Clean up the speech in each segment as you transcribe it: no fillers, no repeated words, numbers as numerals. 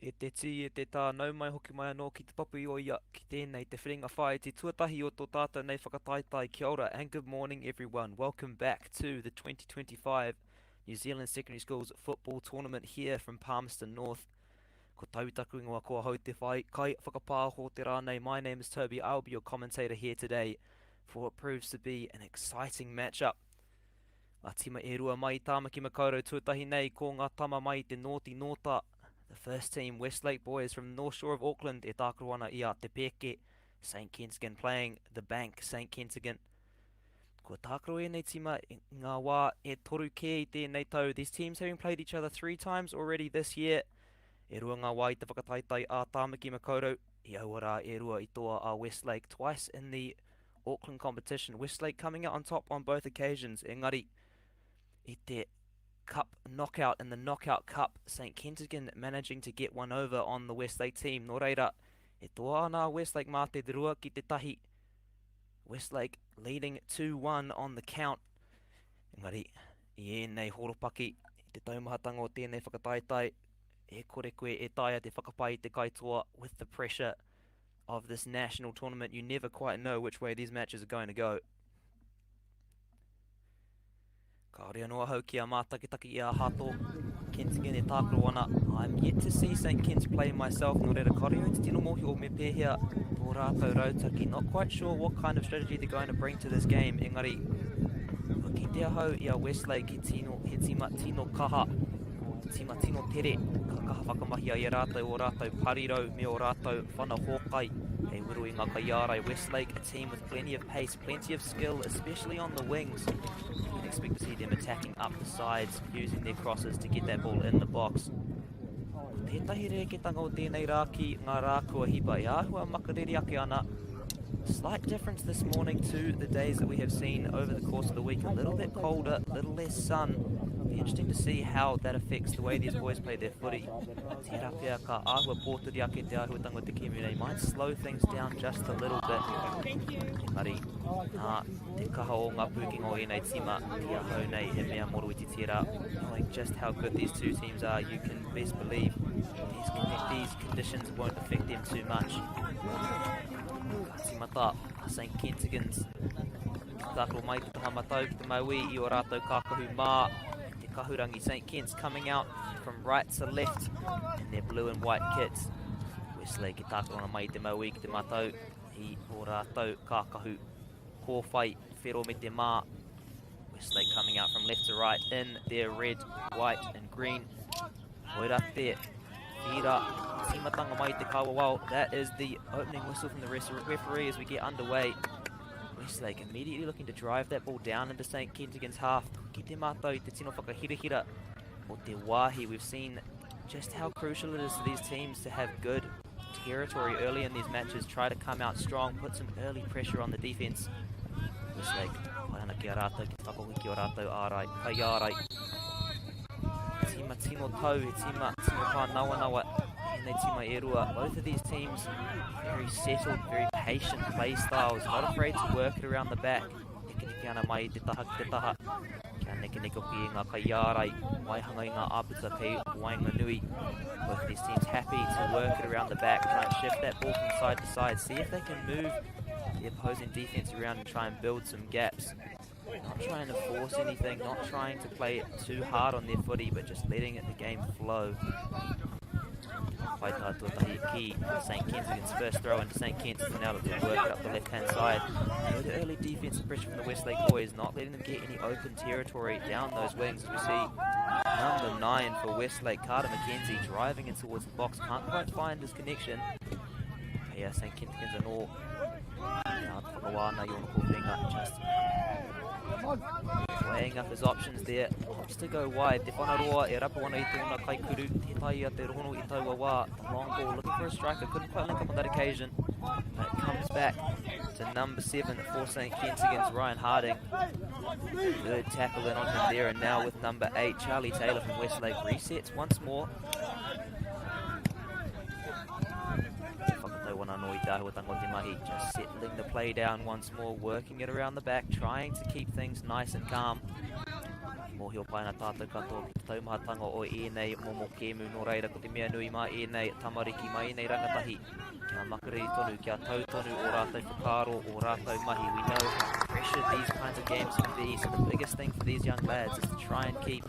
E te ti e te tā nau mai hoki mai anō ki te papu i o ia ki tēnei te whiringa whae te tuatahi o tō tātou nei whakataitai kia ora and good morning everyone. Welcome back to the 2025 New Zealand Secondary Schools Football Tournament here from Palmerston North. Ko tautaku ingoa kua hau te whai kai whakapāho te rānei. My name is Toby. I'll be your commentator here today for what proves to be an exciting matchup. Ngā tima e rua mai tāmaki makaurau tuatahi nei ko ngā tama mai te Naughty Nota. The first team, Westlake boys from the North Shore of Auckland, e tākaruana i a te peke. St. Kentigan playing the bank, St. Kentigan. Kua tākaru e nei tima ngā wā e toru ke i tēnei tau. These teams having played each other 3 times already this year. E rua ngā wā i te whakataitai a tāmaki makaurau. I auara e rua i toa a Westlake twice in the Auckland competition. Westlake coming out on top on both occasions. Engari, i te Cup knockout in the Knockout Cup, St. Kentigan managing to get one over on the Westlake team. Nō reira, e toa ana Westlake mā te rua ki te tahi. Westlake leading 2-1 on the count. Engari, I ēnei horopaki, I te taumahatanga o tēnei whakataitai, e kore koe e taia te whakapai te kaitoa with the pressure of this national tournament. You never quite know which way these matches are going to go. Ka rea noa hau ki a mātakitaki I a hato. Kentigan e tākaro ana. I'm yet to see St. Kent's play myself. Nō reira koreo te tino mohi o me pēhea tō rātou rautaki. Not quite sure what kind of strategy they're going to bring to this game. Engari, ki te ahau I a Westlake he tima tino kaha. Tima tino tere. Ka kaha whakamahi ai rātou o rātou parirau me o rātou whana hōkai. E wiru I ngā kaiarai. Westlake, a team with plenty of pace, plenty of skill, especially on the wings. You can expect to see them attacking up the sides, using their crosses to get that ball in the box. Tētahi rereketanga o tēnei rā ki ngā rā kua hipa I āhua makariri ake ana. Slight difference this morning to the days that we have seen over the course of the week. A little bit colder, a little less sun. Be interesting to see how that affects the way these boys play their footy. Te rapea ka āhua pōturi ake te āhuatanga o te Kiwi might slow things down just a little bit. Engari, te kaha o ngā pūkinga o ēnei tima, te ahau nei he mea moro I te tira. Knowing just how good these two teams are, you can best believe these conditions won't affect them too much. Ka timata, St. Kentigan's. Tākaro mai ki te hamatau ki te maui I o rātou kākahu mā. Te kahurangi St. Kent's coming out from right to left in their blue and white kits. Westlake ki tākaro ana mai te maui ki te matau. I o rātou kākahu kōwhai whero me te mā. Westlake coming out from left to right in their red, white and green. Oira te whira timatanga mai te kawawao. That is the opening whistle from the referee as we get underway. Westlake immediately looking to drive that ball down into St. Kentigan's half. Ki te mātou te tino whakahirahira o te wāhi. We've seen just how crucial it is to these teams to have good territory early in these matches. Try to come out strong, put some early pressure on the defence. Westlake, waiana ki a rātou, ki te whakahui ki o rātou ārai, kai ārai. Tima tino tau, he tima pā nawa nawa. Nei tima e rua. Both of these teams very settled, very patient play styles, not afraid to work it around the back. Neke ana mai te taha ki te taha. Kia neke hoki I ngā kaiarai, waihanga I ngā aputa kei wainga nui. Both of these teams happy to work it around the back, try and shift that ball from side to side, see if they can move the opposing defence around and try and build some gaps. Not trying to force anything, not trying to play it too hard on their footy, but just letting the game flow. Waitaa tuatahi ki St. Kentigan's first throw into St. Kent's now to work it up the left-hand side. Good early defensive pressure from the Westlake boys, not letting them get any open territory down those wings. As we see number 9 for Westlake, Carter McKenzie, driving in towards the box. Can't quite find his connection. Yeah, St. Kentigan's and all. Now Whakawana Yona Kōwhenga just weighing up his options there. Opts to go wide. Te whanaroa e rapawana I tōna kaikuru. Te tai a te rono I taua wā. The long ball looking for a striker. Couldn't quite link up on that occasion. But it comes back to number 7 for St. Kentigan's, Ryan Harding. Good tackle in on him there. And now with number 8, Charlie Taylor from Westlake, resets once more. Just settling the play down once more, working it around the back, trying to keep things nice and calm. Mohio paina tātou katoa ki te taumahatanga o ēnei momo kēmu no reira ko te mea nui mā ēnei tamariki mā ēnei rangatahi. Kia makariri tonu, kia tau tonu o rātou whakaro, o rātou mahi. We know how pressured these kinds of games can be, so the biggest thing for these young lads is to try and keep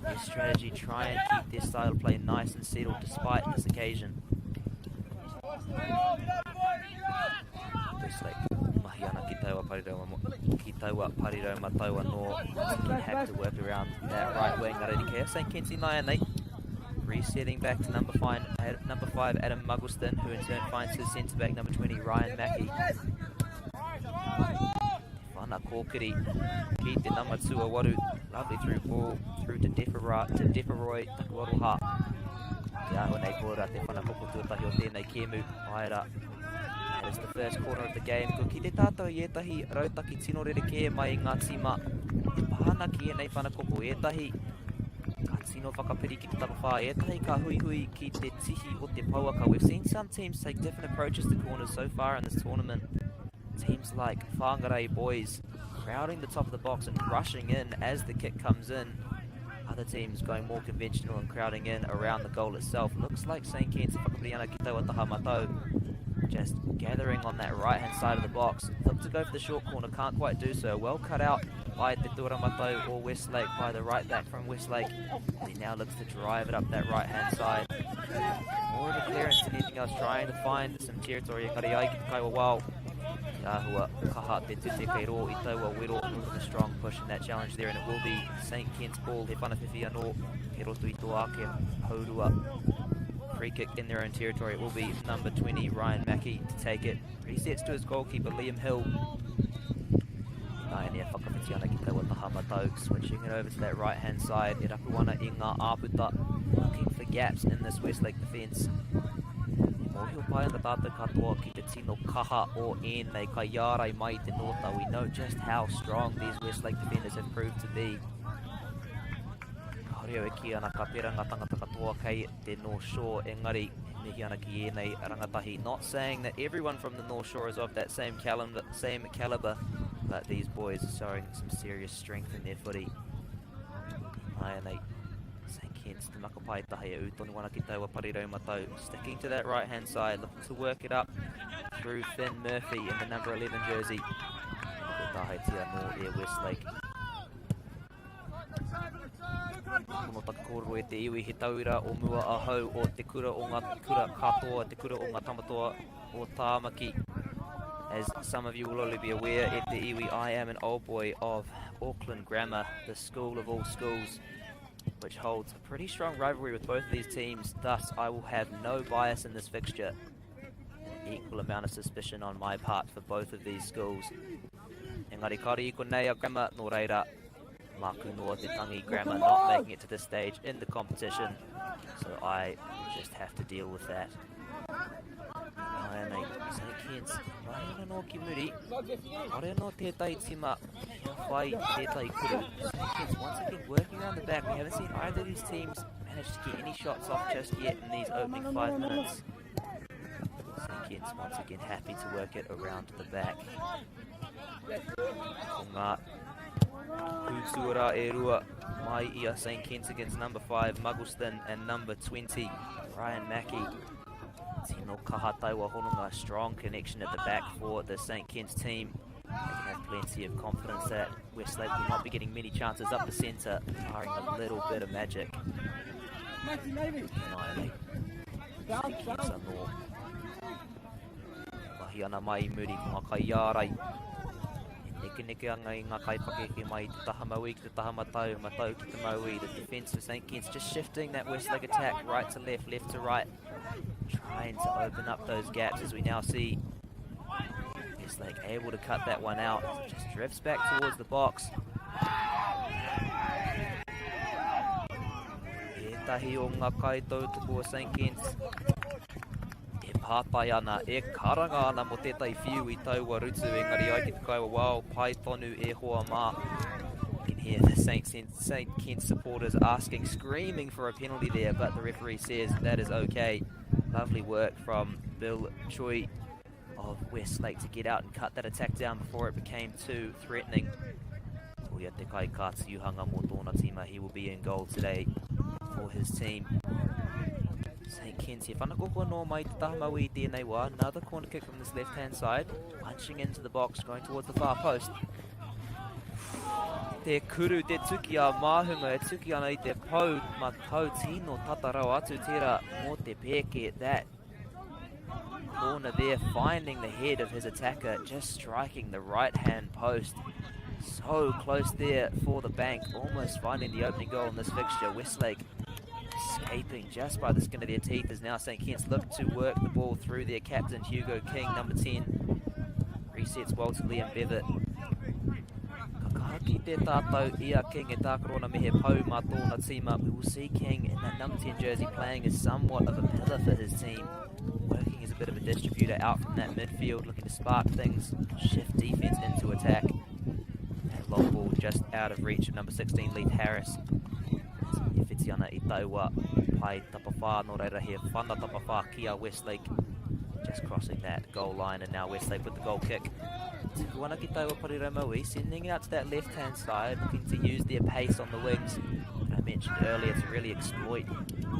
their strategy, try and keep their style of play nice and settled despite this occasion. Westlake, mahi ana ki taua Parirauma taua no. Again, have to work around that right wing. Ararikea, St. Kitts Nai resetting back to number 5 Adam Muggleston, who in turn finds his centre back number 20 Ryan Mackey. Whana kōkiri ki te nama tua waru, lovely through ball through to Deferoy Takuaroha. Te ahua nei kōra te whana koko tuatahi o tēnei kēmu aira. That is the first corner of the game. Ko ki te tātou i etahi rautaki tino rereke mai ngā tima. E pāna ki e nei whana koko etahi. Ka tino whakapiri ki te tapawha. Etahi ka hui hui ki te tihi o te pauaka. We've seen some teams take different approaches to corners so far in this tournament. Teams like Whangarei boys crowding the top of the box and rushing in as the kick comes in. Other teams going more conventional and crowding in around the goal itself. Looks like St. Kitts whakapiri ana ki taua taha matau. Just gathering on that right-hand side of the box. Look to go for the short corner, can't quite do so. Well cut out by Te Tūramatau or Westlake, by the right back from Westlake. He now looks to drive it up that right-hand side. More of a clearance than anything else, trying to find some territory. Kari ai ki te kaiwa wau. Ahua kaha te tute kei ro I taua wero with a strong push in that challenge there, and it will be St. Kitts ball. He whanawhiwhi anō ke roto I tō ake haurua. Free kick in their own territory. It will be number 20 Ryan Mackey to take it. Resets to his goalkeeper Liam Hill. Nai nea whakawhiti ana ki taua taha matau. Switching it over to that right hand side. E rakuana I ngā āputa. Looking for gaps in this Westlake defence. Mohio pai ana tātou katoa ki te tino kaha o ēnei ka iarai mai te nota. We know just how strong these Westlake defenders have proved to be. Reo e ki ana ka peranga tangata katoa kei te North Shore, engari mihi ana ki ēnei rangatahi. Not saying that everyone from the North Shore is of that same caliber, but these boys are showing some serious strength in their footy. Ai nei, St. Kitts te makapai tahi e utonu wana ki taua Parirauma tau. Sticking to that right hand side, looking to work it up through Finn Murphy in the number 11 jersey. Tahi tia no e Westlake. Kono takakoro e te iwi he tauira o mua a hau o te kura o ngā kura katoa, te kura o ngā tamatoa o Tāmaki. As some of you will only be aware, e te iwi, I am an old boy of Auckland Grammar, the school of all schools, which holds a pretty strong rivalry with both of these teams. Thus, I will have no bias in this fixture. An equal amount of suspicion on my part for both of these schools. Engari kari I konei a Grammar no reira. Maku noa te tangi Grammar not making it to this stage in the competition, so I just have to deal with that. Ai nei, St. Kitts, mai no ki muri, ore no tētai tima, kia whai tētai kuru. St. Kitts once again working around the back. We haven't seen either of these teams manage to get any shots off just yet in these opening 5 minutes. St. Kitts once again happy to work it around the back. Ko ngā Kusuara e rua mai I a St. Kitts against number 5 Muggleston and number 20 Ryan Mackey. Tino kaha taiwa hononga, strong connection at the back for the St. Kitts team. They can have plenty of confidence that Westlake will not be getting many chances up the centre, barring a little bit of magic. St. Kitts anō. Mahi ana mai muri ko ngā kai ārai. Neke anga I ngā kaipake mai te taha maui ki te taha matau ki te maui. The defence for St. Kitts just shifting that Westlake attack right to left, left to right. Trying to open up those gaps as we now see Westlake able to cut that one out. Just drifts back towards the box. E tahi o ngā kai tautoko o St. Kitts. E pātai ana, e karanga ana mo tētai whiu I taua rutu, engari ai ki te kaiwa wau, pai tonu e hoa mā. You can hear the St. Kitts supporters asking, screaming for a penalty there, but the referee says that is okay. Lovely work from Bill Choi of Westlake to get out and cut that attack down before it became too threatening. Ia te kai kātiuhanga mō tōna tima, he will be in goal today for his team. St. Kitts here, whanakoko no mai te tahamau I tēnei wā, another corner kick from this left-hand side, punching into the box, going towards the far post. Te kuru, te tuki a māhunga, e tuki ana I te pau, ma tau tino tatarau atu tera mō te pēke. That corner there, finding the head of his attacker, just striking the right-hand post. So close there for the bank, almost finding the opening goal in this fixture. Westlake escaping just by the skin of their teeth as now St. Kitts look to work the ball through their captain Hugo King, number 10. Resets well to Liam Bevitt. Kakahaki te tātou Ia King e tākarona mehe pau mā tōna tima. We will see King in that number 10 jersey playing as somewhat of a pillar for his team. Working as a bit of a distributor out from that midfield, looking to spark things, shift defence into attack. That long ball just out of reach of number 16, Leith Harris. E whiti ana I taua pai tapawha no reira here, whana tapawha kia Westlake. Just crossing that goal line and now Westlake with the goal kick. Tuku ana ki taua Parira Maui, sending it out to that left-hand side, looking to use their pace on the wings. I mentioned earlier to really exploit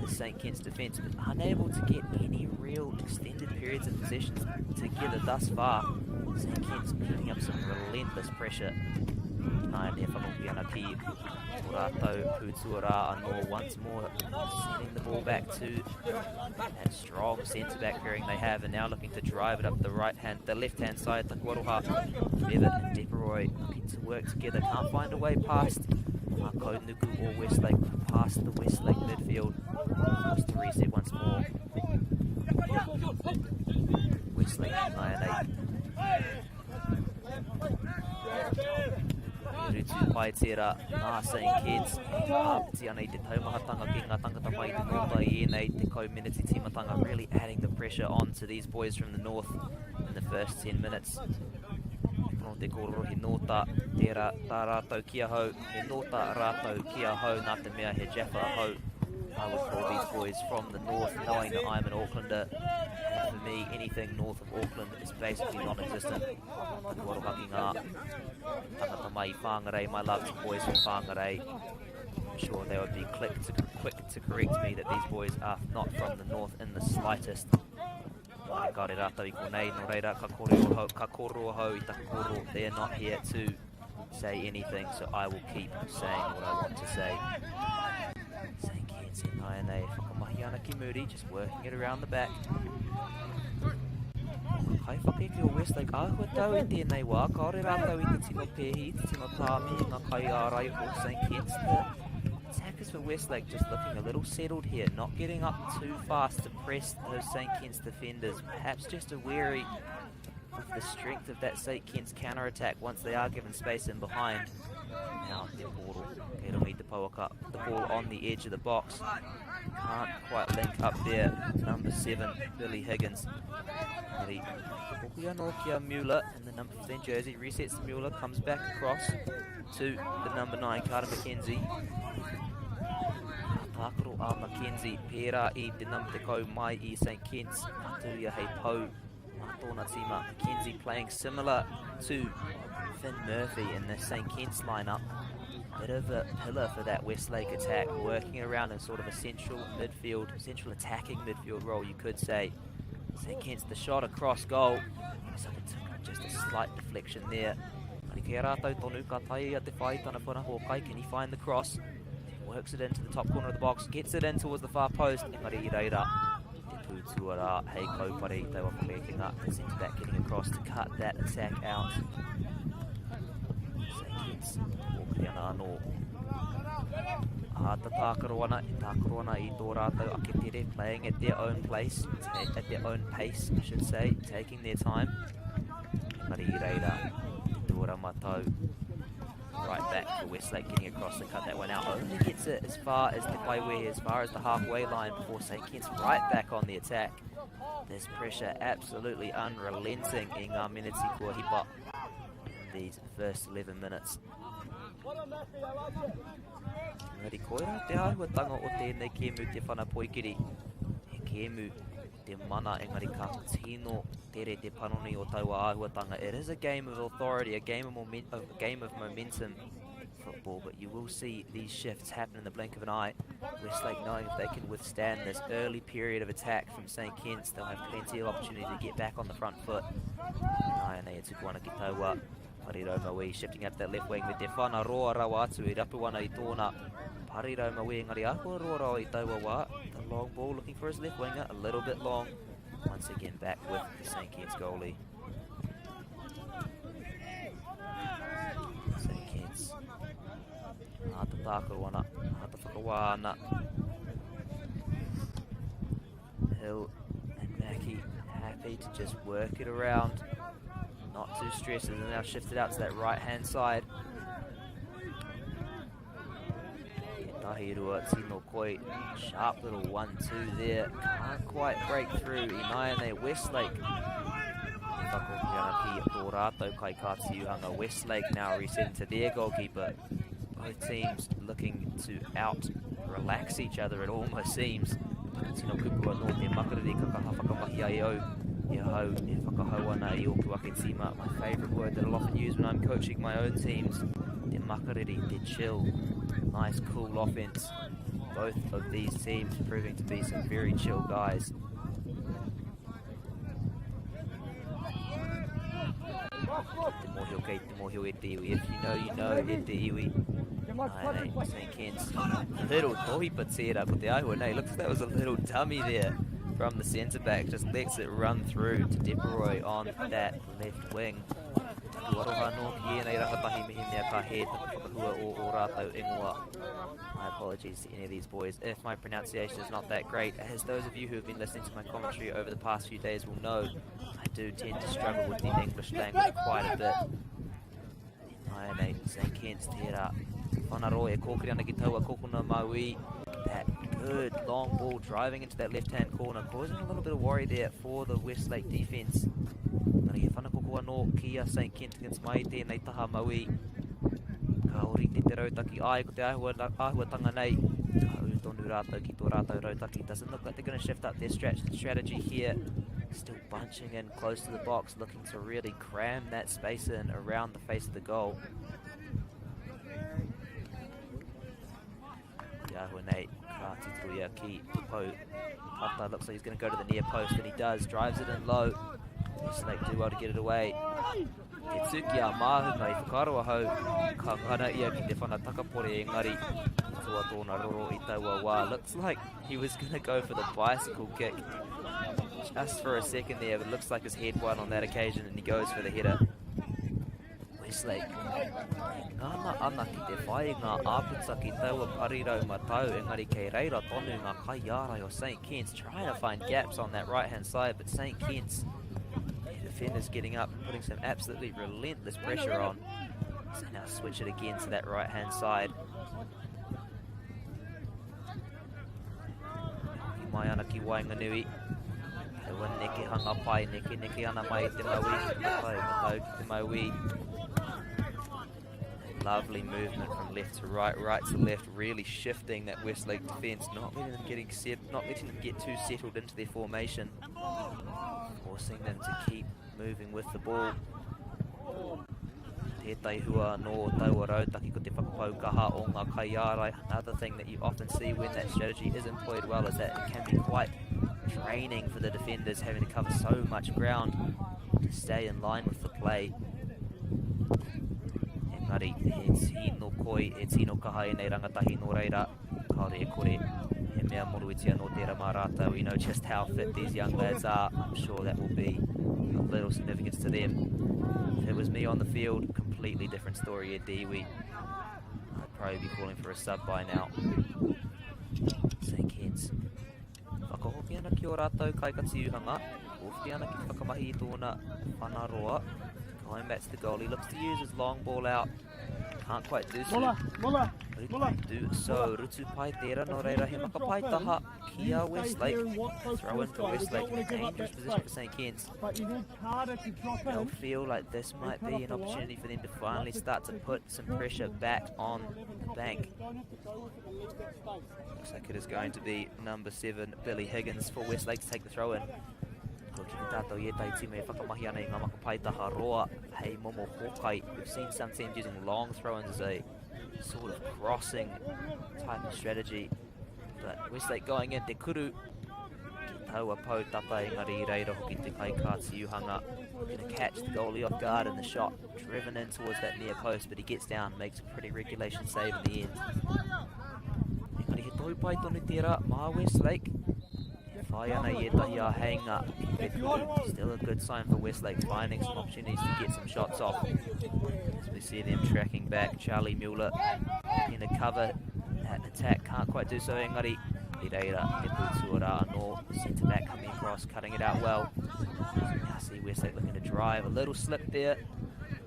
the St. Kitts defence, but unable to get any real extended periods of possession together thus far. St. Kitts picking up some relentless pressure. Nai ne whamoki ana ki Urato Putuara anō once more, sending the ball back to that strong centre-back pairing they have, and now looking to drive it up the left-hand side. Takuaroha, Bevitt and Deperoy looking to work together, can't find a way past Konuku or Westlake, past the Westlake midfield. Forced to reset once more. Westlake 9-8. Rutu pai tērā nā St. Kitts. Hapiti ana I te taumahatanga ki ngā tangata mai te nōta I ēnei te community timatanga, really adding the pressure onto these boys from the north in the first 10 minutes. No te kororo he nōta tērā tā rātou kia hau, he nōta rātou kia hau nā te mea he Jaffa hau. I would call these boys from the north, knowing that I'm an Aucklander. And for me, anything north of Auckland is basically non-existent. Takuarohaki ngā tangata mai whāngarei, my love to boys from whāngarei. I'm sure they would be quick to correct me that these boys are not from the north in the slightest. Mai kāre rātou I konei, no reira, ka koro hau I takakoro. They're not here to say anything, so I will keep saying what I want to say. Nei, whakamahi ana ki Muri, just working it around the back. Kai whakeke o Westlake, āhua tau I tēnei wā, kaore rātau I te tino pēhi, te tino tāmi, ngā kai ārai o St. Kitts. The attackers for Westlake just looking a little settled here, not getting up too fast to press those St. Kitts defenders, perhaps just a wary of the strength of that St. Kitts counter-attack once they are given space in behind. Now, te poro, kei rongi te pauaka, the ball on the edge of the box. Can't quite link up there. Number 7, Billy Higgins. Hokuia no kia Mueller in the number 15 jersey, resets Mueller, comes back across to the number 9, Carter McKenzie. Tākaro a McKenzie, pērā I te number te kau mai I St. Kitts. Atuia hei pau, mā tōna tima. McKenzie playing similar to Finn Murphy in the St. Kitts lineup. Bit of a pillar for that Westlake attack, working around in sort of a central attacking midfield role, you could say. St. Kitts, the shot across goal. Just a slight deflection there. Can he find the cross? Works it into the top corner of the box, gets it in towards the far post. Engari reira. Te pūtuara, hei kaupari, they were making up. The centre back getting across to cut that attack out. St. Kitts. Ana anō. Ata tākaroana, I tō rātou ake tere, playing at their own place, at their own pace, I should say, taking their time. Mari reira, tōra matau. Right back to Westlake, getting across to cut that one out. Only gets it as far as the Kaiwe, as far as the halfway line before St. Kitts right back on the attack. This pressure absolutely unrelenting in ngā miniti kua hipa in these first 11 minutes. Ngari koira te āhuatanga o tēnei kēmu te whana poikiri. He kēmu te mana engari ka tino tere te panoni o taua āhuatanga. It is a game of authority, a game of momentum. football, but you will see these shifts happen in the blink of an eye. Westlake, knowing if they can withstand this early period of attack from St Kitts, they'll have plenty of opportunity to get back on the front foot. Nāianei e tukuana ki taua. Pariro Maui shifting up that left wing with te whana roa rawa atu I rapu ana I tōna. Pariro Maui ngari ahua roa rawa I taua wā. The long ball looking for his left winger, a little bit long. Once again back with the St Kitts goalie. St Kitts. Ata tākaro ana, ata whakawā ana. Hill and Mackey happy to just work it around. Not too stressed, and now shifted out to that right hand side. Tahirua Tino Koi, sharp little 1-2 there. Can't quite break through. Inaine Westlake. Westlake now resetting to their goalkeeper. Both teams looking to out-relax each other, it almost seems. Tino Kupua no te makariri kakahawhakamahi ai au. Ia hau, e whakahau ana I oku ake tima. My favourite word that I'll often use when I'm coaching my own teams. Te makariri, te chill. Nice, cool offense. Both of these teams proving to be some very chill guys. Te mohio kei te mohio e te iwi. If you know, you know, e te iwi. St Kitts. Little tohi patera ko te ahua nei. Looks like that was a little dummy there from the centre back. Just lets it run through to Deperoy on that left wing. My apologies to any of these boys if my pronunciation is not that great, as those of you who have been listening to my commentary over the past few days will know I do tend to struggle with the English language quite a bit. St Kitts tērā whanaro e kōkiri ana ki taua kokona Maui. That good long ball driving into that left hand corner, causing a little bit of worry there for the Westlake defence. Nari e whanakoko anō kia St Kentigan's mai tēnei taha Maui. Ka ori te rautaki ai ko te āhuatanga nei. Ka uru tonu rātou ki tō rātou rautaki. Doesn't look like they're going to shift up their strategy here. Still bunching in close to the box, looking to really cram that space in around the face of the goal. Yahuanei, Krati Tuia ki Tupo. Pata looks like he's going to go to the near post, and he does. Drives it in low. Westlake do well to get it away. Tetsuki a mahunga I whakaroa hau. Ka ngana ia ki te whanataka engari. Tua tōna roro I taua wā. Looks like he was going to go for the bicycle kick. Just for a second there, but looks like his head won on that occasion, and he goes for the header. Westlake. Ngana ana ki te whai ngā āputa ki taua pariro matau, engari kei reira tonu ngā kai ārai o St Kitts, trying to find gaps on that right hand side, but St Kitts, the defenders getting up and putting some absolutely relentless pressure on. So now switch it again to that right hand side. Ki mai ana ki Wainganui. Neke hanga pai, neke ana mai te Maui, te Maui. Lovely movement from left to right, right to left, really shifting that Westlake defence, not letting them get too settled into their formation, forcing them to keep moving with the ball. Tētai hua no taua rautaki ko te whakapaukaha o ngā kai ārai. Another thing that you often see when that strategy is employed well is that it can be quite draining for the defenders, having to cover so much ground to stay in line with the play. Engari, he tino koi, he tino kaha e nei rangatahi no reira. Kaore e kore, he mea moruitia no tērā mā rātou. We know just how fit these young lads are. I'm sure that will be of little significance to them. If it was me on the field, completely different story at Dewey. I'd probably be calling for a sub by now. St Kitts. Whakahoki ana ki o rātou kai ka tiuhanga. Whawhiti ana ki whakamahi I tōna whanaroa. Going back to the goal, he looks to use his long ball out. Can't quite do so. Rutu pai tērā no reira he makapai taha kia Westlake. Throw in for Westlake. Dangerous position for St Kitts. They'll feel like this might be an opportunity for them to finally start to put some pressure back on the bank. Looks like it is going to be number 7, Billy Higgins, for Westlake to take the throw in. We've seen some teams using long throw-ins as a sort of crossing type of strategy. But Westlake going in, te kuru. Ki taua pau tapa engari I reira hoki te kai ka tiuhanga. Going to catch the goalie off guard in the shot. Driven in towards that near post, but he gets down, makes a pretty regulation save in the end. Engari he tohu pai tonu tērā, mā Westlake. Whai ana I etahi a heinga ki te kuru. Still a good sign for Westlake, finding some opportunities to get some shots off. As we see them tracking back, Charlie Mueller in the cover. That attack can't quite do so, engari. I reira, te pūtuara anō, centre back coming across, cutting it out well. Now see Westlake looking to drive, a little slip there.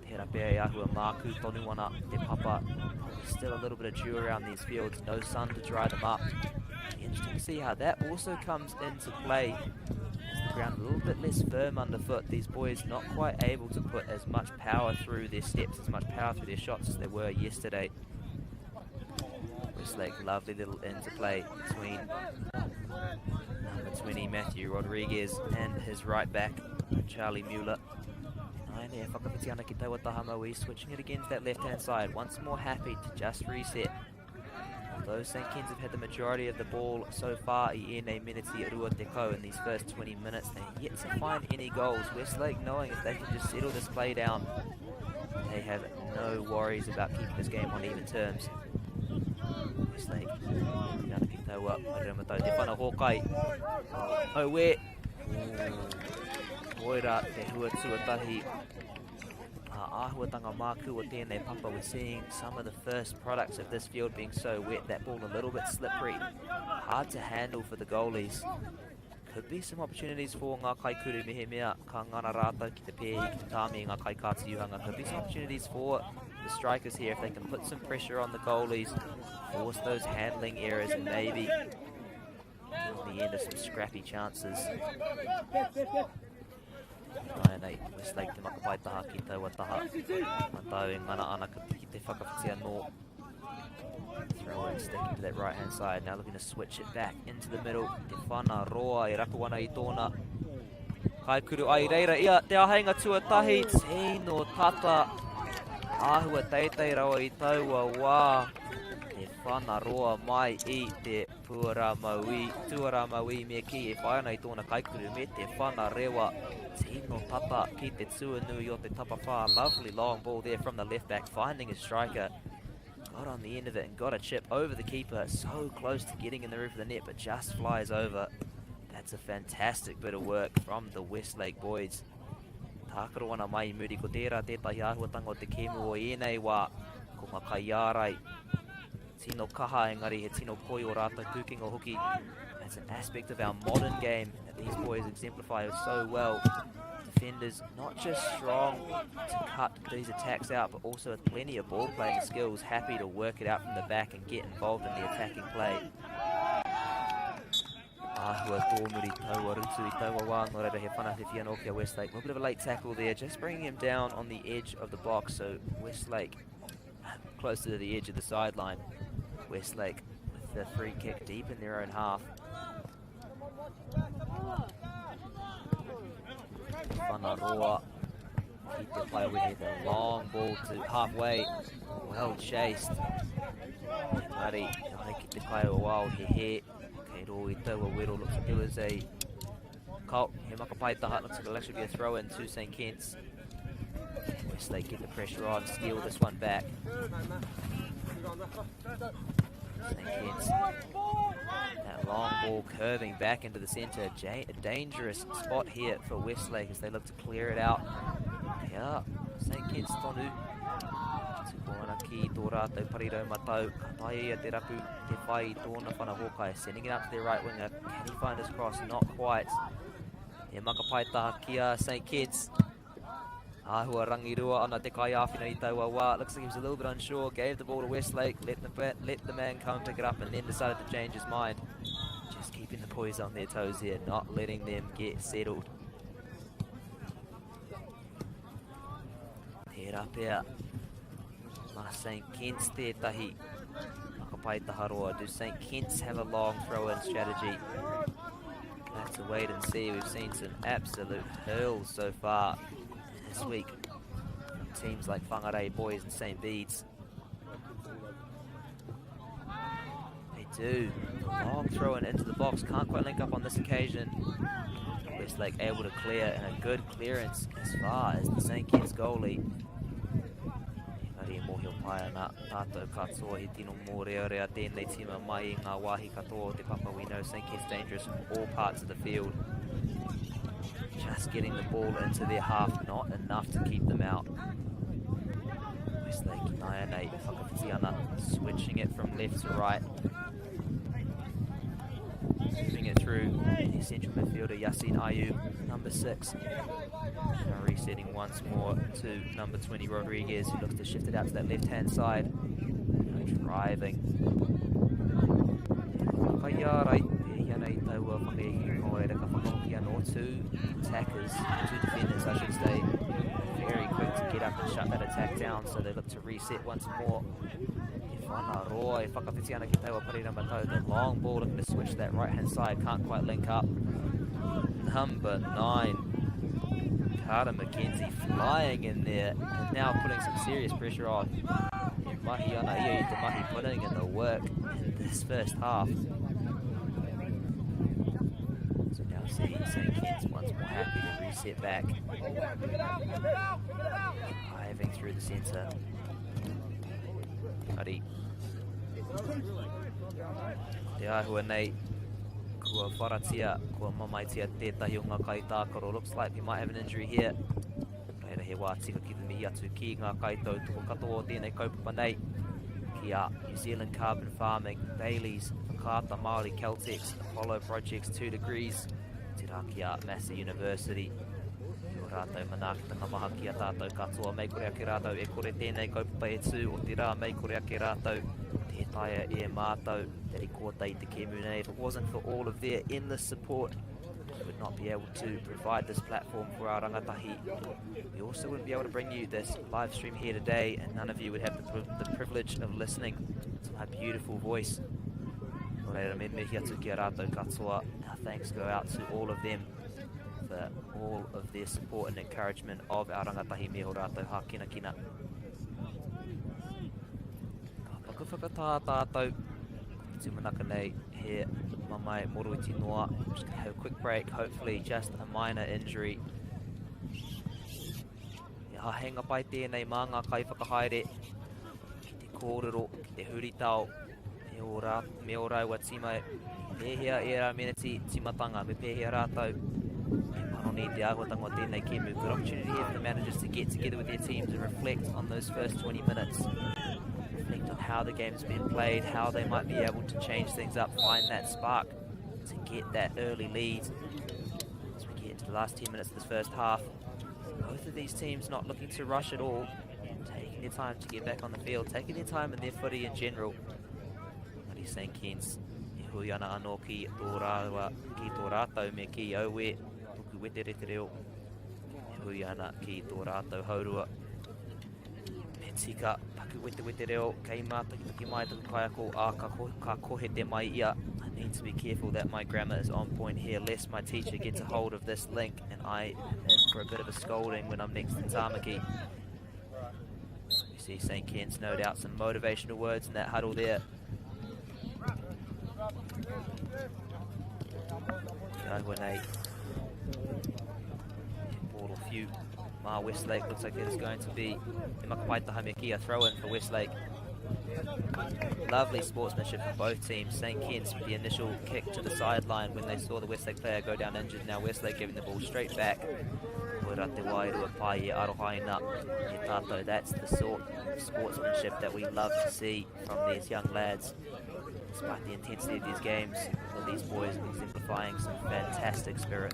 Tērā pēr I ahua māku, tonu wana, te papa. Still a little bit of dew around these fields, no sun to dry them up. Interesting to see how that also comes into play. As the ground a little bit less firm underfoot, these boys not quite able to put as much power through their steps, as much power through their shots as they were yesterday. Westlake, lovely little interplay between number 20 Matthew Rodriguez and his right back Charlie Mueller. Aine whakawhiti ana ki taua taha Maui, switching it again to that left hand side, once more happy to just reset. Although St Ken's have had the majority of the ball so far I ēnei miniti rua te kau in these first 20 minutes, they're yet to find any goals. Westlake knowing if they can just settle this play down, they have no worries about keeping this game on even terms. Westlake, ana ki taua Paramatau te whana hōkai. Oh we, oira te hua tuatahi. Āhuatanga māku o tēnei papa, we're seeing some of the first products of this field being so wet, that ball a little bit slippery, hard to handle for the goalies. Could be some opportunities for ngā kaikuru mehemea, ka ngana rātou ki te pēhi ki tāmi ngā kai kātiuhanga. Could be some opportunities for the strikers here if they can put some pressure on the goalies, force those handling errors, and maybe on the end of some scrappy chances. Aine, Westlake te makapai taha ki taua taha. Matau e ngana ana ki te whakawhiti anō. Throw in, sticking to that right hand side. Now looking to switch it back into the middle. Te whana roa I rapu ana I tōna. Kaikuru ai reira ia, te ahainga tuatahi. Tino tata. Āhua teitei rawa I taua wā. Te whana roa mai I te puara maui. Tuara maui me ki e whai ana I tōna kaikuru me te whana rewa. Tino tata ki te tuanui o te tapawha. Lovely long ball there from the left back, finding his striker. Got on the end of it and got a chip over the keeper. So close to getting in the roof of the net, but just flies over. That's a fantastic bit of work from the Westlake boys. Tākaro ana mai muri ko tērā tētahi āhuatanga o te kēmu o ēnei wā. Ko ngā kaiārai. Tino kaha engari he tino koi o rātou tūkinga hoki. That's an aspect of our modern game that these boys exemplify so well. Defenders not just strong to cut these attacks out, but also with plenty of ball playing skills, happy to work it out from the back and get involved in the attacking play. Āhua tōmuri taua rutu I taua wā, nō reira he whanawhiwhi anō kia Westlake. A little bit of a late tackle there, just bringing him down on the edge of the box, so Westlake closer to the edge of the sideline. Westlake with the free kick deep in their own half. Whanaroa, keep the play with a long ball to halfway, well chased. Mari, I keep the kai o wao he he. Kei ro I taua wero, looks like it was a cult. He makapai taha, looks like it'll actually be a throw in to St Ken's. Westlake get the pressure on, steal this one back. St Ken's. That long ball curving back into the centre. A dangerous spot here for Westlake as they look to clear it out. Yeah, St Ken's tonu. Tukoana ki tō rātou parirau matau. Katai ia te rapu te whai I tōna whana hōkai. Sending it out to their right winger. Can he find his cross? Not quite. He makapai taha kia St Ken's. Āhua rangirua ana te kai āwhina I taua wā. Looks like he was a little bit unsure, gave the ball to Westlake, let the man come and pick it up, and then decided to change his mind. Just keeping the boys on their toes here, not letting them get settled. Tērā pēr. Ma St Ken's tētahi. Makapai taharoa. Do St Ken's have a long throw-in strategy? We'll have to wait and see. We've seen some absolute hurls so far this week. Teams like Whangarei Boys and St Bede's. do. Long throw in into the box, can't quite link up on this occasion. Westlake able to clear, and a good clearance as far as the St. Kitts goalie. Engari e mohio pai ana tātou katoa he tino mō reo rea tēnei tima mai I ngā wāhi katoa o te papa. We know St. Kitts dangerous from all parts of the field. Just getting the ball into their half, not enough to keep them out. Westlake, 9-8, whakawhiti ana, switching it from left to right. Moving it through the central midfielder Yasin Ayu, number 6. Now resetting once more to number 20 Rodriguez, who looks to shift it out to that left-hand side. Now driving. Two attackers, two defenders I should say, very quick to get up and shut that attack down, so they look to reset once more. The long ball looking to switch that right hand side, can't quite link up. Number 9, Carter McKenzie flying in there and now putting some serious pressure on. Mahi putting in the work in this first half. So now see St. Kitts once more happy to reset back. Driving through the centre. Ari. Te ahua nei, kua wharatia, kua mamaitia tētahi o ngā kai tākaro. Looks like we might have an injury here. Reira he wā tika ki te mihi atu ki ngā kaitau tuko katoa o tēnei kaupapa nei. Kia New Zealand Carbon Farming, Bailey's, Whakaata Māori Celtics, Apollo Projects 2 Degrees, Te Rākia Massey University. Kia rātou manaakitanga maha ki a tātou katoa. Mei kore ake rātou e kore tēnei kaupapa e tū o te rā. Mei kore ake rātou te taia e mātou. Te kōta I te kemu nei. If it wasn't for all of their endless support, we would not be able to provide this platform for our rangatahi. We also wouldn't be able to bring you this live stream here today, and none of you would have the privilege of listening to my beautiful voice. Our thanks go out to all of them for all of their support and encouragement of our rangatahi me ho rātou ha kina kina. Ka whakawhakatā tātou, te manaka nei he mamai moro iti noa. Just going to have a quick break, hopefully just a minor injury. Ha henga pai tēnei mā ngā kai whakahaere, ki te kōrero, ki te huritau, me o rau wa tima pēhea e rā meneti timatanga, me pēhea rātou. Me panoni te āhuatanga o tēnei kemu. Good opportunity here for the managers to get together with their teams and reflect on those first 20 minutes. Reflect on how the game's been played, how they might be able to change things up, find that spark to get that early lead. As we get into the last 10 minutes of this first half, both of these teams not looking to rush at all, taking their time to get back on the field, taking their time in their footy in general. Ngari St. Kitts, e hui ana anō ki tō rātou me ki auwe, tuku wete re te reo. E hui ana ki tō rātou haurua. Me tika, paku wete reo, kei mātaki mai tuku kai ako, ka kohe te mai ia. I need to be careful that my grammar is on point here, lest my teacher gets a hold of this link and I am in for a bit of a scolding when I'm next in Tāmaki. We see St. Kitts, no doubt some motivational words in that huddle there. Portal few. Westlake looks like there's going to be a throw in for Westlake. Lovely sportsmanship from both teams. St. Kitts with the initial kick to the sideline when they saw the Westlake player go down injured. Now Westlake giving the ball straight back. That's the sort of sportsmanship that we love to see from these young lads. Despite the intensity of these games, these boys are exemplifying some fantastic spirit.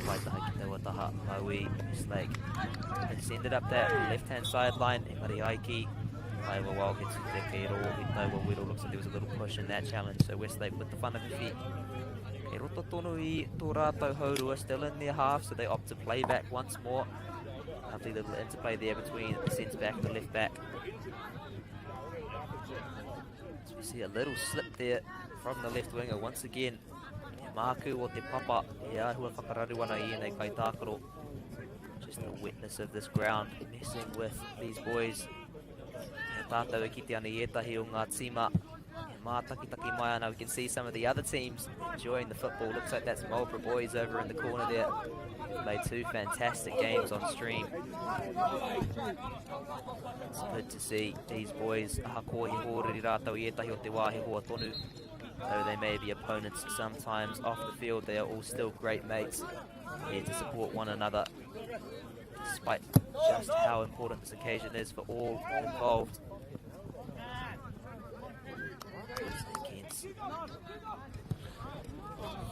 Westlake has ended up that left-hand sideline. Aiki, looks like there was a little push in that challenge, so Westlake with the fun of the feet. Still in their half, so they opt to play back once more. Lovely little interplay there between the centre back and the left back. So we see a little slip there from the left winger once again. Māku o te papa, e āhua whakararuana I nei kai tākaro. Just the wetness of this ground messing with these boys. tātou e kite ana I etahi o ngā tima. Mātakitaki mai ana, we can see some of the other teams enjoying the football. Looks like that's Marlborough boys over in the corner there. Played 2 fantastic games on stream. It's good to see these boys hako he hōreri rātau I etahi o te wā he hoa tonu. Though they may be opponents sometimes off the field, they are all still great mates here to support one another, despite just how important this occasion is for all involved.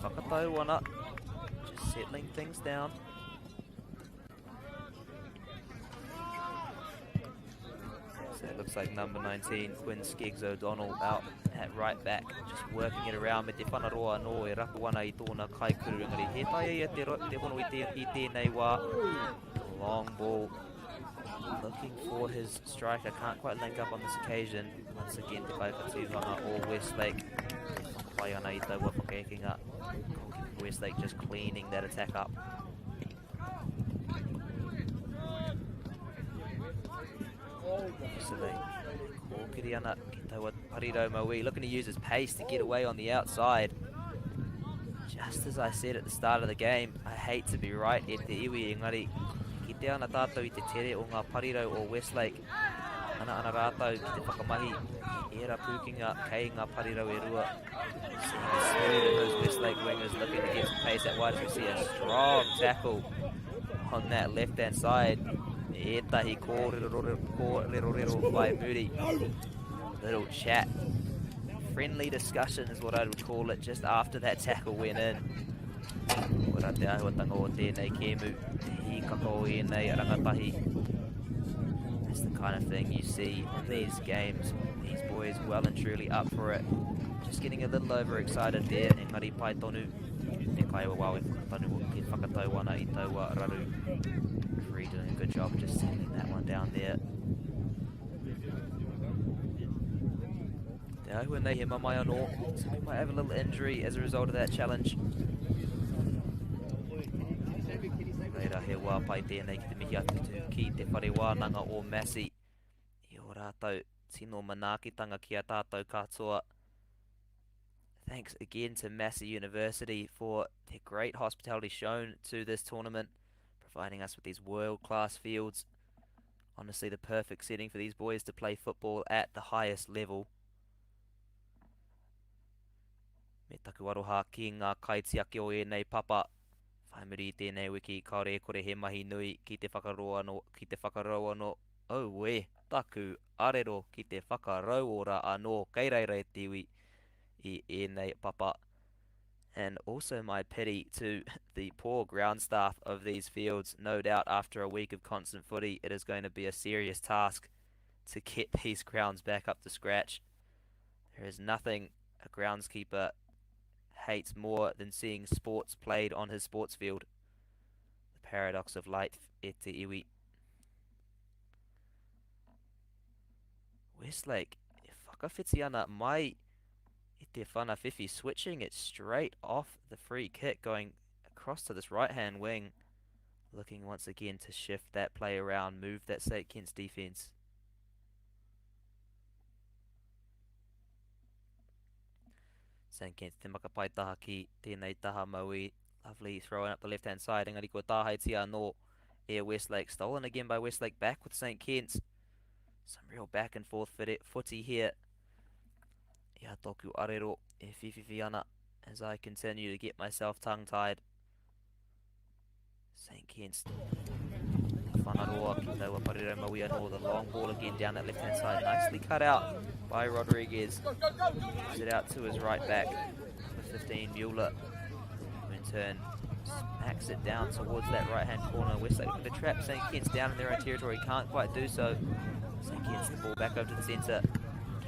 Whakatauana, just settling things down. So it looks like number 19, Quinn Skeggs O'Donnell, out at right back, just working it around me te whanaroa no e rapuana I tōna kaikuru engari. He taia ia te hono I tēnei wā. Long ball, looking for his striker, can't quite link up on this occasion. Once again, te whaikatūhanga o Westlake. Whai ana I taua whakaekinga. Westlake just cleaning that attack up. Westlake, kōkiri ana ki taua Pariro Maui, looking to use his pace to get away on the outside. Just as I said at the start of the game, I hate to be right e te iwi engari. Ki te ana tātou I te tere o ngā Pariro o Westlake. Ana rātou ki te whakamahi. Era pūkinga kei ngā Pariro e rua. Seeing the speed of those Westlake wingers looking to get some pace out wide. We see a strong tackle on that left-hand side. Etahi kōrero by Moody. Little chat. Friendly discussion is what I would call it just after that tackle went in. Ora te ahuatanga o tēnei kēmu. He kako I nei rangatahi. It's the kind of thing you see in these games. These boys well and truly up for it. Just getting a little overexcited there. Engari pai tonu. Te kaiwa wawe whakatonu ki whakatauana I taua raru. Referee doing a good job just settling that one down there. Te ahua nei he mamai anō. So we might have a little injury as a result of that challenge. Reira he wā pai tēnei ki te mihi atu ki te whare wānanga o Massey. I o rātou tino manaakitanga ki a tātou katoa. Thanks again to Massey University for their great hospitality shown to this tournament, providing us with these world-class fields. Honestly, the perfect setting for these boys to play football at the highest level. Me taku aroha ki ngā kaitiaki o nei papa. Whaimuri I tēnei wiki, kaore kore he mahi nui ki te whakarau anō. Oh we, taku arero ki te whakarau ora anō, kei reira te iwi I nei papa. And also my pity to the poor ground staff of these fields. No doubt after a week of constant footy, it is going to be a serious task to get these grounds back up to scratch. There is nothing a groundskeeper hates more than seeing sports played on his sports field. The paradox of life e te iwi. Westlake, e whakawhiti ana mai I te whanawhiwhi, switching it straight off the free kick, going across to this right-hand wing, looking once again to shift that play around, move that St Kitts defence. St Kitts te makapai taha ki tēnei taha maui. Lovely throwing up the left-hand side. Engari kua tāheitia anō e Westlake. Stolen again by Westlake, back with St Kitts. Some real back and forth footy here. Ia toku arero e whiwhiwhi ana as I continue to get myself tongue-tied. St Kitts. Whanaroa ki taua Pariro Maui anō. The long ball again down that left-hand side. Nicely cut out by Rodriguez. Gives it out to his right back. Number 15, Mueller. Who in turn smacks it down towards that right-hand corner. Westlake looking to trap St Kitts down in their own territory. Can't quite do so. St Kitts the ball back over to the centre.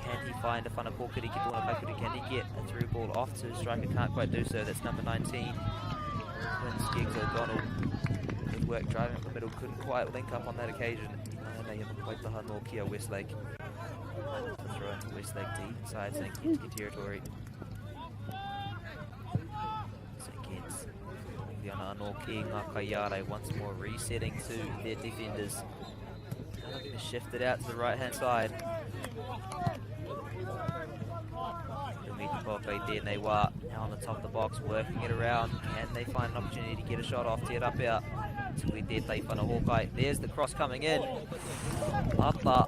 Can he find a whanakōkiri ki tōna paikuri? Can he get a through ball off to his striker? Can't quite do so. That's number 19. Quinn Skeggs O'Donnell. Good work driving up the middle. Couldn't quite link up on that occasion. Westlake. Throw into Westlake deep inside St Kitts territory. St Kitts. Liana anō ki ngā kaiare once more resetting to their defenders. Now looking to shift it out to the right hand side. Kokai tēnei wā, now on the top of the box, working it around. Can they find an opportunity to get a shot off? Te rapea, tui tētai whanahokai. There's the cross coming in. Ata,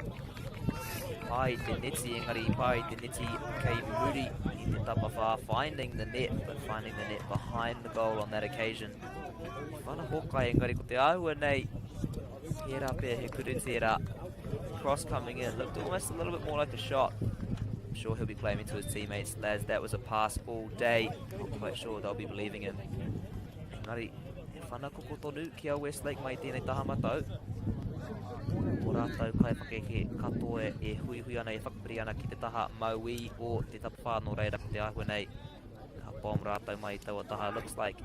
pai te neti, engari pai te neti kei muri I te tapawha, finding the net, but finding the net behind the goal on that occasion. Whanahokai engari ko te ahua nei, te rapea he kuru tērā. Cross coming in, looked almost a little bit more like a shot. I'm sure he'll be claiming to his teammates, lads, that was a pass all day. Not quite sure they'll be believing him. Engari, he whanakoko tonu ki a Westlake mai tēnei taha matau. O rātou kai whakeke katoe e hui hui ana e whakapiri ana ki te taha Maui o te tapawha no reira ko te ahua nei. Ka bomb rātou mai taua taha, looks like.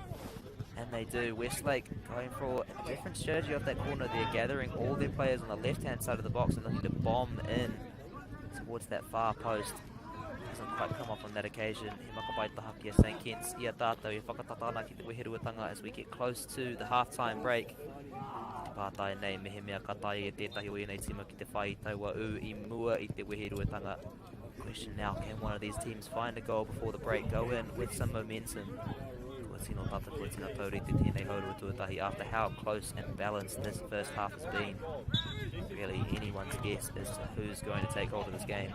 And they do. Westlake going for a different strategy off that corner. They're gathering all their players on the left-hand side of the box and looking to bomb in towards that far post. Doesn't quite come off on that occasion. He makapai taha ki a St. Kitts. Ia tātou I whakatata ana ki te weheruatanga as we get close to the half-time break. Te pātai nei mehe mea katai e tētahi o ienei tima ki te whai taua u I mua I te weheruatanga. Question now, can one of these teams find a goal before the break? Go in with some momentum. Tino tata kua tina tauri te tēnei haurua tuatahi after how close and balanced this first half has been. Really anyone's guess as to who's going to take hold of this game.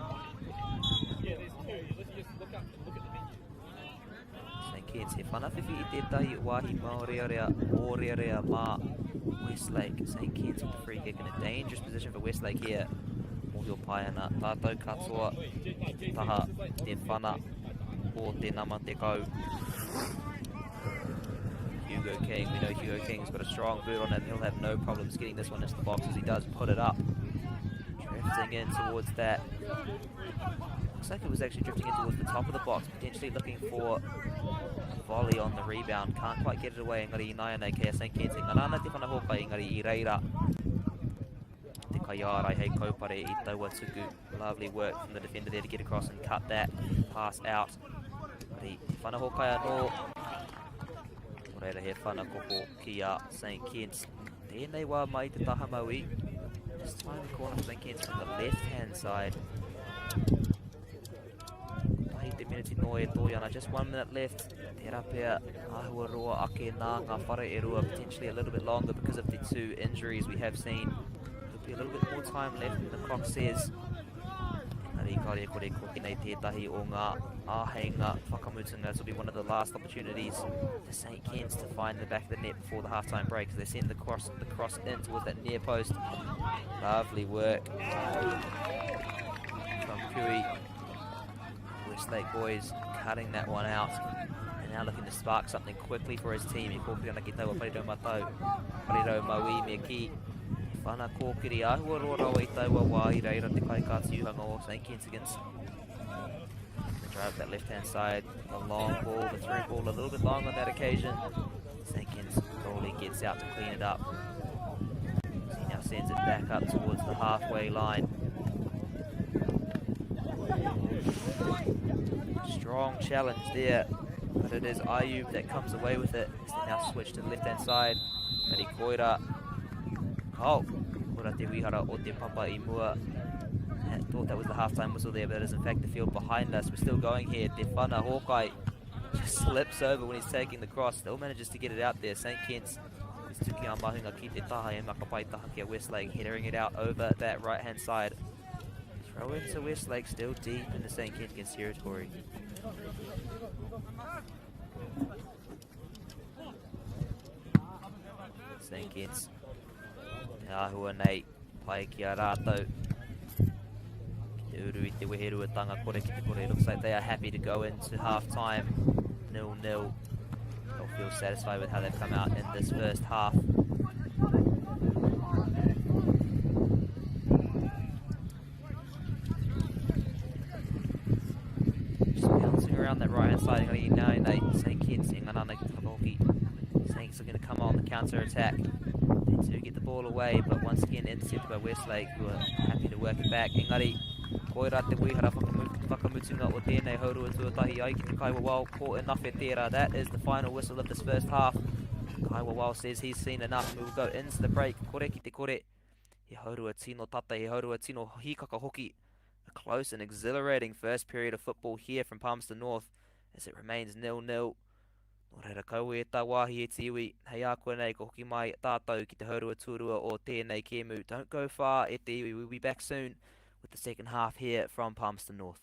St. Kitts he whanawhiwhi I tētahi wāhi Māori area mā Westlake. St. Kitts with the free kick in a dangerous position for Westlake here. Mōhio pai ana tātou katoa ki te taha te whana o te nama te kau. Hugo King, we know Hugo King's got a strong boot on him, he'll have no problems getting this one into the box as he does put it up. Drifting in towards that. Looks like it was actually drifting in towards the top of the box, potentially looking for a volley on the rebound. Can't quite get it away, engari I nai nei kei a St. Kitts. Ngarana te whanahokai, engari I reira. Te kaiarai hei kaupare I taua tuku. Lovely work from the defender there to get across and cut that pass out. Engari whanahokai anō. Reira he whanakoko ki a St. Kitts. Tēnei wā mai te taha Maui. Just find the corner for St. Kitts from the left-hand side. Tahi te minute no e toi ana, just 1 minute left. Te rapea ahua roa ake nā ngā whare e rua, potentially a little bit longer because of the two injuries we have seen. There'll be a little bit more time left than the clock says. Engari kare kore koki nei tētahi o ngā āheinga whakamutunga. This will be one of the last opportunities for St. Kitts to find the back of the net before the half-time break. As they send the cross in towards that near post. Lovely work from Kui. Westlake boys cutting that one out. And now looking to spark something quickly for his team. I kōkiri ana ki taua wharirau matau. Wharirau Maui me ki. Whana kōkiri ahua roa rau I taua wā I reira te kaikātiuhanga o St. Kentigans. Drive that left-hand side, the long ball, the through ball, a little bit long on that occasion. St. Kitts goalie gets out to clean it up. He now sends it back up towards the halfway line. Strong challenge there, but it is Ayub that comes away with it. As they now switch to the left-hand side. Meri koira. Oh, kura te wihara o te papa I mua. Thought that was the half-time whistle there, but it is in fact the field behind us. We're still going here. Te whana Hawkeye just slips over when he's taking the cross. Still manages to get it out there. St. Kitts is tuki a mahunga ki te taha e makapai taha ki a Westlake, headering it out over that right-hand side. Throw into Westlake, still deep in the St. Kentigan territory. St. Kitts. Te ahua nei, pai ki a rātou. Uru I te weheruatanga kore ki te kore. It looks like they are happy to go into half-time 0-0. They'll feel satisfied with how they've come out in this first half. Just bouncing around that right-hand side. St. Kitts, St. Kitts are going to come on the counter-attack. They do get the ball away, but once again intercepted by Westlake, who are happy to work it back. Engari, koira te wihara whakamutunga o tēnei haurua tuatahi ai ki te Kaiwa Wau ko enough e tērā. That is the final whistle of this first half. Kaiwa Wau says he's seen enough. We will go into the break. Kore ki te kore. He haurua tino tata, he haurua tino hikaka hoki. A A close and exhilarating first period of football here from Palmerston North as it remains 0-0. Nō reira kau e tā wāhi e te iwi, hei a koe nei ko hoki mai tātou ki te haurua tūrua o tēnei kēmu. Don't go far e te iwi, we'll be back soon with the second half here from Palmerston North.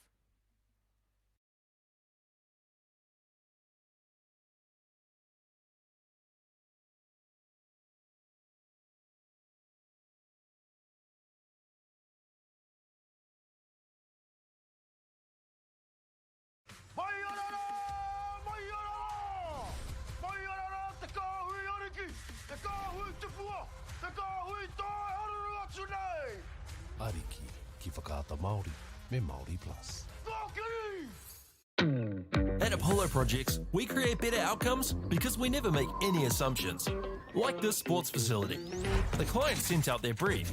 Ariki, ki whakaata Māori, me Māori Plus. At Apollo Projects, we create better outcomes because we never make any assumptions. Like this sports facility. The client sent out their brief.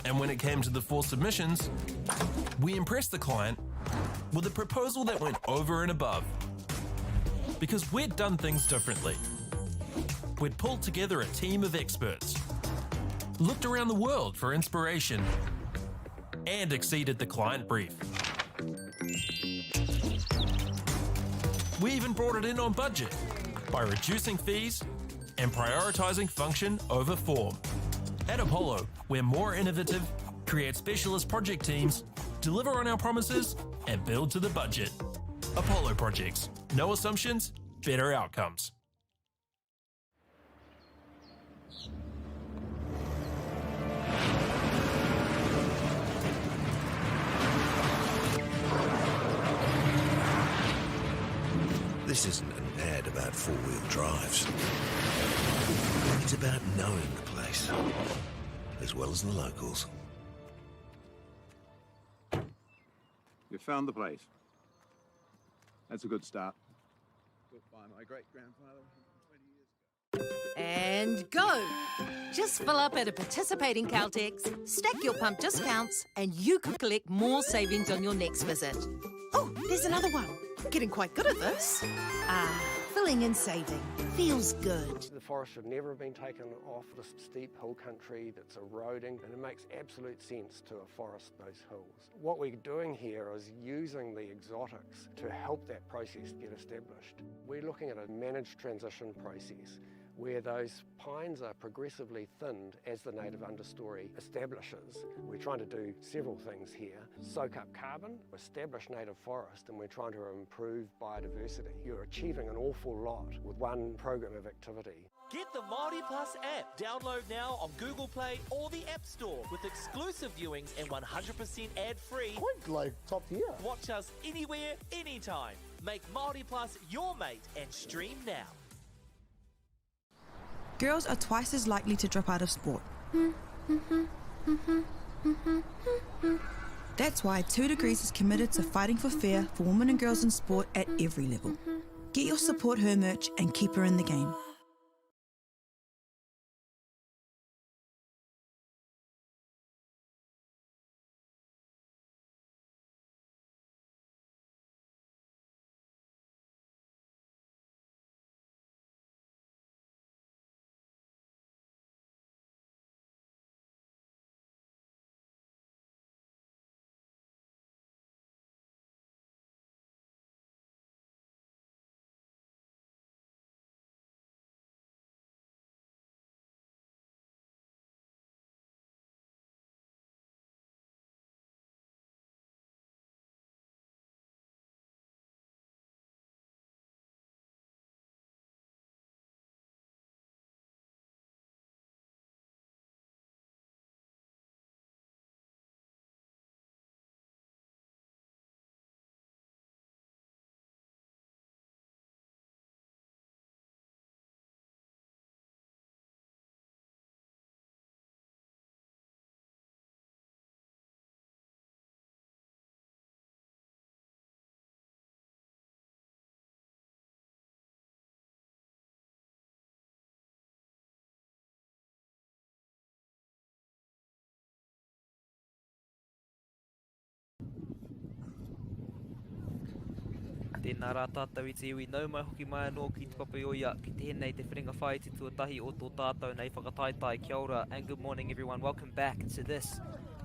And when it came to the 4 submissions, we impressed the client with a proposal that went over and above. Because we'd done things differently. We'd pulled together a team of experts, looked around the world for inspiration, and exceeded the client brief. We even brought it in on budget by reducing fees and prioritising function over form. At Apollo, we're more innovative, create specialist project teams, deliver on our promises, and build to the budget. Apollo Projects. No assumptions, better outcomes. This isn't an ad about four-wheel drives. It's about knowing the place, as well as the locals. You found the place. That's a good start. Built by my great-grandfather 20 years ago. And go! Just fill up at a participating Caltex, stack your pump discounts, and you could collect more savings on your next visit. Oh, there's another one. I'm getting quite good at this. Filling and saving. Feels good. The forest should never have been taken off this steep hill country that's eroding, and it makes absolute sense to afforest those hills. What we're doing here is using the exotics to help that process get established. We're looking at a managed transition process where those pines are progressively thinned as the native understory establishes. We're trying to do several things here. Soak up carbon, establish native forest, and we're trying to improve biodiversity. You're achieving an awful lot with one program of activity. Get the Māori Plus app. Download now on Google Play or the App Store with exclusive viewings and 100% ad-free. Quite like top tier. Watch us anywhere, anytime. Make Māori Plus your mate and stream now. Girls are twice as likely to drop out of sport. That's why 2 Degrees is committed to fighting for fair for women and girls in sport at every level. Get your Support Her merch and keep her in the game. Tēnā rā tātou I te iwi, nau mai hoki mai anō ki te papaioia, ki tēnei te wharenga whai te tuatahi o tō tātou nei whakataitai, kia ora, and good morning everyone, welcome back to this,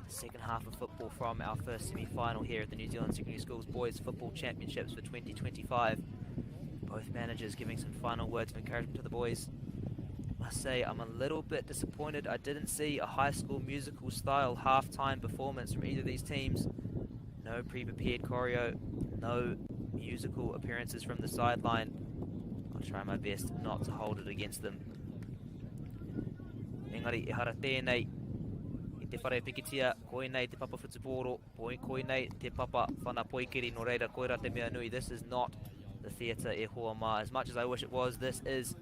Second half of football from our first semi-final here at the New Zealand Secondary Schools Boys Football Championships for 2025. Both managers giving some final words of encouragement to the boys. I must say I'm a little bit disappointed I didn't see a High School Musical style half-time performance from either of these teams. No pre-prepared choreo, no musical appearances from the sideline. I'll try my best not to hold it against them. Engari, e hara tēnei, i te whare pikitia, koinei te papa futuporo, koinei te papa whana poikiri no reira koira te mea nui. This is not the theatre e hoa mā. As much as I wish it was, this is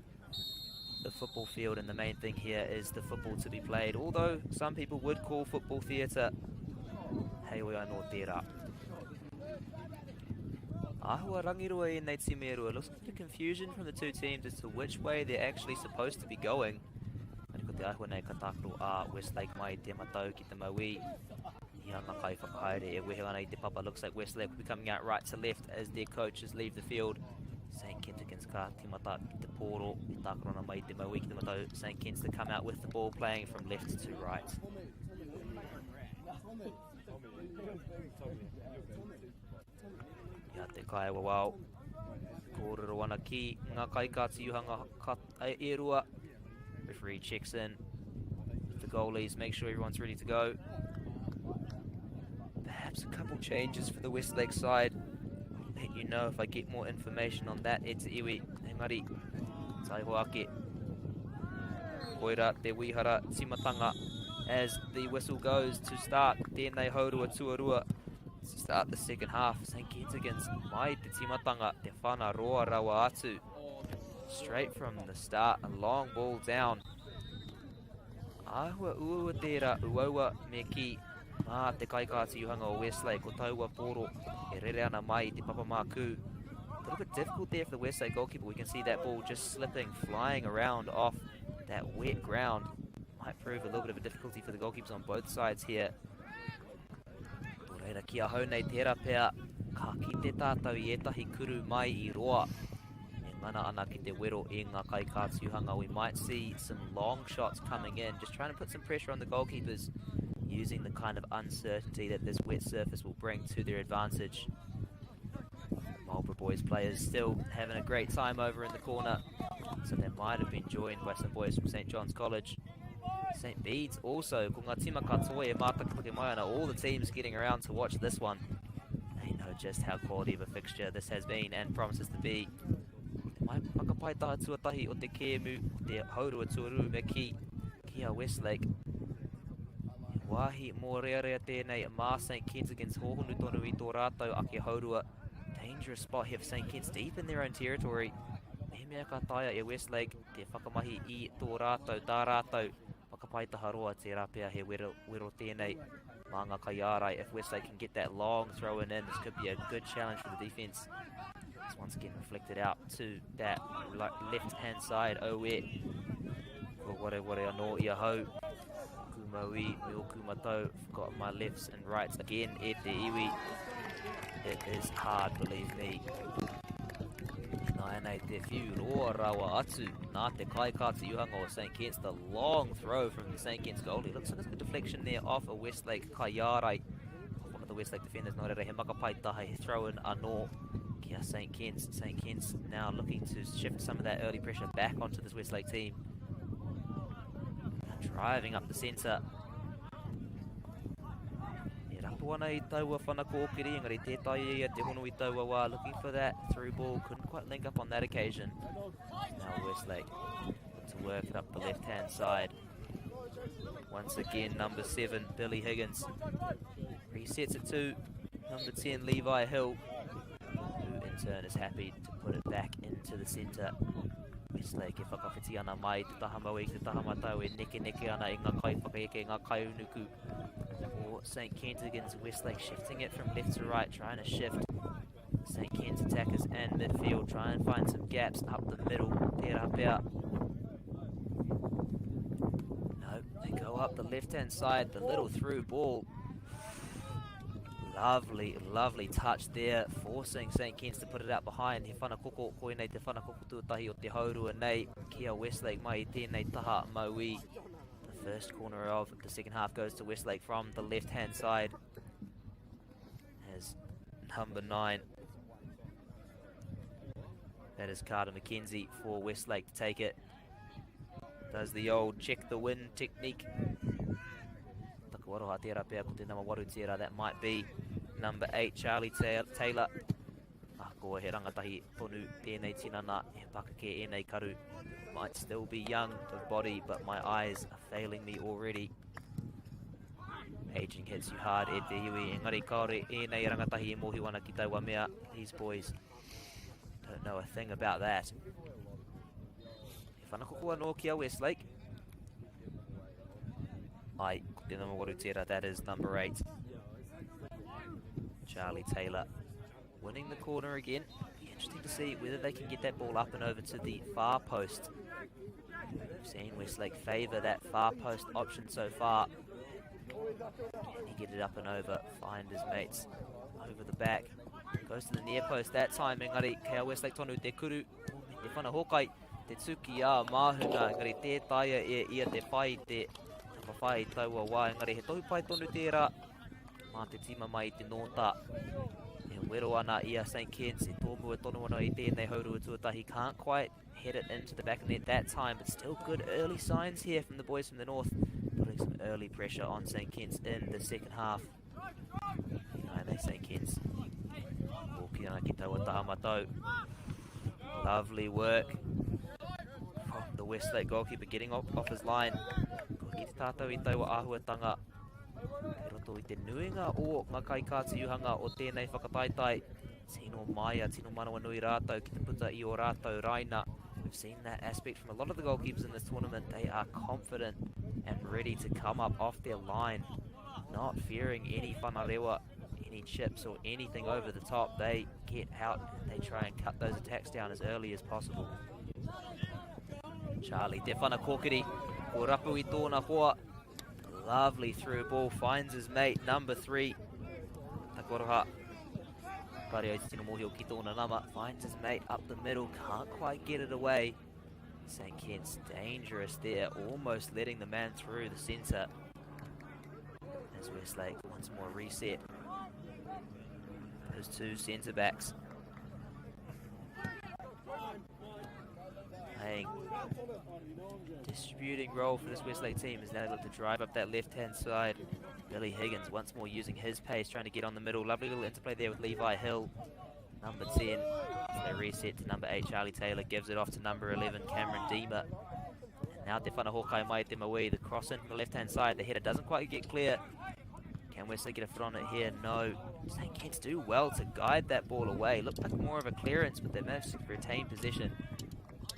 the football field, and the main thing here is the football to be played. Although some people would call football theatre, hei oi anō tērā. Ahua rangirua e nei timerua. Looks like a bit of confusion from the two teams as to which way they're actually supposed to be going. Ko te ahua nei katakro a Westlake mai te matau ki te maui. I anga kai whakahaere e wehe ana I te papa. Looks like Westlake will be coming out right to left as their coaches leave the field. St. Kentigan's ka te mata ki te poro. I tākarona mai te maui ki te matau. St. Kent's to come out with the ball playing from left to right. Ia te kai wawao. Kōrero ana ki ngā kai kāti uhanga e rua. Referee checks in with the goalies, make sure everyone's ready to go. Perhaps a couple changes for the Westlake side. Let you know if I get more information on that. E te iwi, engari, tai hoake. Koira te wihara timatanga as the whistle goes to start tēnei haurua tuarua. To start the second half, St. Kentigan's mai te timatanga te whana roa rawa atu. Straight from the start, a long ball down. Ahua ua tērā uaua me ki mā te kaikāti uhanga o Westlake o taua poro e rere ana mai te papa māku. A little bit difficult there for the Westlake goalkeeper. We can see that ball just slipping, flying around off that wet ground. Might prove a little bit of a difficulty for the goalkeepers on both sides here. Tōreira kia hau nei tērā pēr, ka ki te tātou I etahi kuru mai I roa. Mana ana ki te wero e ngā kai kātiuhanga. We might see some long shots coming in, just trying to put some pressure on the goalkeepers, using the kind of uncertainty that this wet surface will bring to their advantage. Marlborough boys players still having a great time over in the corner, so they might have been joined by some boys from St. John's College. St. Bede's also, ko ngā tima katoa e mātakapake mai ana, all the teams getting around to watch this one. They know just how quality of a fixture this has been and promises to be. Mai whakapai taha tuatahi o te kēmu, o te haurua tuarua me kia Westlake. E wāhi mō rea tēnei mā St. Kentigan's hohonu tonu I tō rātou ake haurua. Dangerous spot here for St. Kent's deep in their own territory. Me mea ka taia e Westlake, te whakamahi I tō rātou, tā rātou. Whakapai taha roa te rapea he wero tēnei mā ngā kaiarai. If Westlake can get that long throw in, this could be a good challenge for the defence. It's once again reflected out to that left-hand side. Oe. Ko ware anō ia hau. Kumaui, meo kumatau. Forgot my lefts and rights again. E te iwi. It is hard, believe me. Nai nei te whiu roa rawa atu. Nā te kai kāti uhanga o St. Kent's. The long throw from the St. Kent's goalie. Looks like there's a good deflection there off a Westlake kaiarai. One of the Westlake defenders, no rere he makapai taha he throw in anō. Kia St. Kent's. St. Kent's now looking to shift some of that early pressure back onto this Westlake team. Driving up the centre. E rapu ana I taua whanakōkiri, engari tētai ia te hono I taua wā. Looking for that through ball, couldn't quite link up on that occasion. Now Westlake to work it up the left-hand side. Once again, number 7, Billy Higgins. Resets it to number 10, Levi Hill. Turn is happy to put it back into the centre. Westlake e whakawhiti ana mai te taha maui te taha matau e neke ana I ngā kai whakaeke ngā kai unuku. Or St. Kentigan's Westlake shifting it from left to right, trying to shift St. Kent's attackers and midfield, try and find some gaps up the middle. Tērā pēr. No, they go up the left-hand side, the little through ball. Lovely touch there, forcing St. Kent's to put it out behind. He whanakoko koinei te whanakoko tuatahi o te haurua nei. Kia Westlake mai tēnei taha maui. The First corner of the second half goes to Westlake from the left-hand side. As number 9. That is Carter McKenzie for Westlake to take it. Does the old check the win technique. Takawaroha tērā pēr ko te nama waru tērā. That might be number 8, Charlie Taylor. Ko he rangatahi tonu tēnei tinana e pakake e nei karu. Might still be young of body, but my eyes are failing me already. Aging hits you hard, e te iwi. Engari kaore e nei rangatahi e mohiwana ki taua mea. These boys don't know a thing about that. E whanakokua no kia Westlake. Ai, ko te nama waru tērā, that is number 8. Charlie Taylor winning the corner again. Be interesting to see whether they can get that ball up and over to the far post. We've seen Westlake favour that far post option so far. Can he get it up and over? Find his mates over the back. Goes to the near post that time. Engari, kea Westlake tonu te kuru. Te whanahokai, te tsuki a māhunga. Engari, te taia e ia te whai te whai taua wā. Engari, he tohu pai tonu tērā. Mā te tima mai te nōta. E wero ana ia St. Kitts. E tōmua tonu ana i tēnei haurua tuatahi. Can't quite head it into the back of the net that time, but still good early signs here from the boys from the north. Putting some early pressure on St. Kitts in the second half. Nei St. Kitts. Walking ana ki taua tahamatau. Lovely work from the Westlake goalkeeper getting off his line. Ko ki te tātou i taua āhuatanga. Ke roto i te nuinga o Makai Kātiuhanga o tēnei whakataitai. Tino Maia, Tino Manawa Nui rātou ki te puta i o rātou Raina. We've seen that aspect from a lot of the goalkeepers in this tournament. They are confident and ready to come up off their line, not fearing any whanarewa, any chips or anything over the top. They get out and they try and cut those attacks down as early as possible. Charlie, te whanakokiri, ko rapu i tōna hoa. Lovely through ball, finds his mate, number 3. Takoroha. Kario te tino mohio ki tōna nama, finds his mate up the middle, can't quite get it away. St. Kitts dangerous there, almost letting the man through the centre. As Westlake once more reset. Those two centre backs playing distributing role for this Westlake team as they look to drive up that left-hand side. Billy Higgins once more using his pace, trying to get on the middle. Lovely little interplay there with Levi Hill. Number 10, they reset to number 8, Charlie Taylor, gives it off to number 11, Cameron Deemer. And now te whanahokai mai te maui, the cross in from the left-hand side. The header doesn't quite get clear. Can Wesley get a foot on it here? No. St. Kitts do well to guide that ball away. Looked like more of a clearance, but they managed to retain position.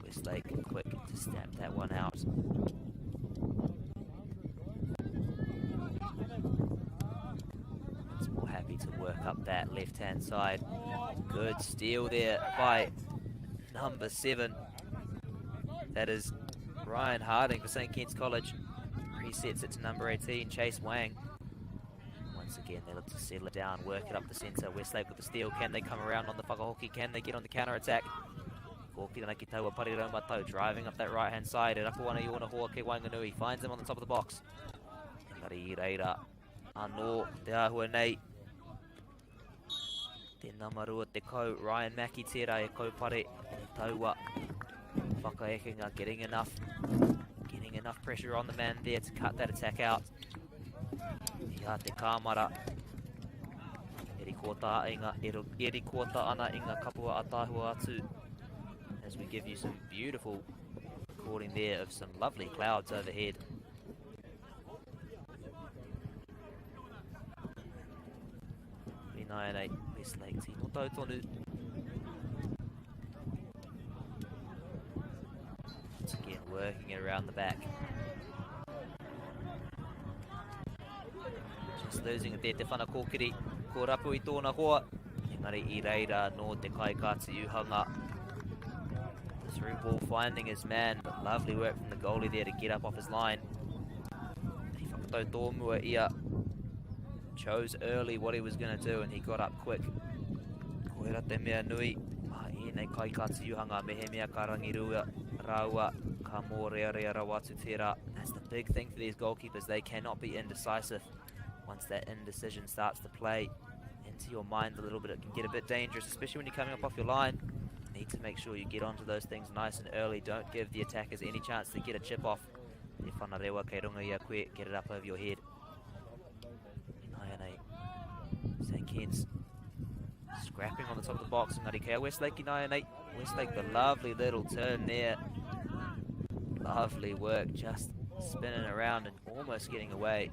Westlake quick to stamp that one out. It's more happy to work up that left-hand side. Good steal there by number 7. That is Ryan Harding for St. Kitts College. Resets it to number 18, Chase Wang. Once again, they look to settle it down, work it up the centre. Westlake with the steal. Can they come around on the whakahoki? Can they get on the counter-attack? Driving up that right hand side. Rapuana Iona Hoa ke Wanganui finds him on the top of the box. Engari Reira Anō te ahua nei. Te namarua te kau. Ryan Mackie tērā e kaupare. Taua whakaekinga getting enough pressure on the man there to cut that attack out. Ia te kāmara. Eri kota ana inga kapua atahua atu. As we give you some beautiful recording there of some lovely clouds overhead. Rinaenei Westlake tino tautonu. Once again working it around the back. Just losing it there te whanakokiri. Ko rapu i tōna hoa. Engari I reira no te kai Kātiuhanga. Through ball finding his man, but lovely work from the goalie there to get up off his line. He whakatau tōmua ia. Chose early what he was going to do and he got up quick. Koera te mea nui. Nei kai katuyuhanga mehemea ka rangirua raua ka mō rea rawatu tērā. That's the big thing for these goalkeepers. They cannot be indecisive. Once that indecision starts to play into your mind a little bit, it can get a bit dangerous, especially when you're coming up off your line. You need to make sure you get onto those things nice and early. Don't give the attackers any chance to get a chip off. Te whanarewa kei runga ia koe, get it up over your head. St. Kit's scrapping on the top of the box. Ngari kea Westlake i Westlake, the lovely little turn there. Lovely work, just spinning around and almost getting away.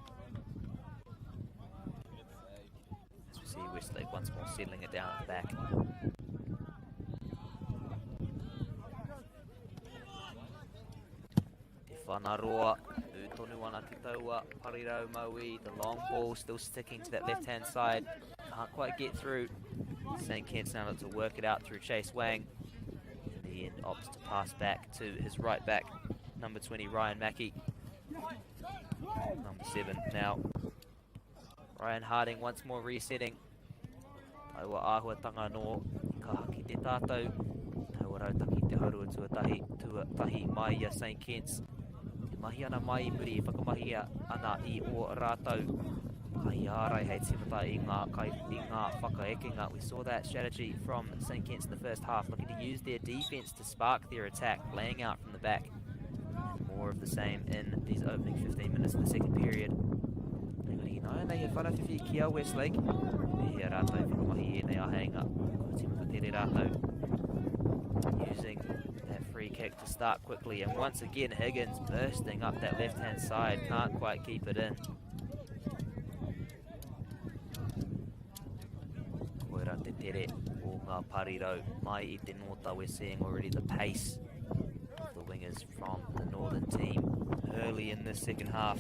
As we see Westlake once more settling it down at the back. Te whanaroa, tonu ana ki taua, parirau maui, the long ball still sticking to that left-hand side. Can't quite get through. St. Kit's now able to work it out through Chase Wang. In the end, opts to pass back to his right back, number 20, Ryan Mackey. Number 7 now. Ryan Harding once more resetting. Taiwa āhuatanga no ka haki te tātou. Taiwa rautaki te haurua tuatahi mai a St. Kit's. Te mahi ana mai muri e whakamahia ana I o rātou. Kai ārai hei tīmata I ngā whakaekinga. We saw that strategy from St. Kit's in the first half, looking to use their defence to spark their attack, laying out from the back. And more of the same in these opening 15 minutes of the second period. Nei he wharawhiwhi ki a Westlake. He a rātou whakamahi e nei ahenga. Ko tīmata tere rātou. Using that free kick to start quickly, and once again Higgins bursting up that left hand side, can't quite keep it in. Koira te tere o ngā parirau mai I te nota. We're seeing already the pace of the wingers from the northern team early in this second half.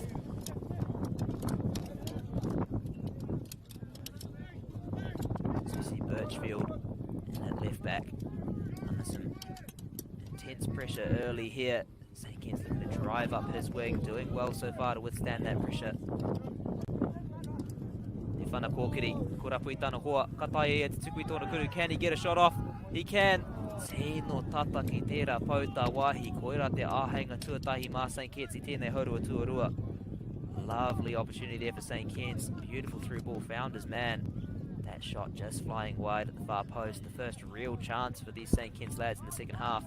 So we see Birchfield and that left back under some intense pressure early here. St. Kit's looking to drive up his wing, doing well so far to withstand that pressure. Te whana kōkiri, ko rapu I tāna hoa, katai e te tuku I tōna kuru. Can he get a shot off? He can. Tēno tata ki tērā pauta wahi, koira te āhenga tuatahi mā St. Kit's I tēnei haurua tuarua. Lovely opportunity there for St. Kit's. Beautiful through ball, found his man. That shot just flying wide at the far post. The first real chance for these St. Kit's lads in the second half.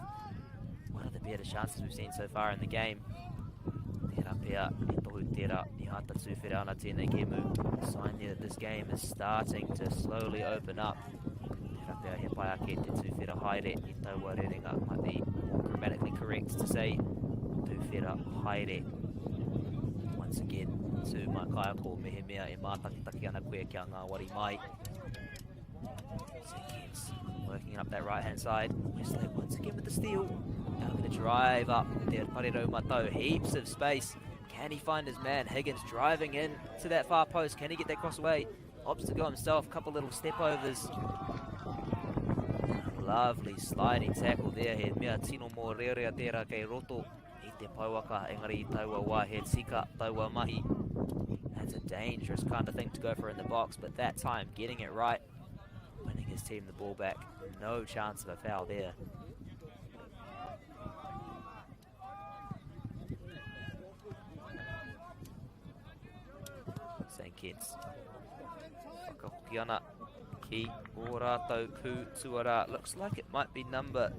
One of the better chances we've seen so far in the game. Tērā pia, e tohu tērā, I hata tūwhera ana tēnei kemu. A sign there that this game is starting to slowly open up. Tērā pia, he pai ake te tūwhera haere, I taua rerenga. Might be more grammatically correct to say tūwhera haere. Once again, to my kaiako mehemea e mātakitaki ana koe kia ngā wari mai. St. Kit's working up that right hand side. Westlake once again with the steal. Now going to drive up there, Parirau Matau. Heaps of space. Can he find his man? Higgins driving in to that far post. Can he get that cross away? Opts to go himself. A couple little step overs. Lovely sliding tackle there. He mea tino mō rearea tērā kei roto. I te pauaka, engari I taua wā he tika, taua mahi. That's a dangerous kind of thing to go for in the box, but that time getting it right, winning his team the ball back. No chance of a foul there. St. Kit's. Whakahoki ana ki o rātou ku tuara. Looks like it might be number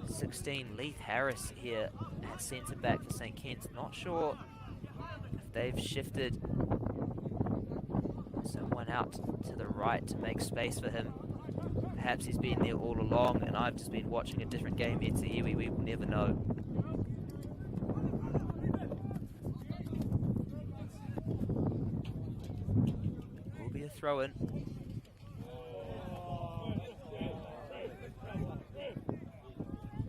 16, Leith Harris here at centre back for St. Kit's. Not sure if they've shifted someone out to the right to make space for him. Perhaps he's been there all along and I've just been watching a different game here to Iwi. We will never know. Will be a throw-in.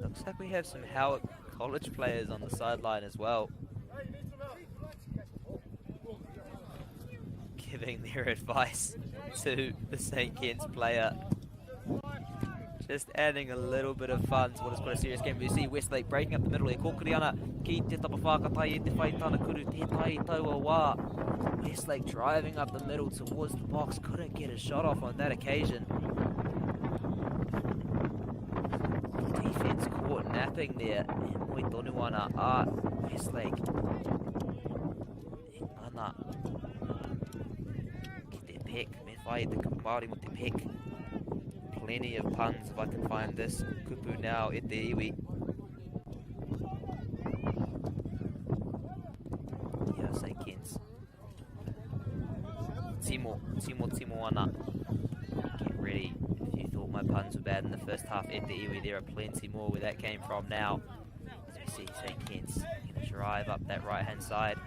Looks like we have some Howard College players on the sideline as well, giving their advice to the St. Kit's player. Just adding a little bit of fun to what is quite a serious game. We see Westlake breaking up the middle here. Kōkiri ana ki te tapawhakatai e te whai tāna kuru tētai taua wā. Westlake driving up the middle towards the box. Couldn't get a shot off on that occasion. napping there. E moi tonu ana Westlake. E ana. Ki te pek. Me whai te Māori mo te pek. Plenty of puns if I can find this. Kupu now e te iwi. Yeah, St. Kitts. Timo ana. Get ready. If you thought my puns were bad in the first half, e te iwi, there are plenty more where that came from now. As we see St. Kitts going to drive up that right hand side.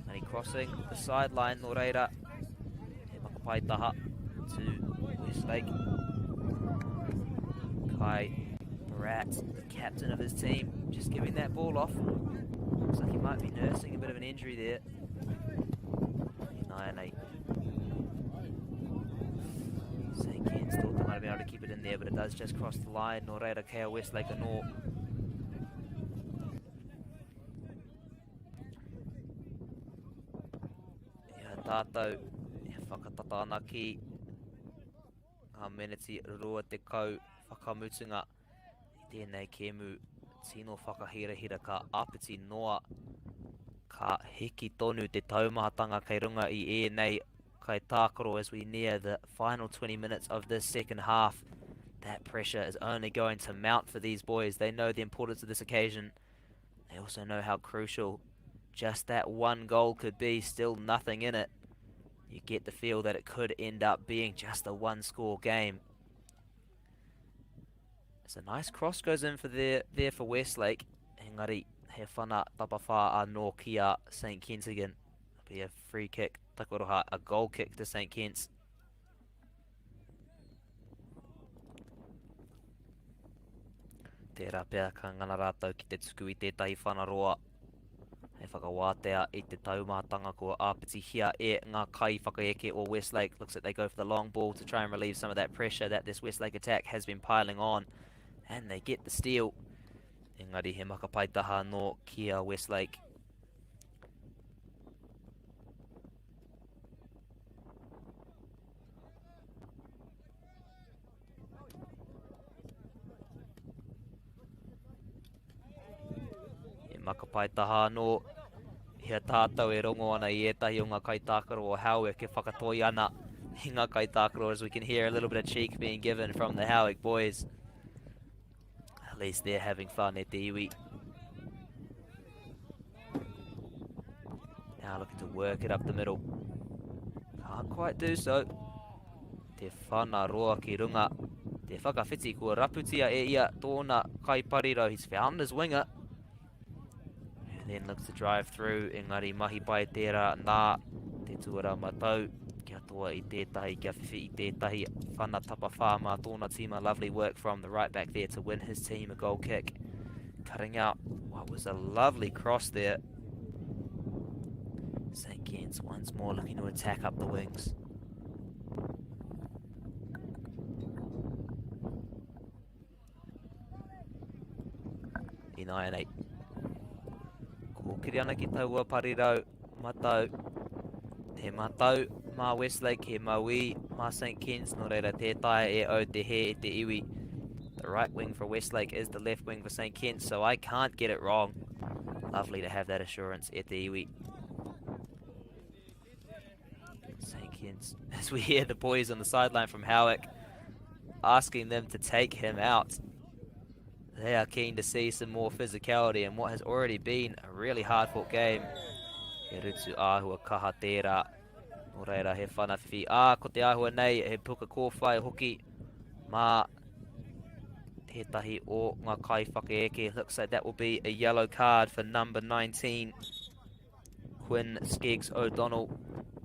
And he crossing the sideline, no reira. He makapai taha to Westlake. Kai Barat, the captain of his team, just giving that ball off. Looks like he might be nursing a bit of an injury there. 9-8. St. Kitts thought they might have been able to keep it in there, but it does just cross the line. No reira kea Westlake anō. Ia tātou, ia whakatata ana ki ngā meneti rua te kau whakamutunga i tēnei kēmu tino whakahirahira ka apiti noa ka hiki tonu te taumahatanga kei runga i nei kai tākaro as we near the final 20 minutes of this second half. That pressure is only going to mount for these boys. They know the importance of this occasion. They also know how crucial just that one goal could be, still nothing in it. You get the feel that it could end up being just a one-score game. It's a nice cross goes in for there for Westlake. Engari, he whana tapawha anō kia St. Kentigan. It'll be a free kick, takoroha, a goal kick to St. Kitts. Tērā pēr ka ngana rātou ki te tuku I tētahi whanaroa. Hei whakawātea I te taumahatanga kua āpiti hia ngā kai whakaeke o Westlake. Looks like they go for the long ball to try and relieve some of that pressure that this Westlake attack has been piling on. And they get the steal. Engari he makapaitaha no kia Westlake. Makapaitaha no hea tātou e rongo ana I etahi o ngā kaitākaro o Howick e whakatoi ana I ngā kaitākaro, as we can hear a little bit of cheek being given from the Howick boys. At least they're having fun at the iwi. Now looking to work it up the middle. Can't quite do so. Te whana roa ki runga. Te whakawhiti kua raputia e ia tōna kaipariro. He's found his winger. Then looks to drive through. Engari mahi pai tērā nā te tuara matau. Kia toa I tētahi, kia whiwhi I tētahi whana tapawha mā tōna tima. Lovely work from the right back there to win his team a goal kick. Cutting out what was a lovely cross there. St. Kitts once more looking to attack up the wings. I 9-8. Kiri ana ki taua parirau, matau. He matau, mā Westlake, he maui, mā St. Kitts, no reira tētai e au te he e te iwi. The right wing for Westlake is the left wing for St. Kitts, so I can't get it wrong. Lovely to have that assurance e te iwi. St. Kitts, as we hear the boys on the sideline from Howick, asking them to take him out. They are keen to see some more physicality in what has already been a really hard-fought game. He rutu āhua kaha tērā. No reira he whanawhiwhi. Ko te āhua nei, he puka kōwhai hoki. Mā tētahi o ngā kai whakaeke. Looks like that will be a yellow card for number 19. Quinn Skeggs O'Donnell.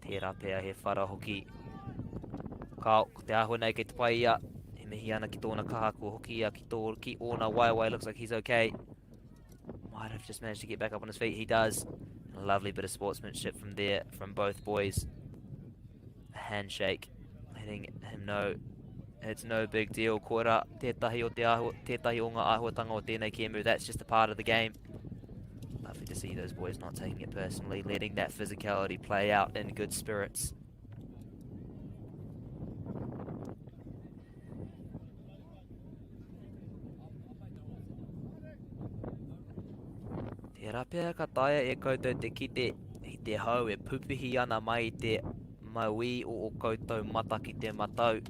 Tērā pēr he whara hoki. Ko te āhua nei kei te pai ia. Mihi ana ki tōna kaha kua hoki ia ki ōna waiwai. Looks like he's okay. Might have just managed to get back up on his feet. He does. A lovely bit of sportsmanship from there, from both boys. A handshake, letting him know it's no big deal. Koira, tētahi o te āhua, tētahi o ngā āhuatanga o tēnei kēmu. That's just a part of the game. Lovely to see those boys not taking it personally, letting that physicality play out in good spirits. Tērā pēr ka taia e koutou te kite i te hau e pupihi ana mai te maui o koutou mata ki te matau.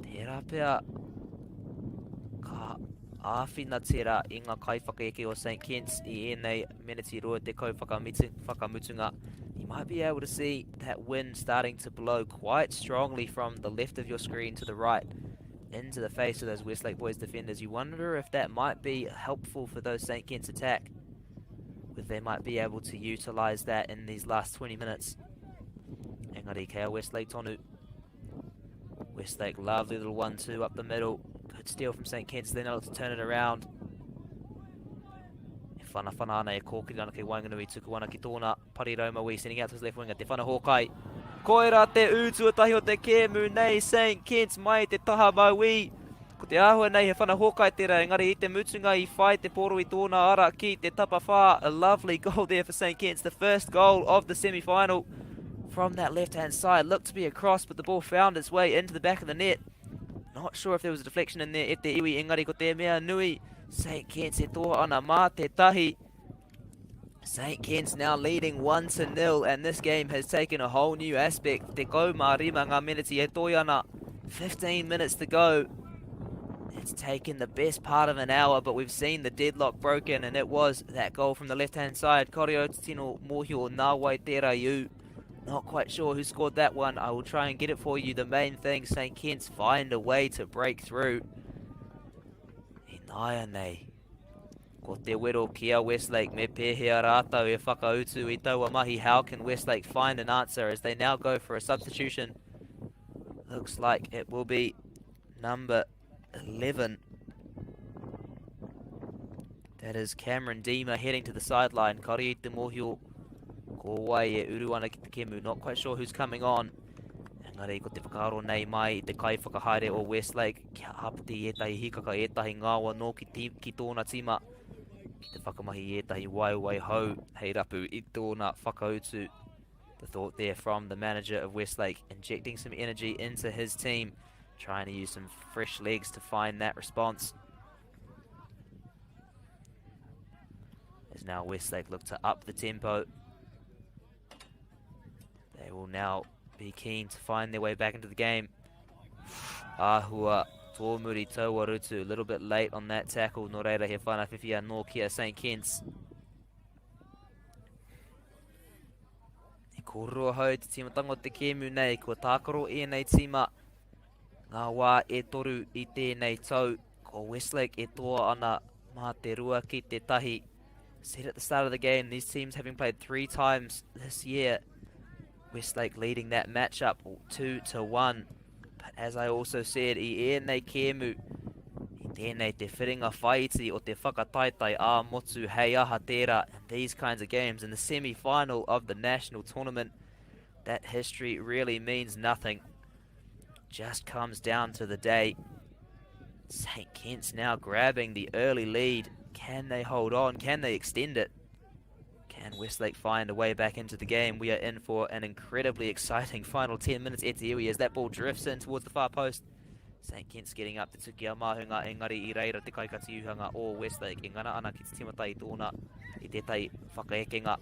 Tērā pēr ka āwhina tērā i ngā kaiwhakaeke o St. Kitts I ēnei meneti roa te whakamutunga. You might be able to see that wind starting to blow quite strongly from the left of your screen to the right into the face of those Westlake boys defenders. You wonder if that might be helpful for those St. Kitts attack, if they might be able to utilise that in these last 20 minutes. Engari kea Westlake tonu. Westlake, lovely little 1-2 up the middle. Good steal from St. Kitts, then able to turn it around. Whana ana e kōkiri ana kei Wainganui tuku ana ki tōna Parirau Maui sending out to his left winger, te whana Hawkeye. Koira te ūtuatahi o te kēmu nei St. Kitts mai te taha Maui. Ko te āhua nei he whana Hawkeye tērā, engari I te mutunga I whai te poro I tōna ara ki te tapa whā. A lovely goal there for St. Kitts, the first goal of the semi-final. From that left-hand side, looked to be a cross, but the ball found its way into the back of the net. Not sure if there was a deflection in there, e te iwi engari ko te mea nui. St. Kitts e toa ana mā te tahi. St. Kitts now leading 1-0, and this game has taken a whole new aspect. Te kau mā rima ngā meneti e toi ana. 15 minutes to go. It's taken the best part of an hour, but we've seen the deadlock broken, and it was that goal from the left-hand side. Koreo tino mohio nā wai tērā iu. Not quite sure who scored that one. I will try and get it for you. The main thing, St. Kitts find a way to break through. Inaia nei. Ko te wero kia Westlake me pēhea rātau e whakautu I taua mahi. How can Westlake find an answer as they now go for a substitution? Looks like it will be number 11. That is Cameron Deemer heading to the sideline. Kari te mohio. Ko wai e uru ana ki te kemu. Not quite sure who's coming on. Engari ko te whakaaro nei mai I te kai whakahaere o Westlake. Kia apati etahi hikaka etahi ngāwa no ki tōna tima. Ki te whakamahi etahi wai hau. Hei rapu I tōna whakautu. The thought there from the manager of Westlake. Injecting some energy into his team. Trying to use some fresh legs to find that response. As now Westlake look to up the tempo. They will now be keen to find their way back into the game. Āhua, tōmuri tauarutu, a little bit late on that tackle. Nō reira he whanawhiwhia nō kia St. Kitts. E kōrua hau te timatanga o te kēmu nei, kua tākaro e nei tima. Ngā wā e toru I tēnei tau. Ko Westlake e toa ana mā te rua ki te tahi. Said at the start of the game, these teams having played 3 times this year. Westlake leading that matchup 2-1. But as I also said, I ēnei kēmu, I tēnei te whiringa whaiti o te whakataitai ā motu hei aha tērā. And these kinds of games in the semi-final of the national tournament, that history really means nothing. Just comes down to the day. St. Kitts now grabbing the early lead. Can they hold on? Can they extend it? Can Westlake find a way back into the game? We are in for an incredibly exciting final 10 minutes. Etiui as that ball drifts in towards the far post. St. Kitts getting up. Te tuki a mahunga engari I reira te kaikati uhanga o Westlake. Engana ana ki te timatai tōna I te tai whakaekenga.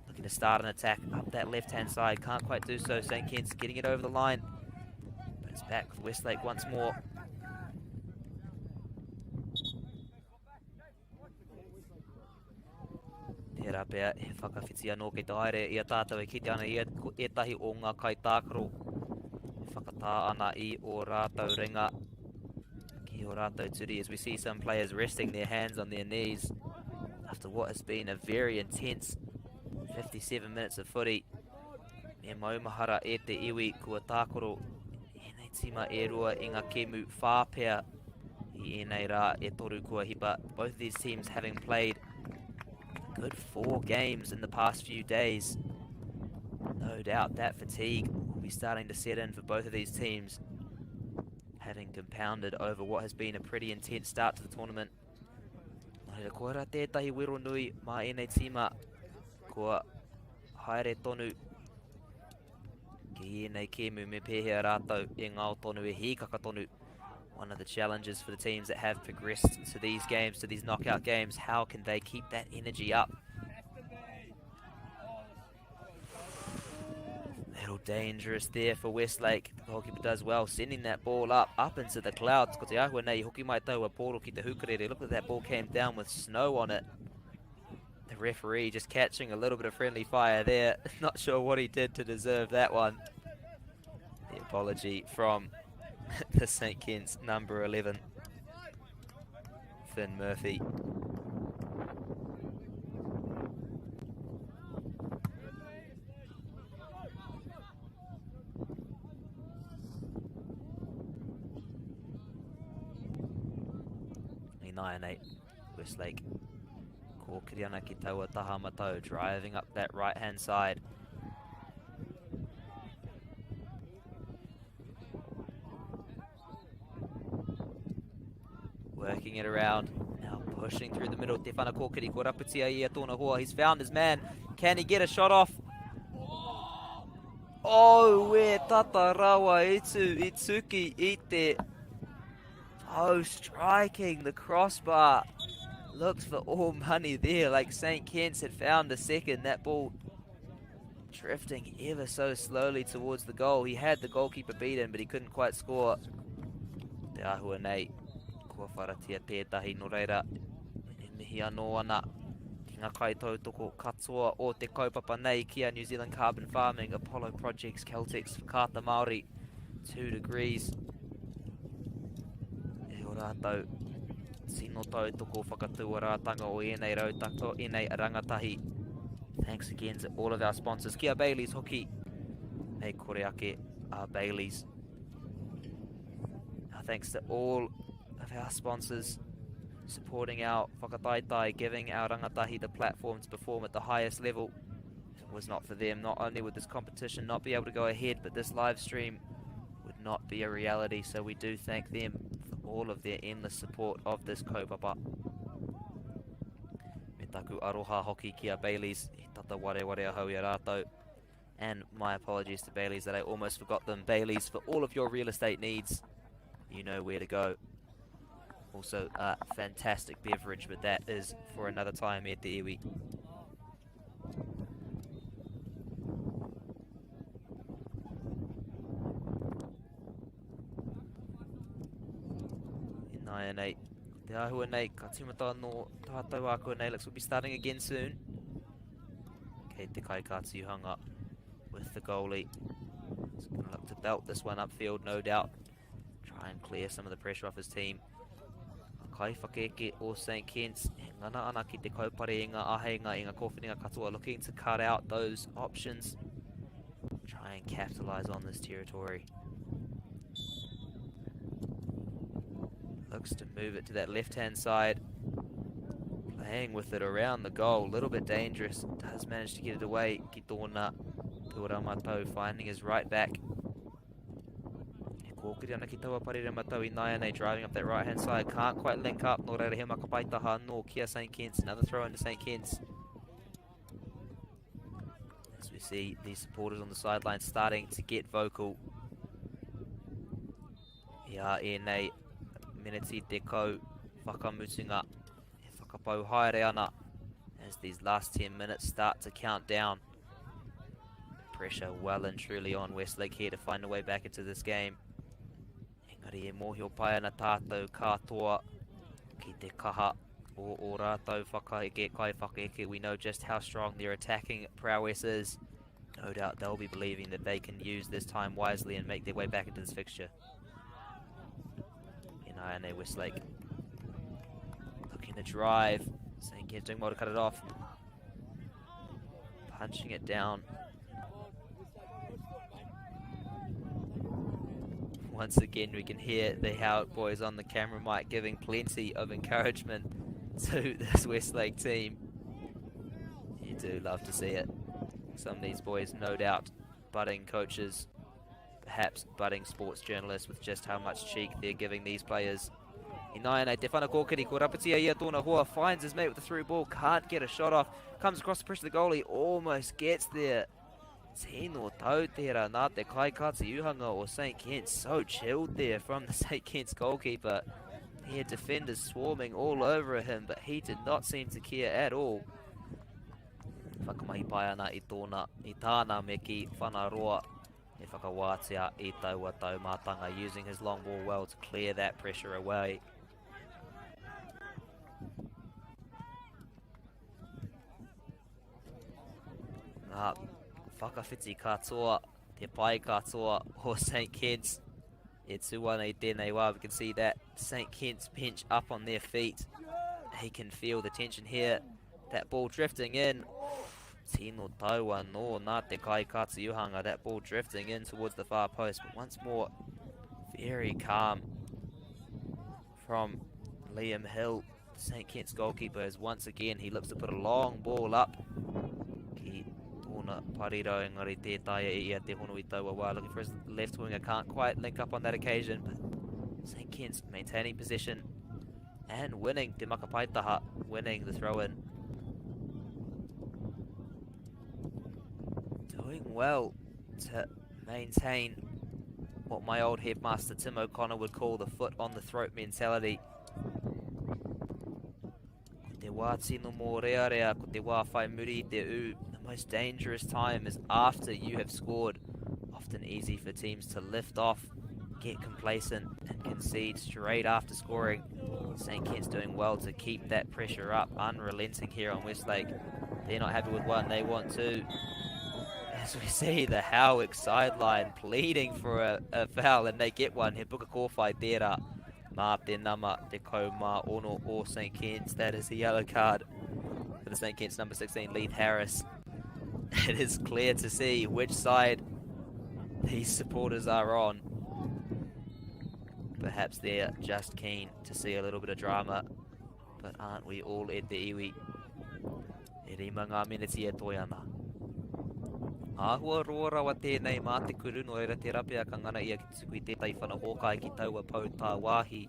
Looking to start an attack up that left-hand side. Can't quite do so. St. Kitts getting it over the line. But it's back with Westlake once more. Tērā pēr, he whakawhitia nō kei te haere I a tātou e kite ana I etahi o ngā kai tākaro. He whakatā ana I o rātou ringa. Ki o rātou turi as we see some players resting their hands on their knees after what has been a very intense 57 minutes of footy. Me maumahara e te iwi kua tākaro. Ēnei tima e rua I ngā kemu whāpea I ēnei rā e toru kua hipa. Both of these teams having played good 4 games in the past few days. No doubt that fatigue will be starting to set in for both of these teams, having compounded over what has been a pretty intense start to the tournament. Nō koe rā tētahi wero nui mā ēnei tima kua haere tonu ki ēnei kēmu me pēhea rātau e ngāo tonu e hīkaka tonu. One of the challenges for the teams that have progressed to these games, to these knockout games, how can they keep that energy up? A little dangerous there for Westlake. The goalkeeper does well, sending that ball up into the clouds. Ko te ahua nei, hoki mai tau a poro ki te hukarere. Look at that ball came down with snow on it. The referee just catching a little bit of friendly fire there. Not sure what he did to deserve that one. The apology from the St. Kitts number 11, Finn Murphy. A 9-8, Westlake. Kōkiriana ki taua taha matau, driving up that right-hand side. Working it around, now pushing through the middle. Te whana kōkiri ko raputia ia tōna hoa. He's found his man. Can he get a shot off? Oh, where tata rawa itsuki ite. Oh, striking the crossbar. Looks for all money there, like St. Kitts had found the second. That ball drifting ever so slowly towards the goal. He had the goalkeeper beaten, but he couldn't quite score. Te ahua nei. Kua wharatia tētahi no reira. E mihi anō ana. Ki ngā kai tautoko katoa o te kaupapa nei kia New Zealand Carbon Farming, Apollo Projects, Celtics, Whakata Māori. 2 degrees. E o rātou. Sino tautoko whakatua rātanga o enei rautako, enei rangatahi. Thanks again to all of our sponsors. Kia Bailey's Hockey. Hei kore ake Bailey's. Our thanks to all of our sponsors supporting our whakataitai, giving our rangatahi the platform to perform at the highest level. If it was not for them, not only would this competition not be able to go ahead, but this live stream would not be a reality. So we do thank them for all of their endless support of this kaupapa. Me taku aroha hoki kia Bailey's, I tata ware ahau I rātou. And my apologies to Bailey's that I almost forgot them. Bailey's, for all of your real estate needs, you know where to go. Also a fantastic beverage, but that is for another time at the iwi. In 9 and 8. Te ahua nei, ka tīmata no tātou ākua nei. Looks will be starting again soon. Kei te kai kātiuhanga with the goalie. He's going to look to belt this one upfield, no doubt. Try and clear some of the pressure off his team. Kai whakeke o St. Kitts, he ngana ana ki te kaupare i ngā ahenga i ngā kōwhiringa katoa, looking to cut out those options. Try and capitalise on this territory. Looks to move it to that left-hand side. Playing with it around the goal, a little bit dangerous. Does manage to get it away. Ki tōna Pura Matau finding his right back. Kōkiri ana ki taua parere matau I Naianei, driving up that right hand side. Can't quite link up. Nō reira he makapaitaha no kia St. Kitts. Another throw into St. Kitts. As we see the supporters on the sideline starting to get vocal. Ia e nei miniti te kau whakamutunga. E whakapau haere ana as these last 10 minutes start to count down. Pressure well and truly on Westlake here to find a way back into this game. Engari e mōhio pai ana tātou katoa ki te kaha o rātou whakaeke, kai whakaeke. We know just how strong their attacking prowess is. No doubt they'll be believing that they can use this time wisely and make their way back into this fixture. In Westlake looking to drive. St. Kitts doing well to cut it off. Punching it down. Once again, we can hear the Howard boys on the camera mic giving plenty of encouragement to this Westlake team. You do love to see it. Some of these boys, no doubt, budding coaches, perhaps budding sports journalists, with just how much cheek they're giving these players. Inaina te whana kōkiri ko rapatia ia tōna hoa, finds his mate with the through ball, can't get a shot off, comes across the pressure of the goalie, almost gets there. Tino tau tērā nā te kaikāti uhanga o St. Kitts. So chilled there from the St. Kitts goalkeeper. He had defenders swarming all over him, but he did not seem to care at all. Whakamahi pai ana I tāna me ki whanaroa. E whakawātea I taua taumātanga, using his long ball well to clear that pressure away. Ngā whakawhiti katoa, te pai katoa o St. Kitts. E tūana I tēnei wā, we can see that St. Kitts bench up on their feet. He can feel the tension here. That ball drifting in. Tino taua no nā te kaikāti uhanga, that ball drifting in towards the far post. But once more, very calm from Liam Hill. St. Kitts goalkeeper is once again, he looks to put a long ball up. Ki tōna pariro engari tētaia I te hono I taua wā. Looking for his left winger, can't quite link up on that occasion. But St. Kitts maintaining possession and winning te makapaitaha, winning the throw-in. Doing well to maintain what my old headmaster Tim O'Connor would call the foot on the throat mentality. Ko te wā tino mō rea rea, ko te wā whai muri te u. The most dangerous time is after you have scored. Often easy for teams to lift off, get complacent and concede straight after scoring. St. Kitts doing well to keep that pressure up, unrelenting here on Westlake. They're not happy with one, they want two. As we see the Howick sideline pleading for a foul, and they get one. He puka kōwhai tērā. Mā te nama te kaumā ono o St. Kitts. That is a yellow card for the St. Kitts number 16, Leith Harris. It is clear to see which side these supporters are on. Perhaps they're just keen to see a little bit of drama, but aren't we all at the iwi? E rima ngā meneti e toi ana. Āhua roa rawa tēnei mā te kuru, no reira te rapea ka ngana ia ki tuku I tētai whana hōkai ki taua pau tā wāhi.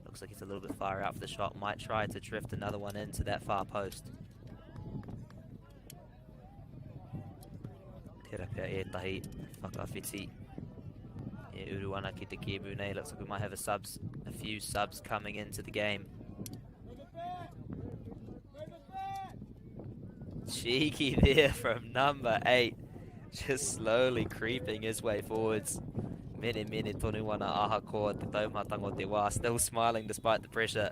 Looks like he's a little bit far out for the shot. Might try to drift another one into that far post. Te rapea e tahi whakawhiti. E uru ana ki te kēmu nei. Looks like we might have a few subs coming into the game. Cheeky there from number 8. Just slowly creeping his way forwards. Mene tonu wana aha ko te taumatango te wā. Still smiling despite the pressure.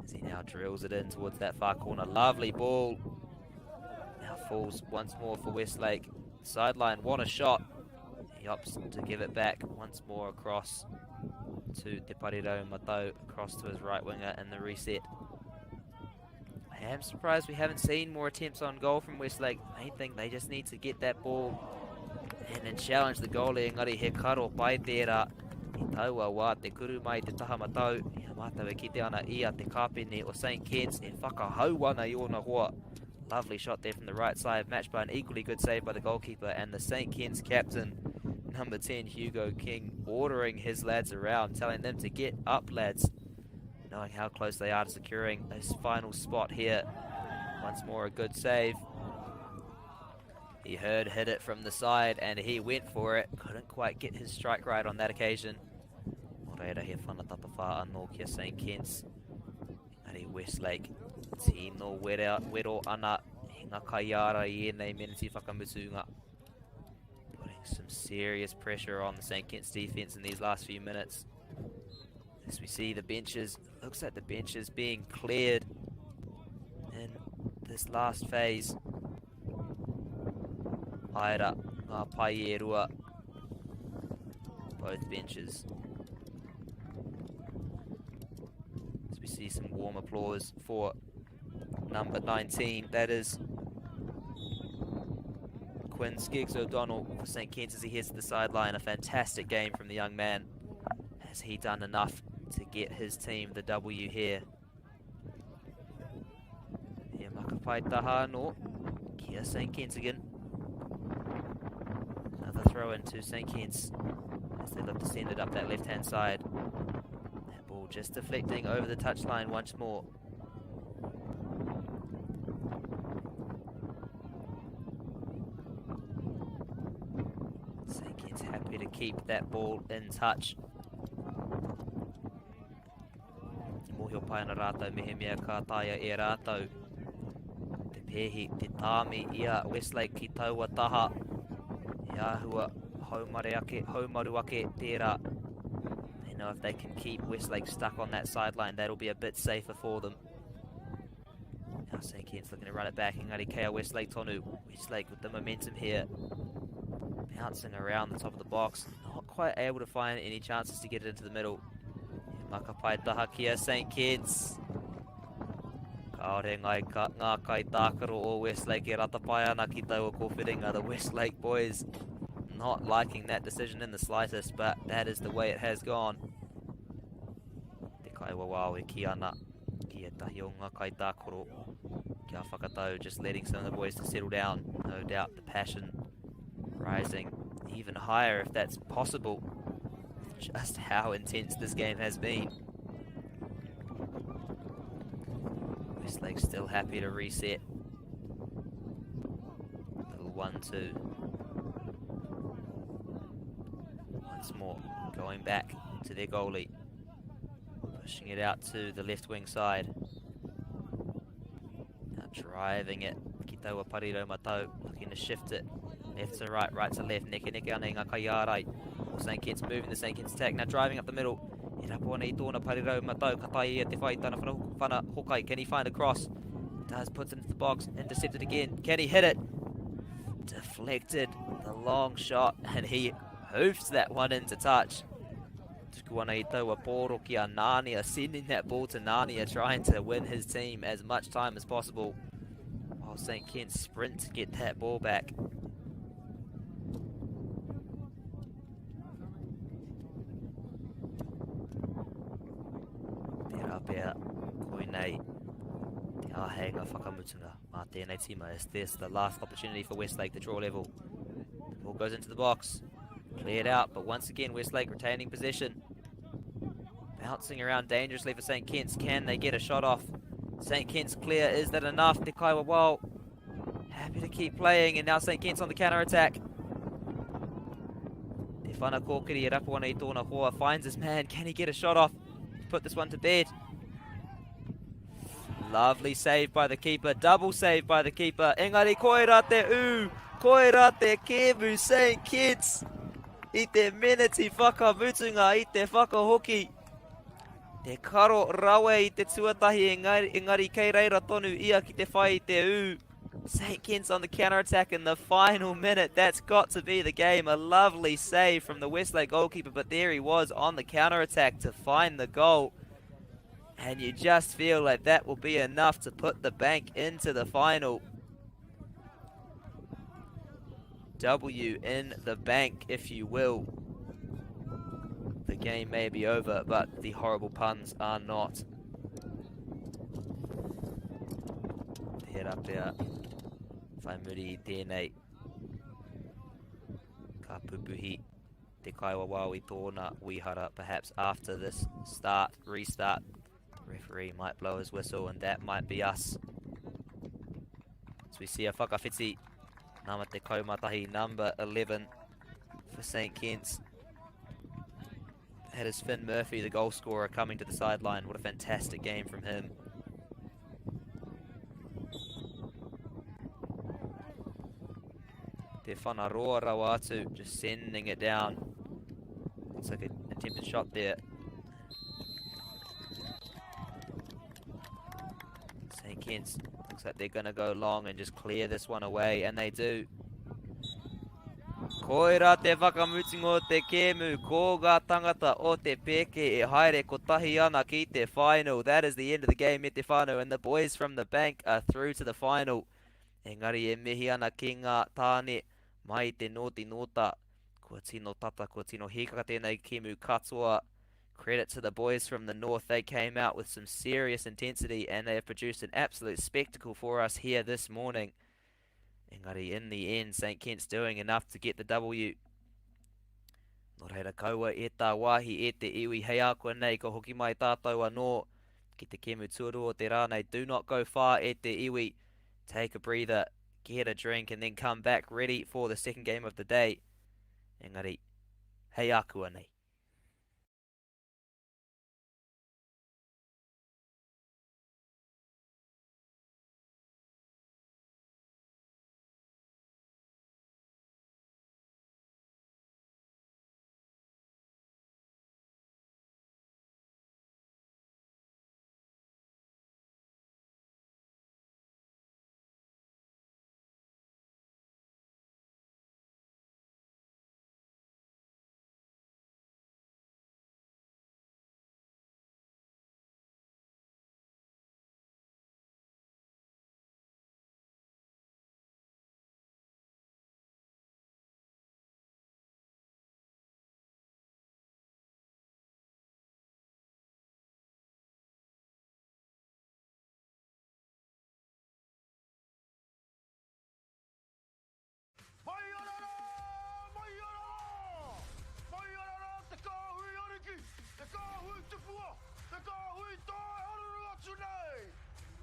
As he now drills it in towards that far corner. Lovely ball. Now falls once more for Westlake. Sideline, what a shot. He opts to give it back once more across to Te Pariro Matau, across to his right winger in the reset. I am surprised we haven't seen more attempts on goal from Westlake. Main thing, they just need to get that ball and then challenge the goalie. Engari he karo pai tērā. I taua wā te kuru mai te taha matau. Ia mātau e kite ana ia te kāpene o St. Kitts. E whakahau ana I ona hoa. Lovely shot there from the right side, matched by an equally good save by the goalkeeper. And the St. Kitts captain, number 10, Hugo King, ordering his lads around, telling them to get up, lads. Knowing how close they are to securing this final spot here. Once more a good save. He hit it from the side and he went for it. Couldn't quite get his strike right on that occasion. Moreira he whanatapa wha anō kia St. Kitts. Ari Westlake. Tino wero ana. Hinga kaiara I enei meneti whakamutunga. Putting some serious pressure on the St. Kitts defence in these last few minutes. As we see the benches, looks like the benches being cleared in this last phase. Aira, ngā pai e rua, both benches. As we see some warm applause for number 19, that is Quinn Skiggs O'Donnell for St. Kitts as he heads to the sideline. A fantastic game from the young man. Has he done enough to get his team the W here? Here makapai taha no kia St. Kentigan. Another throw into St. Kitts as they look to send it up that left hand side. That ball just deflecting over the touchline once more. happy to keep that ball in touch. Mohio pai ana rātou mehe mea ka taia e rātou. Te pehi, te tāmi ia Westlake ki taua taha. E āhua haumaru ake tērā. They know if they can keep Westlake stuck on that sideline, that'll be a bit safer for them. Now St. Kit's looking to run it back. Engari Kea Westlake tonu. Westlake with the momentum here. Bouncing around the top of the box. Not quite able to find any chances to get it into the middle. Makapai taha kia St. Kit's. Kaore ngā kai tākaro o Westlake e ratapai ana ki taua kōwhiringa. The Westlake boys not liking that decision in the slightest, but that is the way it has gone. Te kai wawao e ki ana ki e tahi o ngā kai tākaro. Kia whakatau, just letting some of the boys to settle down. No doubt the passion rising even higher if that's possible. Just how intense this game has been. Westlake still happy to reset. Little 1-2. Once more, going back to their goalie. Pushing it out to the left wing side. Now driving it. Kitaua Pariro Matau looking to shift it. Left to right, right to left. Neke ane ngā kai ārai. St. Kit's moving the St. Kit's attack. Now driving up the middle. E rapo ana I tōna Pariro Matau. Katai ia te whai tāna whana hokai. Can he find a cross? Does, puts it into the box. Intercepted again. Can he hit it? Deflected. The long shot. And he hoofs that one into touch. Tuku ana I taua pōro ki a Nānia. Sending that ball to Nānia. Trying to win his team as much time as possible. While St. Kit's sprint to get that ball back. Pea koinei te āheinga whakamutunga mā tēnei tima. Is this the last opportunity for Westlake to draw level? The ball goes into the box, cleared out, but once again Westlake retaining possession. Bouncing around dangerously for St. Kit's. Can they get a shot off? St. Kit's clear. Is that enough? Te Kaiwa Wau happy to keep playing, and now St. Kit's on the counter-attack. Te whana kōkiri e rapo ana I tōna hoa. Finds his man. Can he get a shot off? Put this one to bed. Lovely save by the keeper. Double save by the keeper. Engari koira te u. Koira te kevu St. Kit's. I te meneti whakamutunga. I te whakahoki. Te karo rawe I te tuatahi. Engari kei reira tonu ia ki te whai te u. St. Kit's on the counter-attack in the final minute. That's got to be the game. A lovely save from the Westlake goalkeeper, but there he was on the counter-attack to find the goal. And you just feel like that will be enough to put the bank into the final. W in the bank, if you will. The game may be over, but the horrible puns are not. Head up there. Whai muri I tēnei. Ka pupuhi te kaiwa wau I tōna wihara. Perhaps after this restart, the referee might blow his whistle and that might be us. So we see a whakawhiti. Nama te kaumatahi, number 11 for St. Kit's. That is Finn Murphy, the goal scorer, coming to the sideline. What a fantastic game from him. Te whanaroa rawa atu, just sending it down. Looks like an attempted shot there. St. Kit's looks like they're going to go long and just clear this one away, and they do. Koira te whakamutingo te kemu, ko ngā tangata o te peke e haere ko tahi ana ki te final. That is the end of the game, me te whānau, and the boys from the bank are through to the final. Engari e mihi ana ki ngā tāne mai te noti nota. Kua tino tata, kua tino hikaka tēnei kemu katoa. Credit to the boys from the north. They came out with some serious intensity and they have produced an absolute spectacle for us here this morning. Engari, in the end, St. Kit's doing enough to get the W. Nō reira kaua e tā wāhi e te iwi hei a koe nei ko hoki mai tātou anō. Ki te kemu tuaru o te rānei, do not go far e te iwi. Take a breather, get a drink and then come back ready for the second game of the day. Engari, Hei akua nei.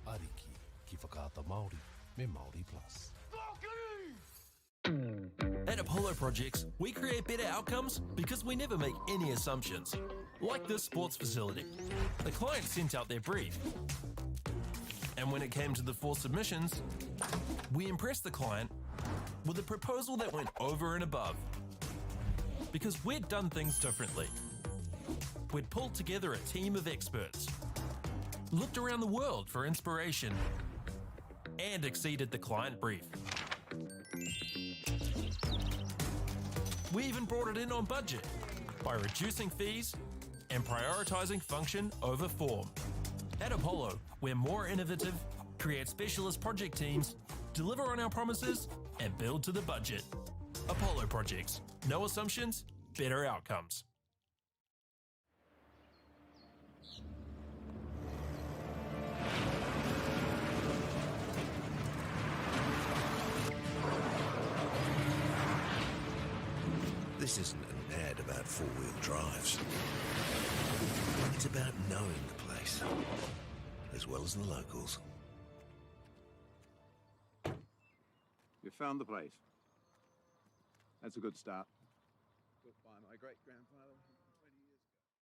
Ariki, ki whakaata Māori, me Māori Plus. At Apollo Projects, we create better outcomes because we never make any assumptions. Like this sports facility. The client sent out their brief. And when it came to the 4 submissions, we impressed the client with a proposal that went over and above. Because we'd done things differently. We'd pulled together a team of experts, looked around the world for inspiration, and exceeded the client brief. We even brought it in on budget by reducing fees and prioritising function over form. At Apollo, we're more innovative, create specialist project teams, deliver on our promises, and build to the budget. Apollo Projects. No assumptions, better outcomes. This isn't an ad about four-wheel drives. It's about knowing the place, as well as the locals. You found the place. That's a good start. Built by my great-grandfather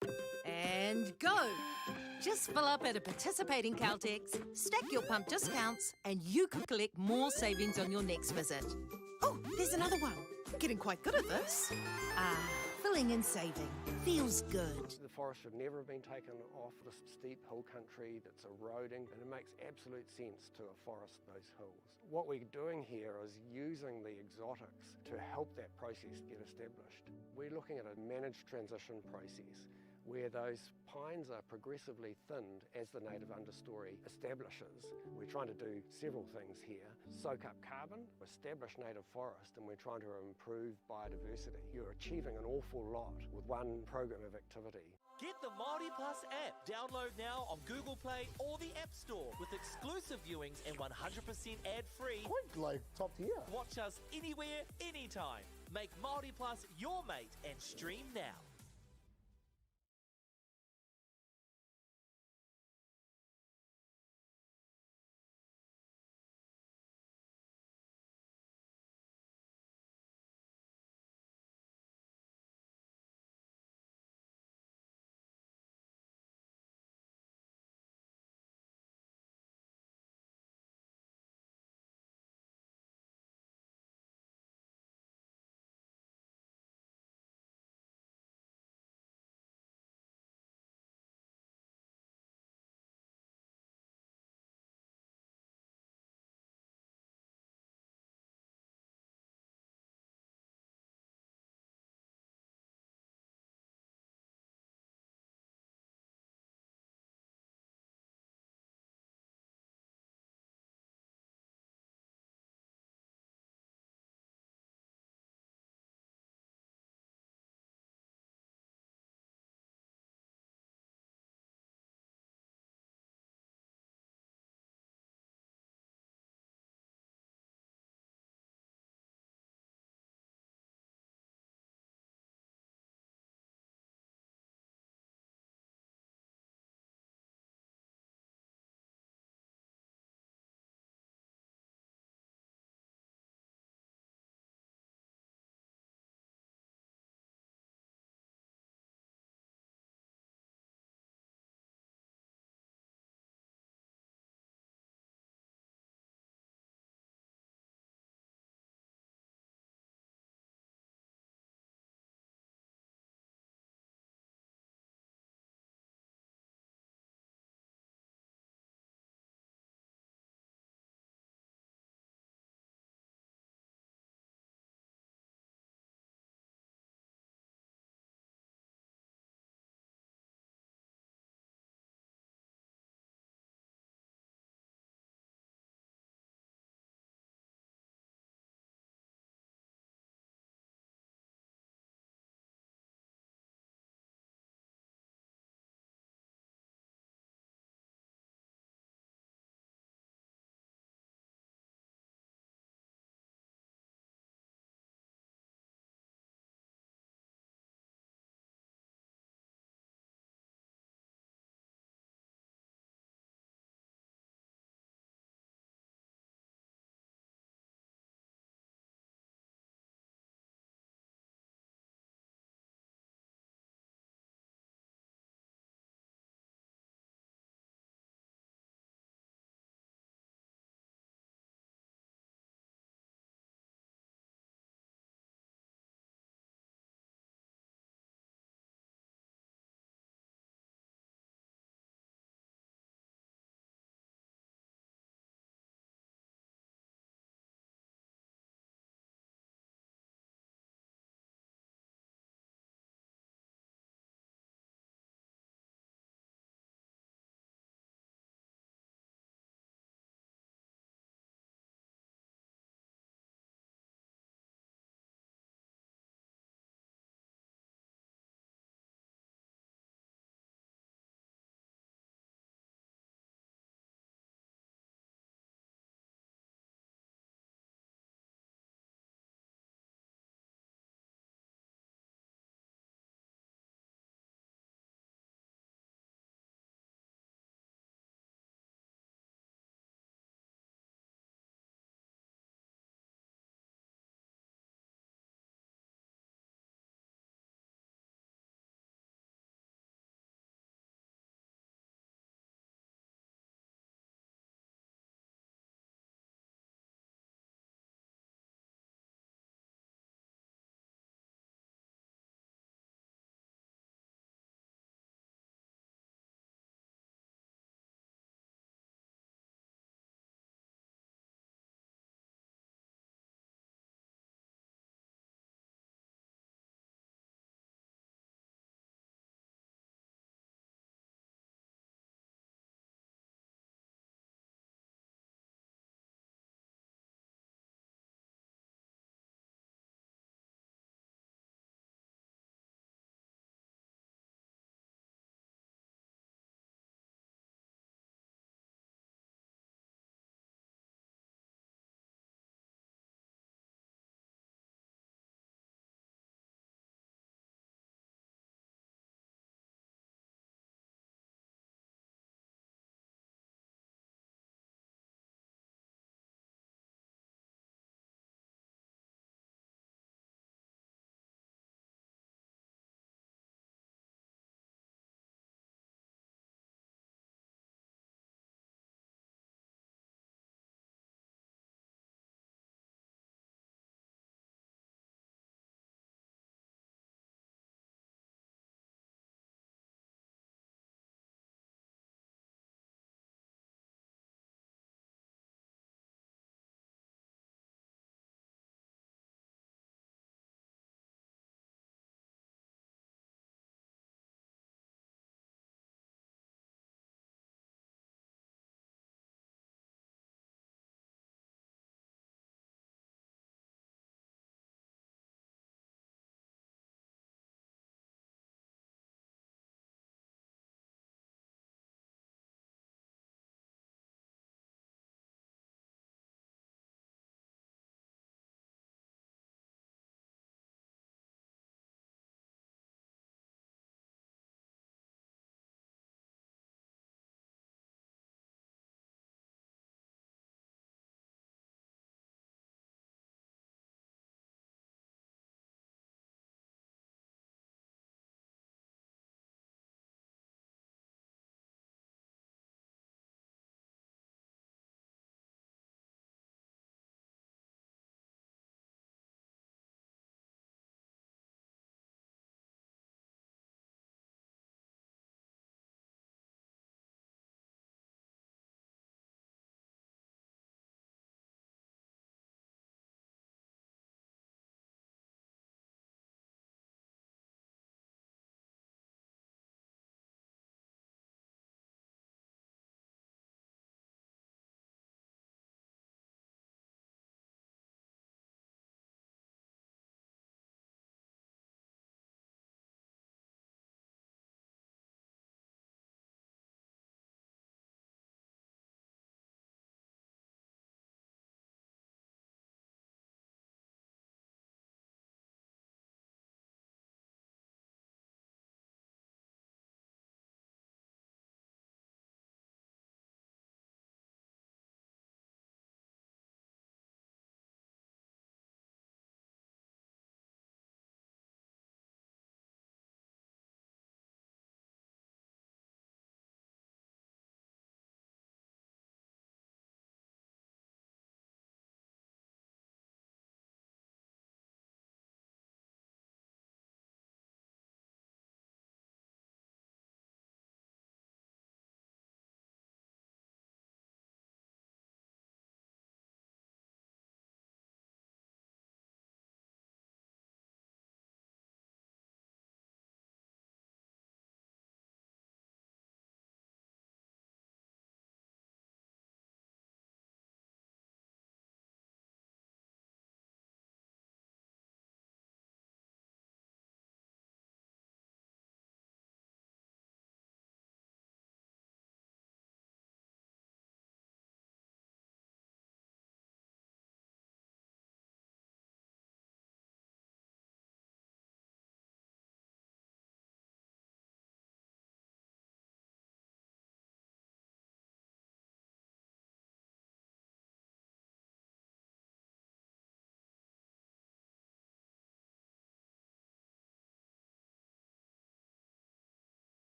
20 years ago. And go! Just fill up at a participating Caltex, stack your pump discounts, and you could collect more savings on your next visit. Oh, there's another one. Getting quite good at this. Ah, filling and saving. Feels good. The forest should never have been taken off the steep hill country that's eroding, and it makes absolute sense to afforest those hills. What we're doing here is using the exotics to help that process get established. We're looking at a managed transition process where those pines are progressively thinned as the native understory establishes. We're trying to do several things here. Soak up carbon, establish native forest, and we're trying to improve biodiversity. You're achieving an awful lot with one program of activity. Get the Māori Plus app. Download now on Google Play or the App Store with exclusive viewings and 100% ad-free. Quite like top tier. Watch us anywhere, anytime. Make Māori Plus your mate and stream now.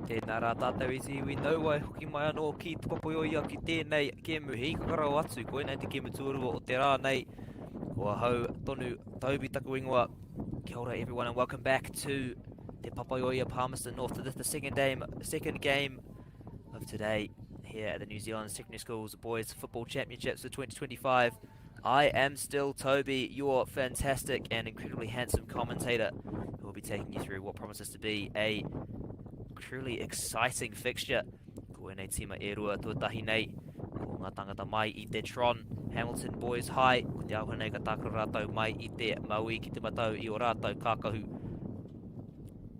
Tēnā rā tātou isi, we know wai hoki mai anō ki te papoioia ki tēnei kemu hei kakarau atu, koe nei te kemu tuarua o te rā nei. Kua hau tonu taubi taku ingoa. Kia ora everyone and welcome back to Te Papaioia Palmerston North to the second game of today here at the New Zealand Secondary Schools Boys Football Championships for 2025. I am still Toby, your fantastic and incredibly handsome commentator, who will be taking you through what promises to be a truly exciting fixture. Ko nei tima e rua tuatahi nei, ko ngā tangata mai I te Tron, Hamilton Boys High, ko te auha nei ka tākara rātou mai I te Maui ki te matau I o rātou kākahu.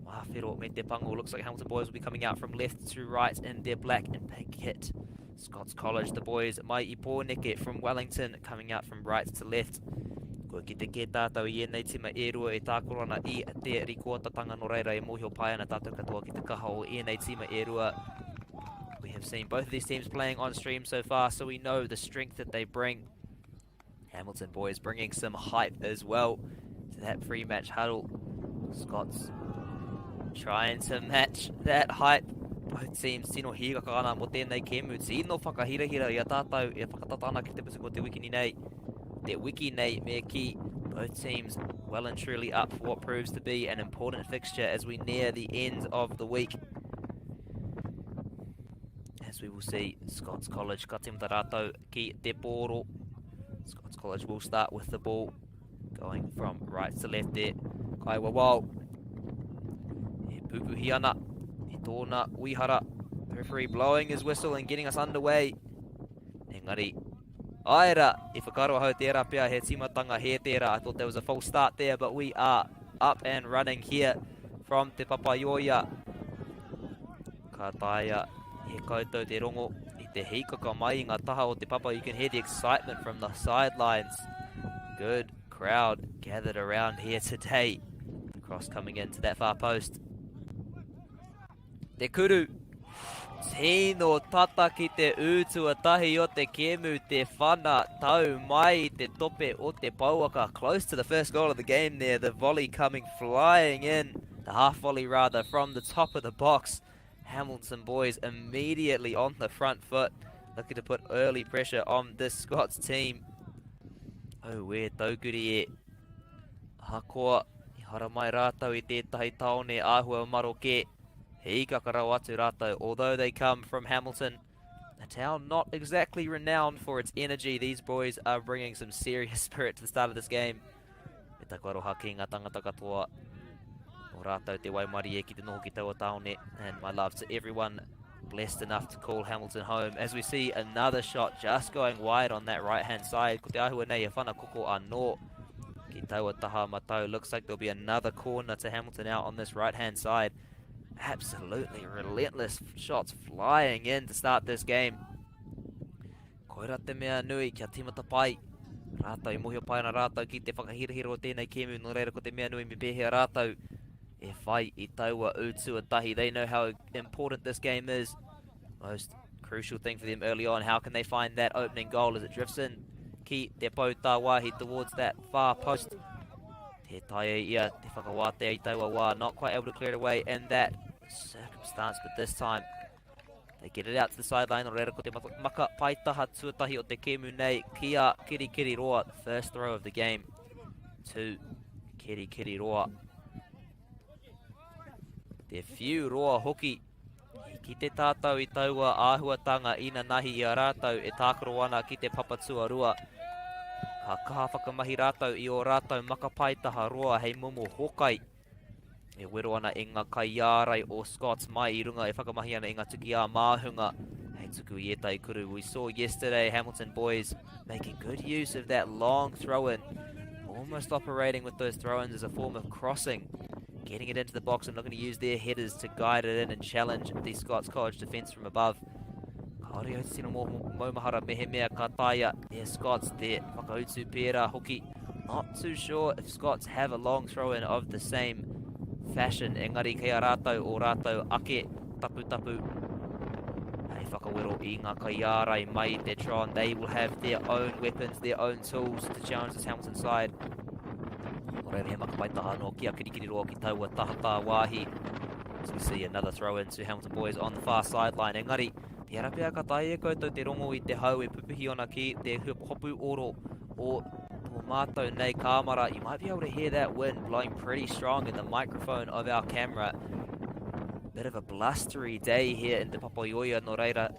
Mahawhero me te pango, looks like Hamilton Boys will be coming out from left to right in their black and pink kit. Scots College, the boys, mai I pōneke from Wellington, coming out from right to left. Ko ki te ke tātou I nei tima e rua e tākorona I te rikoatatanga no reira e mohio pai ana tātou katoa ki te kaha o nei tima e rua. We have seen both of these teams playing on stream so far, so we know the strength that they bring. Hamilton Boys bringing some hype as well to that pre-match huddle. Scots trying to match that hype. Both teams tino higa ka ana mo tēnei kemu. Tino whakahirahira I a tātou e whakatatana ki te pusu ko te wiki ni nei. Te wiki nei me ki. Both teams well and truly up for what proves to be an important fixture as we near the end of the week. As we will see, Scots College ka te mata ki te pōro. Scots College will start with the ball, going from right to left there. Kai wawau. E pupuhi ana. E tōna uihara. Referee blowing his whistle and getting us underway. Engari. Aira, I whakaroa hau tērā pia he timatanga he tērā. I thought there was a false start there, but we are up and running here from Te Papaioia. Ka taia. He koutou te rongo I te hikaka mai I ngā taha o te papa. You can hear the excitement from the sidelines. Good crowd gathered around here today. The cross coming into that far post. Te kuru. Tino tata ki te ūtuatahi o te kemu te whana tau mai I te tope o te pauaka. Close to the first goal of the game there. The volley coming flying in. The half volley rather from the top of the box. Hamilton Boys immediately on the front foot, looking to put early pressure on this Scots team. Oh, where taukuri e. Hakoa, I hara mai rātou I tētahi taone āhua maroke. Hei kakarau atu rātou. Although they come from Hamilton, a town not exactly renowned for its energy, these boys are bringing some serious spirit to the start of this game. Me takoaroha ki ngā tangata katoa. O rātou te waimari e ki te noho ki taua taone, and my love to everyone blessed enough to call Hamilton home. As we see another shot just going wide on that right hand side. Ko te ahua nei e whana koko anō ki taua taha matau. Looks like there'll be another corner to Hamilton out on this right hand side. Absolutely relentless shots flying in to start this game. Koira te mea nui kia timata pai. Rātou I mohio pai na rātou ki te whakahirahira o tēnei kemu. No reira ko te mea nui me pēhea rātou. E whai I taua ūtuatahi. They know how important this game is. Most crucial thing for them early on. How can they find that opening goal as it drifts in? Ki te pau tā wāhi towards that far post. Te taia ia, te whakawāte I taua wā. Not quite able to clear it away in that circumstance, but this time they get it out to the sideline. O reira ko te maka paitaha tuatahi o te kemu nei. Kia kiri roa, the first throw of the game. To kiri roa. Te whiu roa hoki. Ki te tātou I taua āhuatanga ina nahi I a rātou e tākaro ana ki te papatua rua. Ka kaha whakamahi rātou I o rātou makapaitaha roa hei momo hokai. E wero ana I ngā kaiārai o Scots mai I runga e whakamahi ana I ngā tuki a māhunga. Hei tuku I etai kuru. We saw yesterday Hamilton Boys making good use of that long throw-in. Almost operating with those throw-ins as a form of crossing. Getting it into the box and looking to use their headers to guide it in and challenge the Scots College defence from above. Kaori o te tino maumahara mehe mea ka taia. They're Scots there. Whakautu pērā hoki. Not too sure if Scots have a long throw-in of the same fashion. Engari kei a rātou o rātou ake tapu. Hei whakawero I ngā kaiārai mai te Tron. They will have their own weapons, their own tools to challenge this Hamilton side. Reira he makapaitaha no kia kiri roa ki taua taha tā wāhi. As we see another throw in to Hamilton boys on the far sideline. Engari, te arapea ka tae e koutou te rongo I te hau e pupuhi ona ki te hopu oro o tō mātou nei kāmara. You might be able to hear that wind blowing pretty strong in the microphone of our camera. Bit of a blustery day here in Te Papaioia, no reira.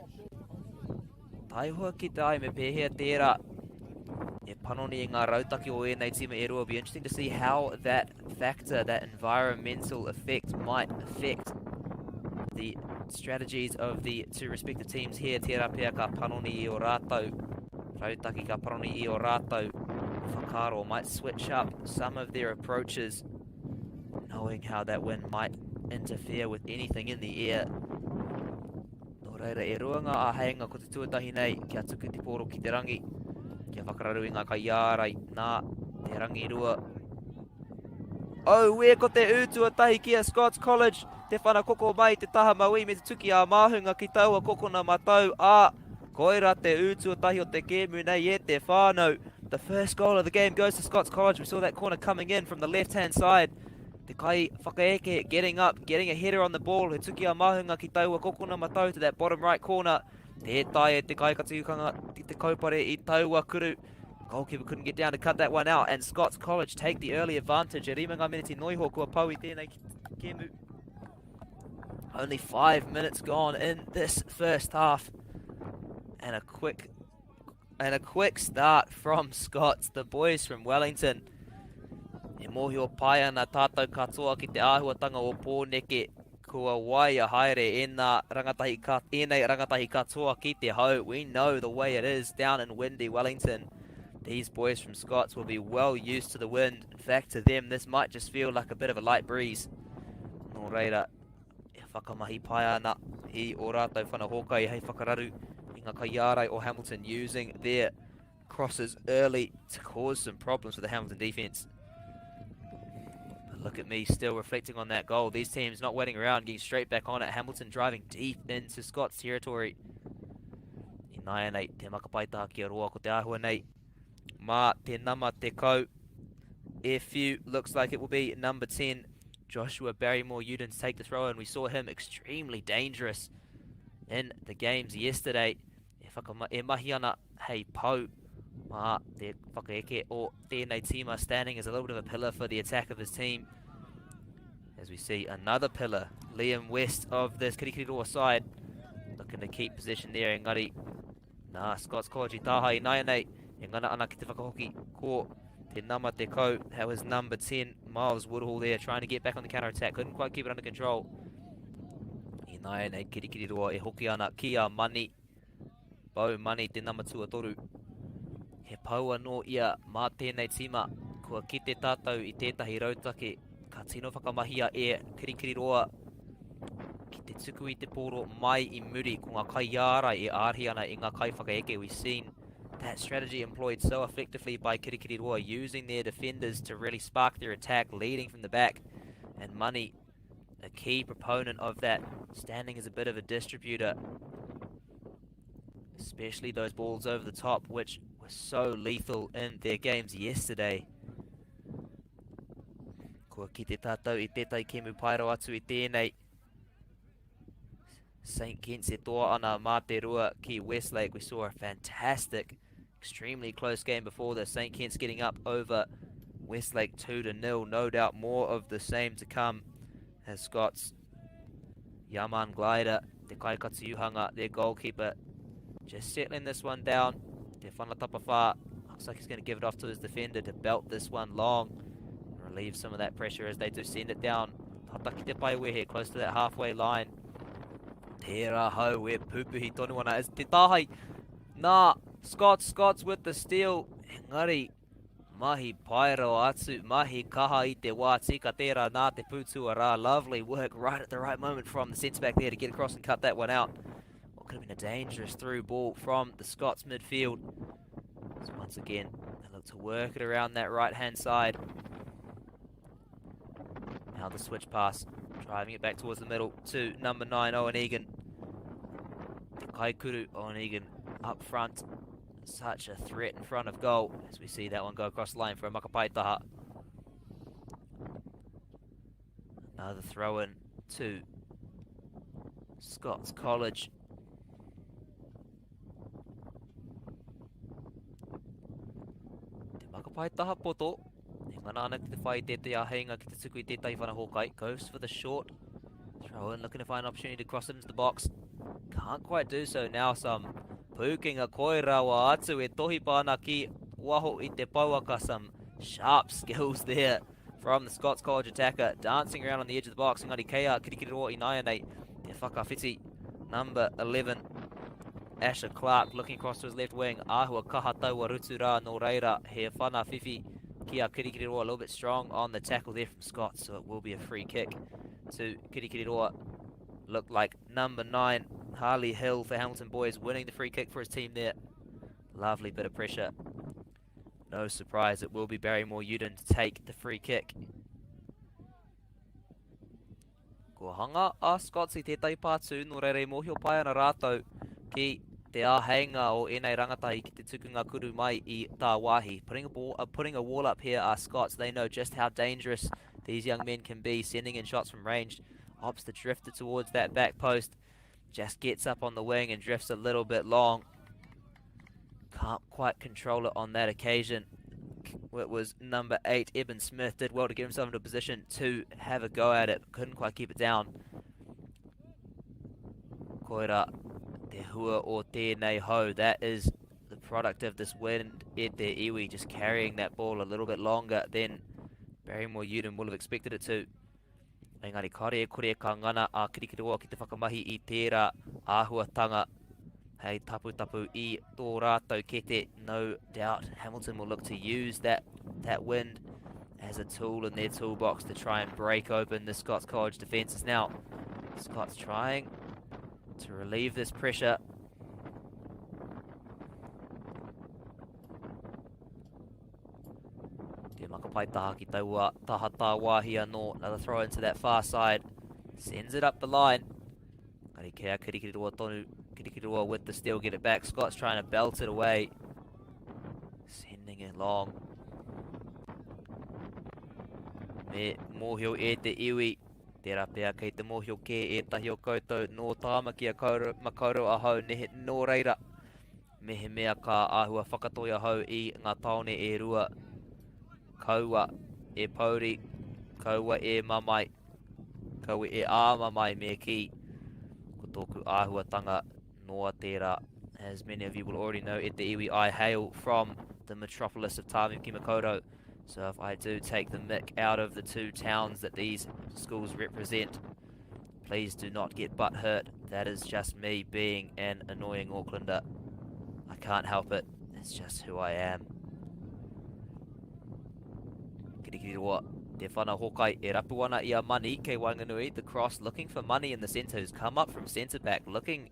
Taihua ki te ai me pēhea tērā. E panoni I ngā rautaki o ēnei tima e rua. It'll be interesting to see how that factor, that environmental effect, might affect the strategies of the two respective teams here. Tērā pēr ka panoni I o rātou. Rautaki ka panoni I o rātou. Whakaro might switch up some of their approaches, knowing how that wind might interfere with anything in the air. Nō reira, e ruanga a heinga ko te tuatahi nei, kia tuku te poro ki te rangi. Kia whakararu I ngā kaiārai, nā, te rangi rua. Oh, wea ko te ūtuatahi kia Scots College, te whanakoko mai te taha maui me te tuki a māhunga ki taua kokona matau. Koira te ūtuatahi o te kēmu nei e te whānau. The first goal of the game goes to Scots College. We saw that corner coming in from the left-hand side. Te kai whakaeke getting up, getting a header on the ball. He tuki a mahunga ki taua kokona matau to that bottom right corner. Te tai e te kai katiukanga te kaupare I taua kuru. Goalkeeper couldn't get down to cut that one out. And Scots College take the early advantage. E rimanga miniti noiho kua pau I tēnei kemu. Only 5 minutes gone in this first half. And a quick start from Scots, the boys from Wellington. E mohi o pai ana tātou katoa ki te āhuatanga o Pōneke kua waia haere ēnei rangatahi katoa ki te hau. We know the way it is down in windy Wellington. These boys from Scots will be well used to the wind. In fact, to them, this might just feel like a bit of a light breeze. Nō reira, e whakamahi pai ana I o rātou whanahokai hei whakararu. Ngā kaiārai o Hamilton using their crosses early to cause some problems for the Hamilton defence. But look at me still reflecting on that goal. These teams not waiting around, getting straight back on it. Hamilton driving deep into Scots territory. I nai nei, te makapaitaha ki a roa ko te āhua nei. Mā te nama te kau. FU looks like it will be number 10. Joshua Barrymore Uden take the throw, and we saw him extremely dangerous in the games yesterday. E mahi ana hei pau. Mā te whakaeke o tēnei tima standing as a little bit of a pillar for the attack of his team. As we see another pillar, Liam West of this Kirikiriroa side, looking to keep position there. Engari, nā, Scots College I taha I nai nei. E ngana ana ki te whakahoki ko te nama te kau. That was number 10, Miles Woodhall there, trying to get back on the counter-attack. Couldn't quite keep it under control. I nai nei Kirikiriroa e hoki ana ki a Mani. Bau Mani te nama tuatoru. He paua no ia mā tēnei tima. Kua ki te tātou I tētahi rautake. Ka tino whakamahia e Kirikiriroa. Ki te tuku I te poro mai I muri. Ko ngā kaiārai e ārhi ana I ngā kai whakaeke. We've seen that strategy employed so effectively by Kirikiriroa, using their defenders to really spark their attack, leading from the back. And Mani, a key proponent of that, standing as a bit of a distributor. Especially those balls over the top, which were so lethal in their games yesterday. Kua ki te tātou I tētai kemu pairo atu I tēnei. St. Kitts e toa ana mā te rua ki Westlake. We saw a fantastic, extremely close game before this. St. Kitts getting up over Westlake 2-0. No doubt more of the same to come as Scots. Yaman Glider, te Kaikatsuhanga, their goalkeeper, just settling this one down. Te whanatapawha, looks like he's going to give it off to his defender to belt this one long. Relieve some of that pressure as they do send it down. Hataki te pai wehe, close to that halfway line. Tērā hau, we pupuhi tonu ana as te tahai. Nā, Scots with the steal. Engari, mahi pairo atu, mahi kaha I te wā tika tērā nā te putua rā. Lovely work right at the right moment from the centre-back there to get across and cut that one out. What could have been a dangerous through ball from the Scots midfield. So once again, they look to work it around that right-hand side. Now the switch pass, driving it back towards the middle to number 9, Owen Egan. Te Kaikuru, Owen Egan up front. Such a threat in front of goal as we see that one go across the line for a makapaitaha. Another throw in to Scots College. Te makapai taha poto. E ngana ana ki te whai te aheinga ki te tuku I tētai whanahokai. Goes for the short. Throw in, looking to find an opportunity to cross it into the box. Can't quite do so now. Some pukinga koira wa atu e tohi pāna ki waho I te pauaka. Some sharp skills there from the Scots College attacker. Dancing around on the edge of the box. Ngari Kea kirikiriroa I naianei. Te whakawhiti. Number 11. Asher Clark looking across to his left wing. Ahua kahataua rutura no reira. He whana whiwhi. Kia kirikiriroa a little bit strong on the tackle there from Scots. So it will be a free kick to Kirikiriroa. Looked like number 9, Harley Hill for Hamilton Boys, winning the free kick for his team there. Lovely bit of pressure. No surprise, it will be Barrymore Uden to take the free kick. Ko hanga a Scots I tētai pātū, no reire mohio pai ana rātou ki te āheinga o enei rangatahi ki te tukunga kuru mai I tā wāhi. Putting a wall up here are Scots. They know just how dangerous these young men can be, sending in shots from range. Opts the drifter towards that back post. Just gets up on the wing and drifts a little bit long. Can't quite control it on that occasion. It was number 8, Eben Smith, did well to get himself into a position to have a go at it. Couldn't quite keep it down. Koira, te hua o tēnei hau. That is the product of this wind. E te iwi just carrying that ball a little bit longer than Barrymore Uden will have expected it to. Engari kore ka ngana a kirikiriroa ki te whakamahi I tērā āhuatanga. Hei tapu I tō rātou kete. No doubt Hamilton will look to use that wind as a tool in their toolbox to try and break open the Scots College defences. Now, Scots trying to relieve this pressure. Te makapai taha ki taua taha tā wāhi anō. Another throw into that far side. Sends it up the line. Kari kea kirikiriroa tonu. Kirikiriroa with the steal, get it back. Scott's trying to belt it away. Sending it long. Me mōhio e te iwi. Tērā pēr kei te mōhio ke e tahi o koutou. Nō tāma ki a makauro a hau nehe nō reira. Mehe mea ka āhua whakatoia hau I ngā taone e rua. Kaua e pauri. Kaua e mamai. Kaua e ā mamai me ki. Ko tōku āhuatanga noa tērā. As many of you will already know, e te iwi I hail from the metropolis of Tāmaki Makaurau. So if I do take the mick out of the two towns that these schools represent, please do not get butt hurt. That is just me being an annoying Aucklander. I can't help it. It's just who I am. Kirikiriroa, te whana hokai e rapu ana I a Mani kei Wainganui. The cross looking for Money in the centre, who's come up from centre back, looking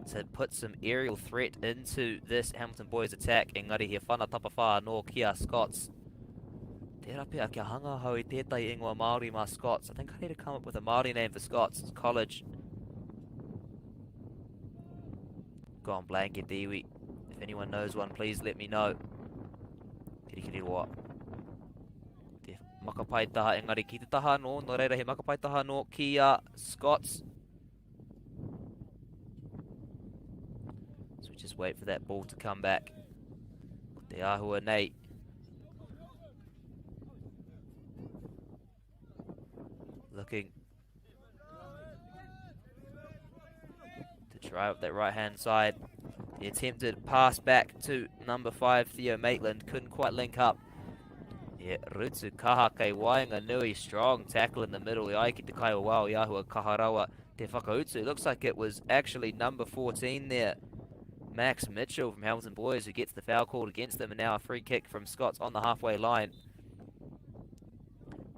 to put some aerial threat into this Hamilton Boys attack. Engari he whana tapawha no kia Scots. Tērā pēr kia hanga hau I tētai ingoa Māori ma Scots. I think I need to come up with a Māori name for Scots. College. Gone blank e te iwi. If anyone knows one, please let me know. Kirikiriroa. Te makapai taha engari ki te taha no. No reira he makapai taha no kia Scots. So we just wait for that ball to come back. Te āhua nei. Looking to try up that right hand side. The attempted pass back to number 5 Theo Maitland couldn't quite link up. Yeah, Rutsu kaha kei Wainganui, strong tackle in the middle. I aiki te kai o wao Yahua Kaharawa te whakautsu. Looks like it was actually number 14 there, Max Mitchell from Hamilton Boys, who gets the foul called against them, and now a free kick from Scots on the halfway line.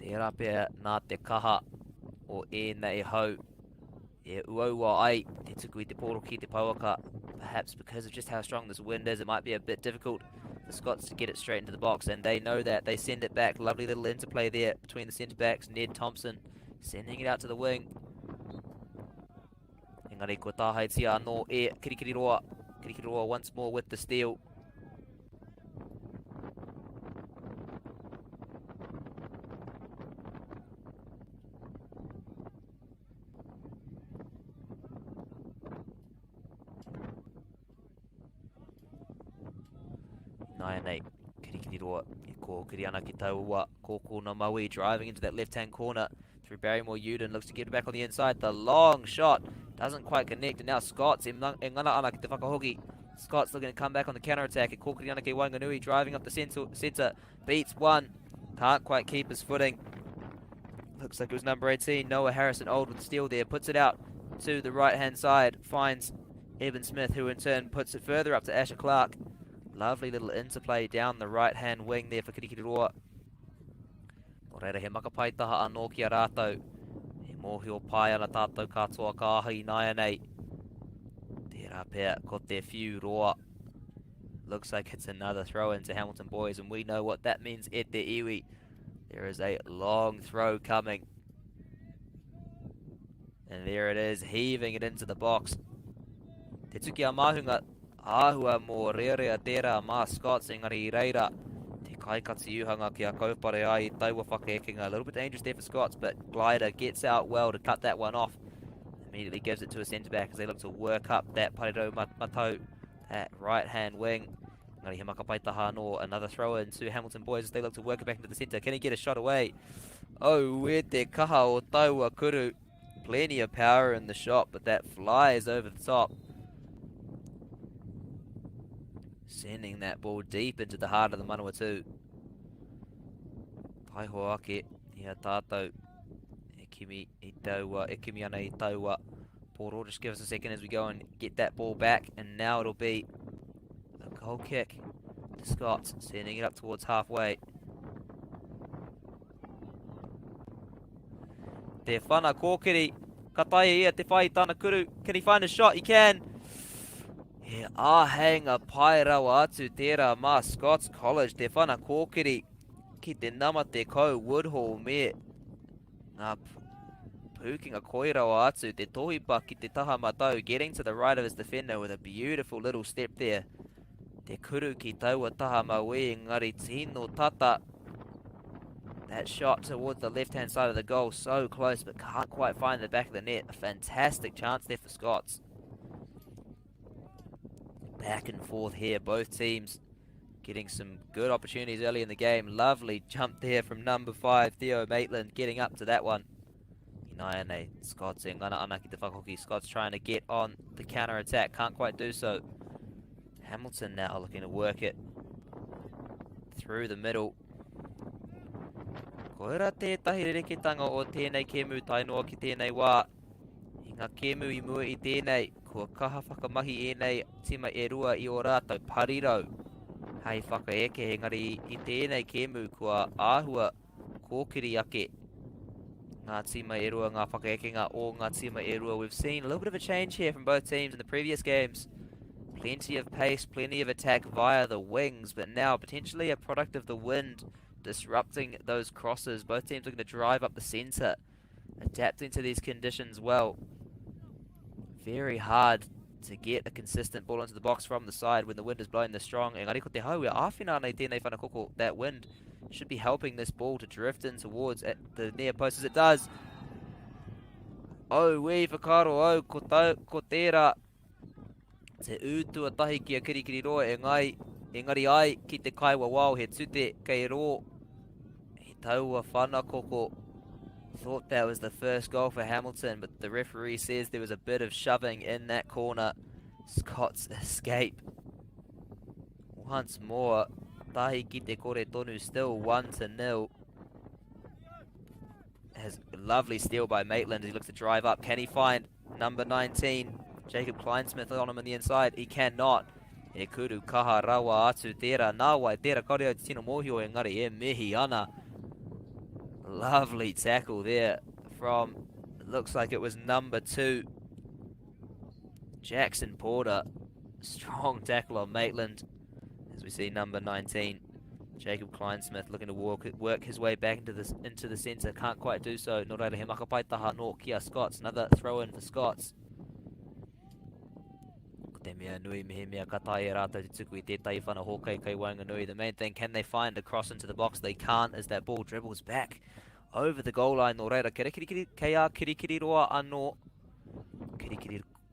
Tērā pēr nā te kaha o ēnei hau. E uaua ai, te tuku I te poro ki te pauaka. Perhaps because of just how strong this wind is, it might be a bit difficult for Scots to get it straight into the box, and they know that. They send it back. Lovely little interplay there between the centre-backs. Ned Thompson sending it out to the wing. Engari ko tāhaitia anō e Kirikiriroa. Kirikiriroa once more with the steal. Nai nei. Kirikiri roa. E ko kiri ana ki taua. Kōkō no Maui driving into that left-hand corner. Through Barrymore Uden. Looks to get it back on the inside. The long shot. Doesn't quite connect. And now Scots. E ngana ana ki te whakahoki. Scots looking to come back on the counter-attack. E ko kiri ana ki Wainganui driving up the centre. Beats one. Can't quite keep his footing. Looks like it was number 18. Noah Harrison Old with the steal there. Puts it out to the right-hand side. Finds Evan Smith, who in turn puts it further up to Asher Clark. Lovely little interplay down the right-hand wing there for Kirikiriroa. Nō reira, he makapaitaha anō ki a rātou. He mōhio pai ana tātou katoa ka ahi nai nei. Tērā pēr, ko te whiu roa. Looks like it's another throw-in to Hamilton boys, and we know what that means e te iwi. There is a long throw coming. And there it is, heaving it into the box. Te tuki a mahunga, āhua mō rearea tērā mā Scots, engari I reira. Te kaikati uhanga ki a kaupare ai I taua whakaekinga. A little bit dangerous there for Scots, but Glider gets out well to cut that one off. Immediately gives it to a centre-back as they look to work up that Parirau Matau, that right-hand wing. Ngari he makapaitaha anō, another throw-in to Hamilton boys as they look to work it back into the centre. Can he get a shot away? Oh, e te kaha o taua kuru. Plenty of power in the shot, but that flies over the top. Sending that ball deep into the heart of the Manawatu. Taiho ake, ia tātou. E kimi I taua, e kimi ana I taua. Poro, just give us a second as we go and get that ball back. And now it'll be a goal kick to Scots, sending it up towards halfway. Te whana kōkiri, kataia ia te whai tāna kuru. Can he find a shot? He can. He āhanga pai rawa atu tērā mā Scots College. Te whana kōkiri ki te nama te kau Woodhall me. Ngā pūkinga koi rawa atu te tohipa ki te taha matau. Getting to the right of his defender with a beautiful little step there. Te kuru ki taua taha maui ngari tino tata. That shot towards the left-hand side of the goal, so close, but can't quite find the back of the net. A fantastic chance there for Scots. Back and forth here, both teams getting some good opportunities early in the game. Lovely jump there from number 5, Theo Maitland, getting up to that one. Inaiane, Scots in ngana ana ki te whakahoki. Scots trying to get on the counter-attack, can't quite do so. Hamilton now looking to work it through the middle. Koira tētahi rereketanga o tēnei kemu tainoa ki tēnei wā. I ngā kemu I mua I tēnei, kua kaha whakamahi e nei tima e rua I o rātou parirau. Hei whakaeke engari I tēnei kemu kua āhua kōkiri ake. Ngā tima e rua, ngā whakaekenga o ngā tima e rua. We've seen a little bit of a change here from both teams in the previous games. Plenty of pace, plenty of attack via the wings, but now potentially a product of the wind disrupting those crosses. Both teams looking to drive up the centre, adapting to these conditions well. Very hard to get a consistent ball into the box from the side when the wind is blowing this strong. Engari ko te haua, āwhina nei tēnei whanakoko. That wind should be helping this ball to drift in towards the near post as it does. Oh, wei whakaro, oh, ko tērā. Te ūtua tahi ki a Kirikiriroa engari ai ki te kaiwa wao he tute kei rō. He taua whanakoko. Thought that was the first goal for Hamilton, but the referee says there was a bit of shoving in that corner. Scots escape. Once more, tahi ki te kore tonu, still 1-0. Has a lovely steal by Maitland as he looks to drive up. Can he find number 19? Jacob Kleinsmith on him on the inside. He cannot. E kuru kaha rawa atu tērā nāwai tērā kaureo te tino mōhio engari e mihi ana. Lovely tackle there from, looks like it was number 2. Jackson Porter. Strong tackle on Maitland. As we see number 19. Jacob Kleinsmith looking to work his way back into the centre. Can't quite do so. Nō reira he makapaitaha nō kia Scots. Another throw in for Scots. Te mea nui mehe mea katai e rātou te tuku I tētai whana hōkai kai Wainganui. The main thing, can they find a cross into the box? They can't as that ball dribbles back over the goal line. Nō reira, kei a Kirikiriroa anō.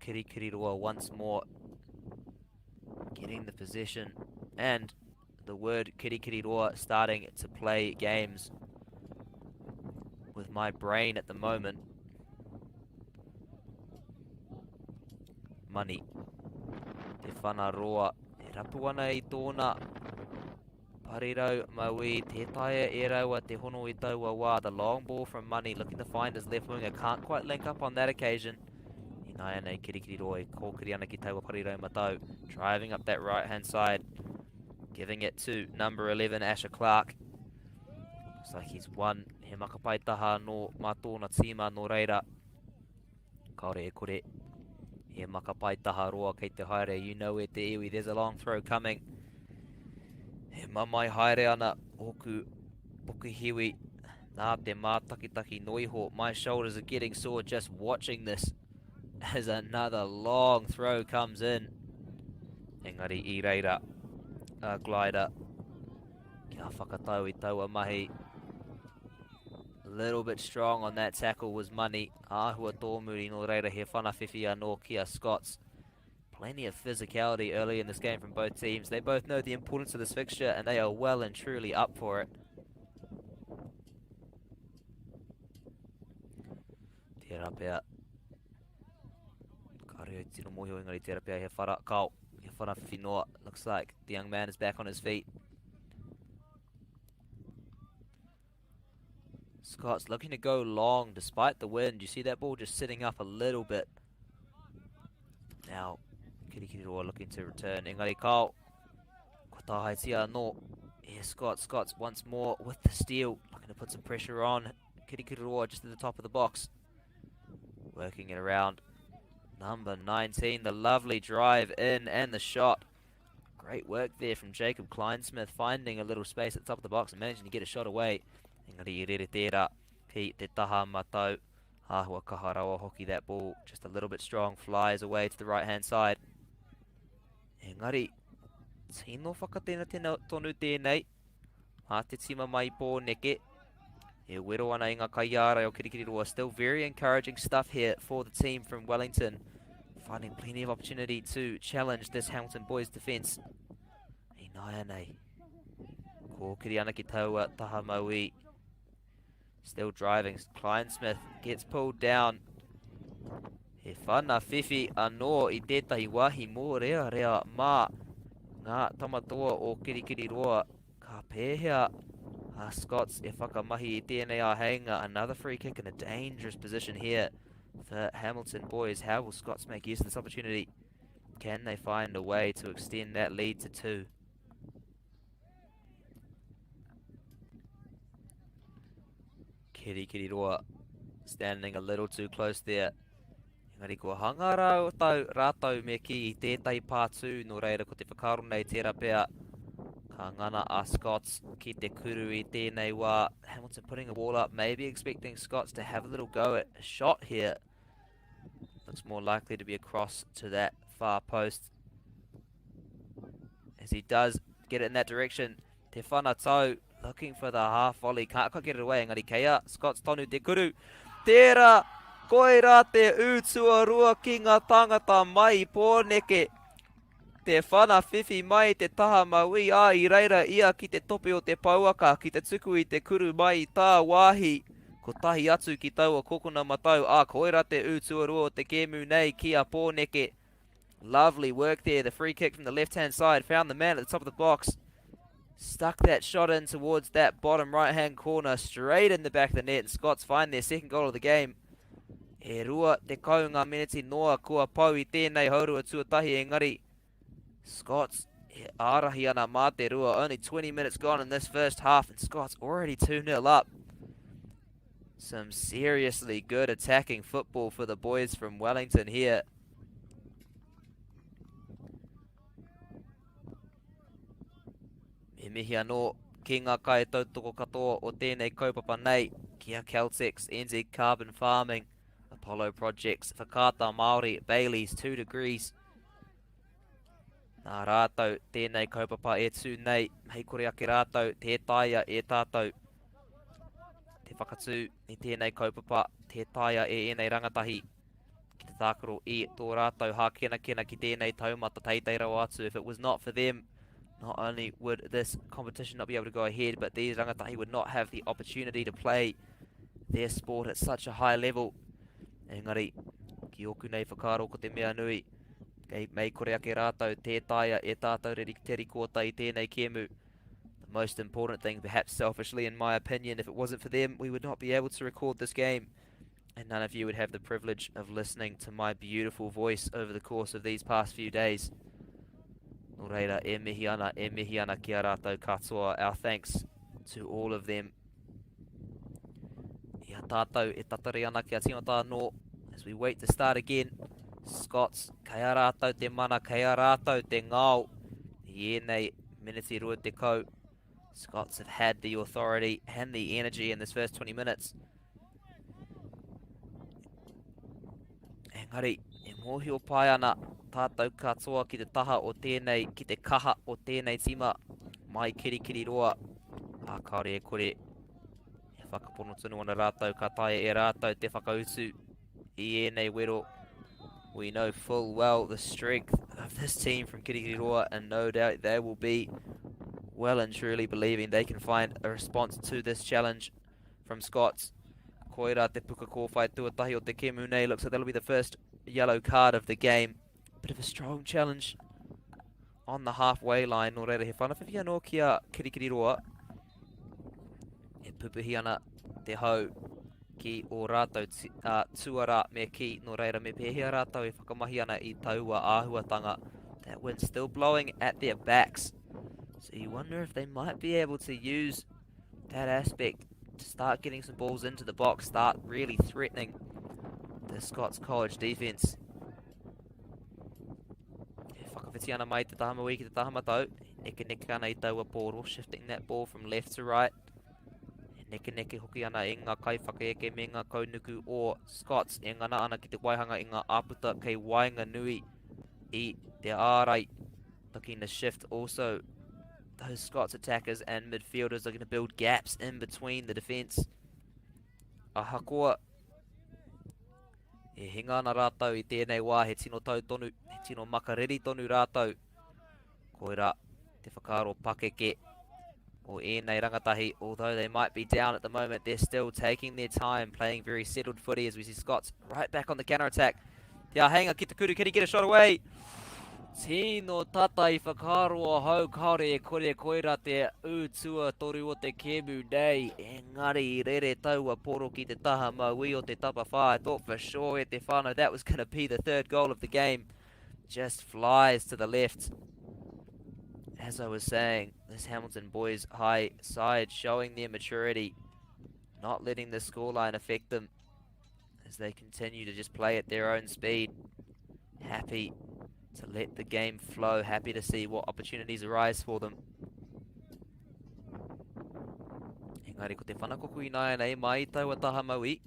Kirikiriroa once more getting the possession and the word kirikiriroa starting to play games with my brain at the moment. Money. Te whanaroa. E rapu ana I tōna parirau maui. Te taia e raua te hono I taua wā. The long ball from Money looking to find his left winger. Can't quite link up on that occasion. Inai anei kirikiriroa. Kōkiri ana ki taua parirau matau. Driving up that right hand side. Giving it to number 11, Asher Clark. Looks like he's won. He makapaitaha no mātōna tīma no reira. Kaore e kore. He makapaitaha roa kei te haere. You know where te iwi. There's a long throw coming. He mamai haere ana. Oku pokuhiwi. Nā te mātakitaki noiho. My shoulders are getting sore just watching this. As another long throw comes in. Engari I reira. Glider. Kia whakatau I taua mahi. A little bit strong on that tackle was Money. Āhua tōmuri no reira he whanawhiwhi anō kia Scots. Plenty of physicality early in this game from both teams. They both know the importance of this fixture and they are well and truly up for it. Te rapea. Kareo tino mohio engari te rapea he whara kau. He whanawhiwhi noa. Looks like the young man is back on his feet. Scots looking to go long despite the wind. You see that ball just sitting up a little bit. Now, Kirikiriroa looking to return. Engari kau. Kotahai tia no. Here Scots once more with the steal. Looking to put some pressure on. Kirikiriroa just at the top of the box. Working it around. Number 19, the lovely drive in and the shot. Great work there from Jacob Kleinsmith, finding a little space at the top of the box and managing to get a shot away. Engari I rere tērā ki te taha matau. Āhua kaharawa hoki that ball. Just a little bit strong, flies away to the right hand side. Engari, tino whakatena tonu tēnei. Mā te tima mai pōneke. E wero ana I ngā kaiara o Kirikiriroa. Still very encouraging stuff here for the team from Wellington. Finding plenty of opportunity to challenge this Hamilton boys defence. Inai anei. Kōkiri ana ki taua taha maui. Still driving. Kleinsmith gets pulled down. He whanawhiwhi anō I tētahi wahi mō rea mā ngā tamatoa o Kirikiriroa. Ka pēhea Scots e whakamahi I tēnei āheinga. Another free kick in a dangerous position here for Hamilton boys. How will Scots make use of this opportunity? Can they find a way to extend that lead to 2? Kirikiriroa standing a little too close there. Engari kua hangara o tau rātau me ki I tētai pātū no reira ko te whakaro nei te rapea. Ka ngana a Scots ki te kuru I tēnei wā. Hamilton putting a wall up, maybe expecting Scots to have a little go at a shot here. Looks more likely to be across to that far post. As he does get it in that direction, te whanatau looking for the half volley. Can't quite get it away. Engari kea, Scots tonu te kuru. Tērā, koira te utua rua ki ngā tangata mai pōneke. Te whanawhiwhi mai te taha maui I reira ia ki te tope o te pauaka, ki te tuku I te kuru mai I tā wāhi. Ko tahi atu ki taua kokona matau, koira te utuarua o te kemu nei ki a pōneke. Lovely work there, the free kick from the left-hand side, found the man at the top of the box. Stuck that shot in towards that bottom right-hand corner, straight in the back of the net, and Scots find their second goal of the game. E rua te kaunga meneti noa kua pau I tēnei haurua tuatahi engari. Scots ārahi ana mā te rua. Only 20 minutes gone in this first half and Scots already 2-0 up. Some seriously good attacking football for the boys from Wellington here. Me mihi anō ki ngā kai tautoko katoa o tēnei kaupapa nei. Kia Caltex, NZ Carbon Farming, Apollo Projects, Whakata Māori, Bailey's, 2 Degrees. Nā rātou, tēnei kaupapa e tū nei, hei kore ake rātou, te taia e tātou. Te whakatū ni tēnei kaupapa, te taia e enei rangatahi. Ki te tākaro I tō rātou hākena ki tēnei taumata teitei rau atu. If it was not for them, not only would this competition not be able to go ahead, but these rangatahi would not have the opportunity to play their sport at such a high level. Engari, ki oku nei whakaro ko te mea nui. Kei mei kore ake rātou te taia e tātou reri teri kōta I tēnei kēmu. The most important thing, perhaps selfishly in my opinion, if it wasn't for them, we would not be able to record this game. And none of you would have the privilege of listening to my beautiful voice over the course of these past few days. Nō reira, e mihi ana kia rātou katoa. Our thanks to all of them. Ia tātou e tatari ana kia tingata no as we wait to start again. Scots, kei a rātou te mana, kei a rātou te ngao. I ēnei miniti rua te kau. Scots have had the authority and the energy in this first 20 minutes. Engari, e mōhio pai ana tātou katoa ki te taha o tēnei, ki te kaha o tēnei tima. Mai kirikiri roa. Kāore e kore. E whakapono tunu ana rātou, ka taia e rātou te whakautu. I ēnei wero. We know full well the strength of this team from Kirikiroa, and no doubt they will be well and truly believing they can find a response to this challenge from Scots. Koira te puka kōwhai tuatahi o te kemu nei. Looks like that'll be the first yellow card of the game. Bit of a strong challenge on the halfway line. Nō reira he whanawhiwhi anō kia Kirikiroa. E pupuhi ana te hau ki o rātou tuara me ki no reira me pēhea rātou e whakamahi ana I taua āhuatanga. That wind still blowing at their backs. So you wonder if they might be able to use that aspect to start getting some balls into the box, start really threatening the Scots College defence. E whakawhiti ana mai te tahamawiki te tahamatau. Neke ana I taua pōro, shifting that ball from left to right. Neke hoki ana I ngā kai whakaeke me ngā kaunuku o Scots. E ngana ana ki te waihanga I ngā aputa kei wainga nui I te ārai. Looking to shift also. Those Scots attackers and midfielders are going to build gaps in between the defence. Ahakoa. E hinga ana rātou I tēnei wā he tino tau tonu, he tino makariri tonu rātou. Koira te whakaro pakeke. O ēnei rangatahi, although they might be down at the moment, they're still taking their time, playing very settled footy as we see Scots right back on the counter-attack. Te ahenga ki te kuru, can he get a shot away? Tino tata I whakaroa hau kaore e kore koira te utua toru o te kemu nei. Engari I rere taua poro ki te taha maui o te tapa whā. I thought for sure e te whānau that was going to be the third goal of the game. Just flies to the left. As I was saying, this Hamilton boys high side showing their maturity, not letting the scoreline affect them as they continue to just play at their own speed. Happy to let the game flow, happy to see what opportunities arise for them. Engari ko te whanakoku I nei mai taua taha maui.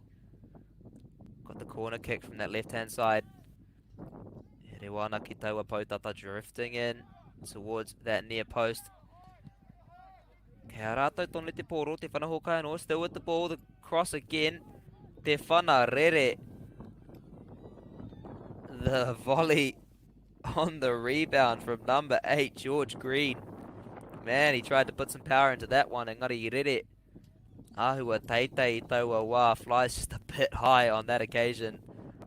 Got the corner kick from that left-hand side. E rewa ana ki taua pautata drifting in towards that near post. Kei a rātou tonu te pōro, te whanahokai anō, still with the ball, the cross again. Te whana rere. The volley on the rebound from number 8, George Green. Man, he tried to put some power into that one. Engari I rere. Ahua teitei I taua wā, flies just a bit high on that occasion.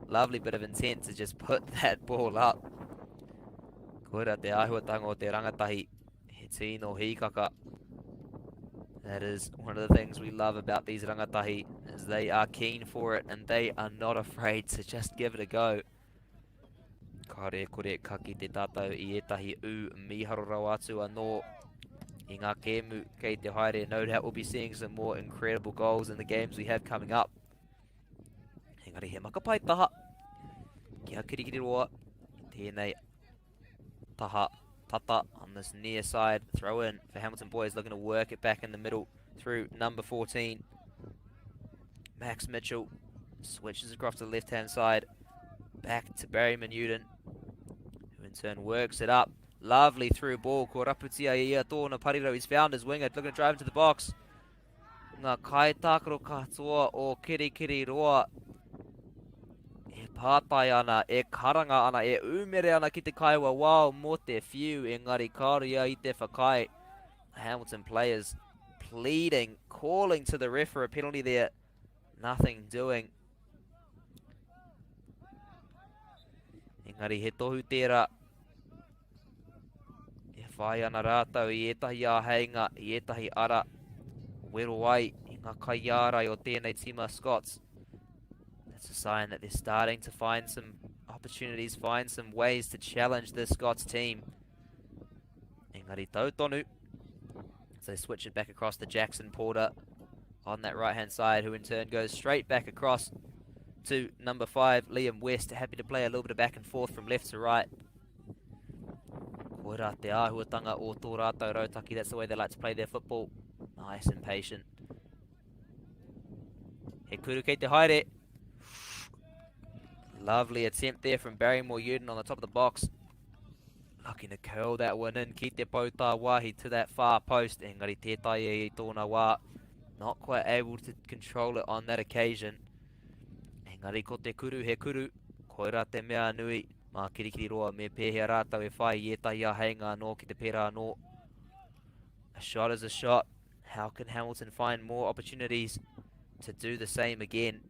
Lovely bit of intent to just put that ball up. Koira te āhuatanga o te rangatahi, he tino hikaka. That is one of the things we love about these rangatahi, is they are keen for it and they are not afraid to just give it a go. Kare kore kaki te tātou I etahi u miharo rau atu anō. I ngā kēmu kei te haere, no doubt we'll be seeing some more incredible goals in the games we have coming up. Engari he makapai taha. Kia Kirikiroa, tēnei taha tata on this near side. Throw in for Hamilton boys, looking to work it back in the middle through number 14. Max Mitchell switches across to the left hand side. Back to Barry Newton, who in turn works it up. Lovely through ball. Ko raputia ia tōna pariro. He's found his winger, looking to drive into the box. Ngā kai tākaro katoa o Kirikiroa. E pātai ana, e karanga ana, e umere ana ki te kaiwa wao mo te whiu, engari kāria I te whakai. Hamilton players pleading, calling to the ref for a penalty there. Nothing doing. Engari he tohu tērā. E whai ana rātau I etahi āheinga, I etahi ara. Wero ai, I ngā kaiarai o tēnei tima Scots. That's a sign that they're starting to find some opportunities, find some ways to challenge this Scots team. Engari tautonu. So they switch it back across to Jackson Porter on that right-hand side, who in turn goes straight back across to number 5, Liam West, happy to play a little bit of back and forth from left to right. Koira te āhuatanga o tō rātou rautaki, that's the way they like to play their football. Nice and patient. He kuru kei te haere. Lovely attempt there from Barrymore Uden on the top of the box. Looking to curl that one in, ki te pautā wahi to that far post. Engari tētai e I tōna wā. Not quite able to control it on that occasion. Engari ko te kuru he kuru. Koira te mea nui. Mā kirikiri roa me pēhea rātau e whai I etahi āheinga anō ki te pērā anō. A shot is a shot. How can Hamilton find more opportunities to do the same again?